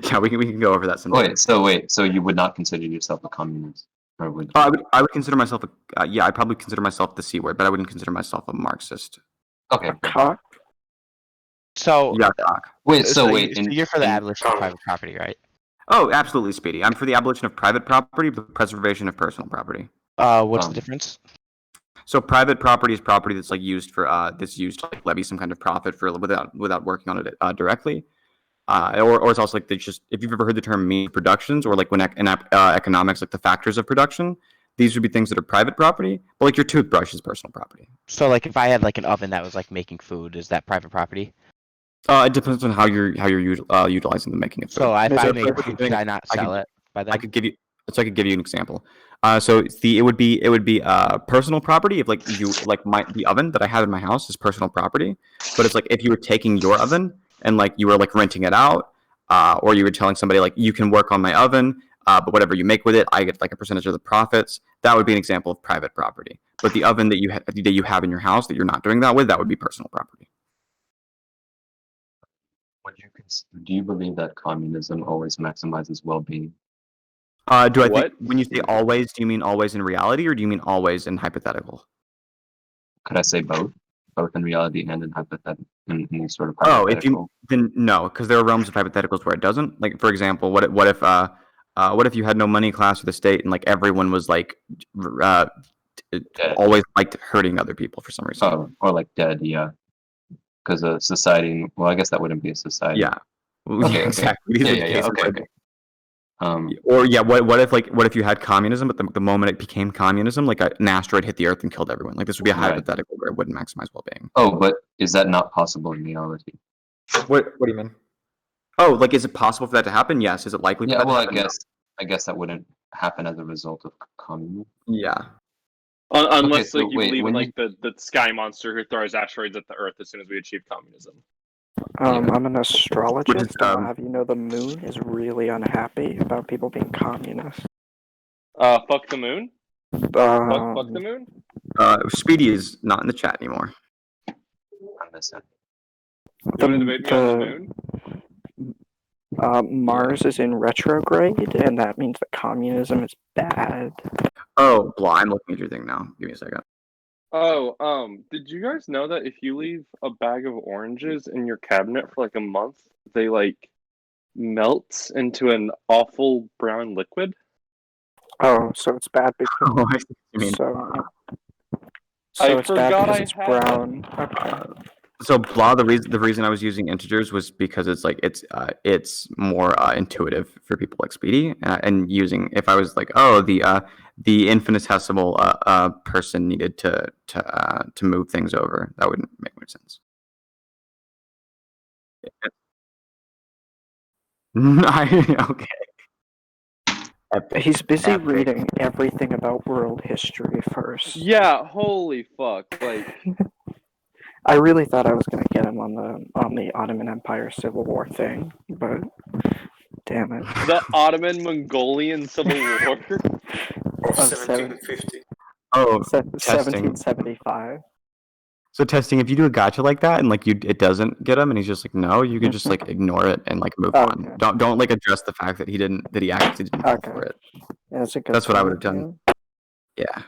Yeah, we can go over that sometime. So you would not consider yourself a communist? Or would you? I would consider myself I'd probably consider myself the C word, but I wouldn't consider myself a Marxist. Okay. Cock? So yeah, cock. Wait. You're for the abolition of private property, right? Oh, absolutely, Speedy. I'm for the abolition of private property, but the preservation of personal property. What's the difference? So private property is property that's like used to like levy some kind of profit for without working on it directly. Or it's also like if you've ever heard the term means productions, or like when in economics, like the factors of production, these would be things that are private property, but like your toothbrush is personal property. So like if I had like an oven that was like making food, is that private property? It depends on how you're utilizing the making of food. So if I make food, should I not sell it by then? I could give you an example. So it would be personal property if like you like the oven that I have in my house is personal property, but it's like if you were taking your oven and like you were like renting it out, or you were telling somebody like you can work on my oven, but whatever you make with it, I get like a percentage of the profits. That would be an example of private property. But the oven that you have in your house that you're not doing that with, that would be personal property. Do you believe that communism always maximizes well-being? Do I think when you say always, do you mean always in reality, or do you mean always in hypothetical? Could I say both? Both in reality and in hypothetical, in these sort of hypothetical? Then no, because there are realms of hypotheticals where it doesn't. Like for example, what if you had no money class for the state and like everyone was like always liked hurting other people for some reason? Oh, or like dead, yeah. Because a society, well, I guess that wouldn't be a society. Yeah. Okay. Exactly. Okay. What if you had communism, but the moment it became communism, like an asteroid hit the Earth and killed everyone? Like this would be a hypothetical where it wouldn't maximize well-being. Oh, but is that not possible in reality? What do you mean? Oh, like is it possible for that to happen? Yes. Is it likely? Yeah. Well, I guess that wouldn't happen as a result of communism. Yeah. Unless you believe in like the sky monster who throws asteroids at the Earth as soon as we achieve communism. I'm an astrologist. I'll have you know the moon is really unhappy about people being communists. Fuck the moon? Fuck the moon? Speedy is not in the chat anymore. I missing. Mars is in retrograde, and that means that communism is bad. Oh, blah, I'm looking at your thing now. Give me a second. Oh, did you guys know that if you leave a bag of oranges in your cabinet for like a month, they like melt into an awful brown liquid? Oh, so it's bad because I see what you mean. So it's bad because it's had brown. Okay. So blah. The reason I was using integers was because it's more intuitive for people like Speedy, and using if I was like, oh, the infinitesimal person needed to move things over, that wouldn't make much sense. Okay. He's busy Epic. reading everything about world history first. Yeah, holy fuck! Like, I really thought I was gonna get him on the Ottoman Empire Civil War thing, but damn it. the Ottoman Mongolian Civil War. Of Of 1750. Oh, testing. 1775. So testing, if you do a gotcha like that and like it doesn't get him, and he's just like no, you can just like ignore it and like move on. Okay. Don't like address the fact that he actually didn't go Okay. for it. Yeah, that's a good That's what I point, would have done. Yeah.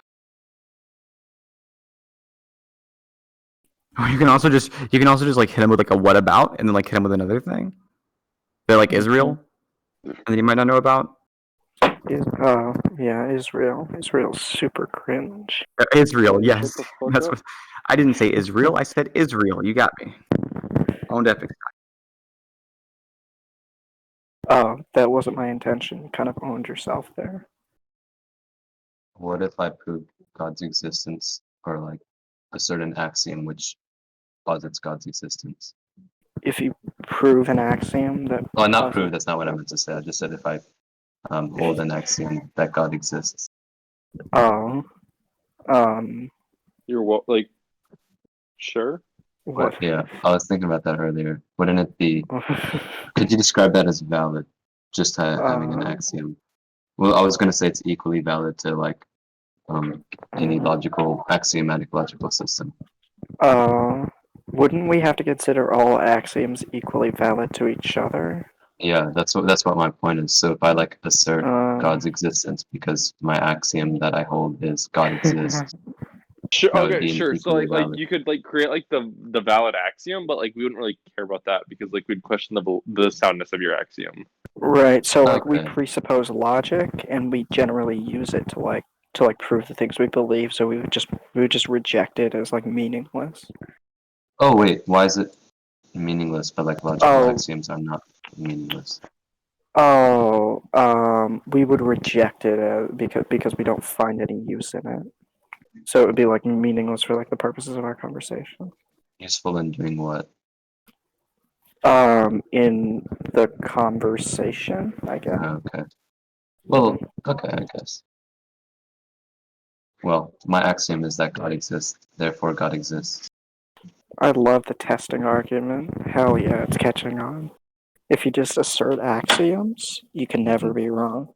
Or you can also just like hit him with like a what about, and then like hit him with another thing. They're like Israel, and then you might not know about Yeah, Israel. Israel's super cringe. Israel. Shut Yes, the fuck that's up. what I didn't say. Israel. I said Israel. You got me. Owned Epic. Oh, that wasn't my intention. You kind of owned yourself there. What if I prove God's existence or like a certain axiom which posits God's existence? If you prove an axiom that Well, not posits- prove. That's not what I meant to say. I just said if I hold an axiom that God exists. Oh, You're what? Like, sure. what? Yeah, I was thinking about that earlier. Wouldn't it be? Could you describe that as valid? Just having an axiom. Well, I was gonna say it's equally valid to like any logical axiomatic logical system. Wouldn't we have to consider all axioms equally valid to each other? Yeah, that's what my point is. So if I like assert Uh, God's existence because my axiom that I hold is God exists, Sure. that would Okay. be Sure. So equally like valid. you could like create like the valid axiom, but like we wouldn't really care about that because like we'd question the soundness of your axiom. right. So like we Okay. presuppose logic, and we generally use it to like prove the things we believe. So we would just reject it as like meaningless. Oh wait, why is it meaningless? But like logical Oh. axioms are not meaningless. Oh, we would reject it because we don't find any use in it. So it would be like meaningless for like the purposes of our conversation. Useful in doing what? In the conversation, I guess. Okay. Well, okay, I guess. Well, my axiom is that God exists, therefore God exists. I love the testing argument. Hell yeah, it's catching on. If you just assert axioms, you can never be wrong.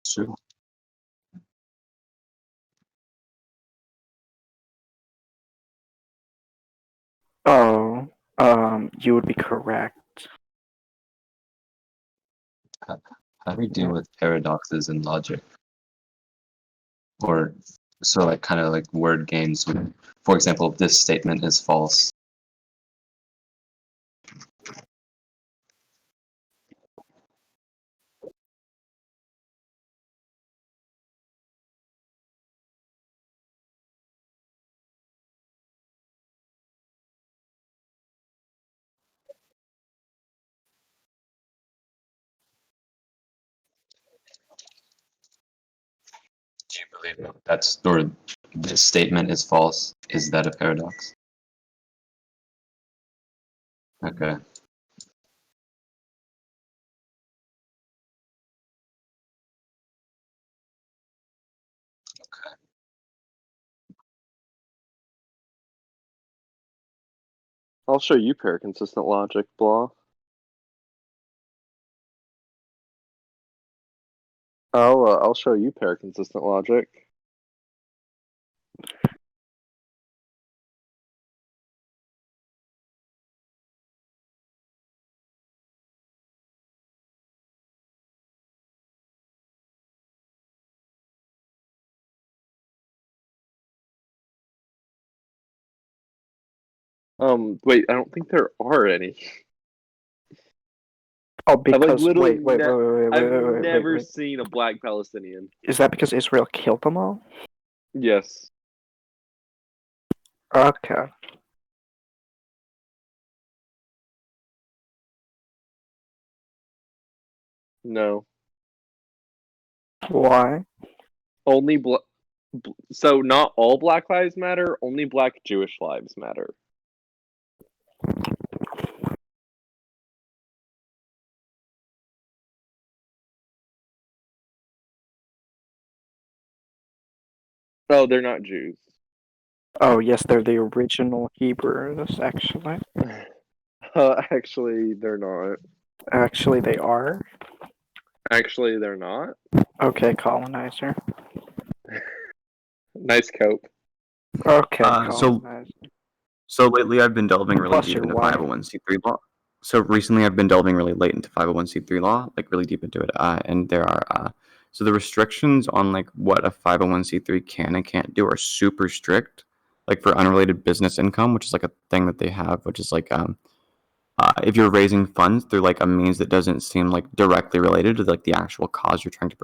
It's true. Oh, you would be correct. How do we deal with paradoxes in logic? Or so like kind of like word games. For example, if this statement is false. Do you believe that's or this statement is false? Is that a paradox? Okay. I'll show you pair consistent logic, blah. I'll show you pair consistent logic. Wait, I don't think there are any. Oh, I've like because literally wait, I've never wait. seen a black Palestinian. Is that because Israel killed them all? Yes. Okay. No. Why? Only so not all Black Lives Matter, only Black Jewish lives matter. Oh, they're not Jews. Oh, yes, they're the original Hebrews, actually. Actually, they're not. Actually, they are. Actually, they're not. Okay, colonizer. Nice cope. Okay, So colonizer. So lately, I've been delving really Plus deep your into wife. 501c3 law. So recently, I've been delving really late into 501c3 law, like really deep into it. And there are so the restrictions on like what a 501c3 can and can't do are super strict. Like for unrelated business income, which is like a thing that they have, which is like if you're raising funds through like a means that doesn't seem like directly related to like the actual cause you're trying to promote.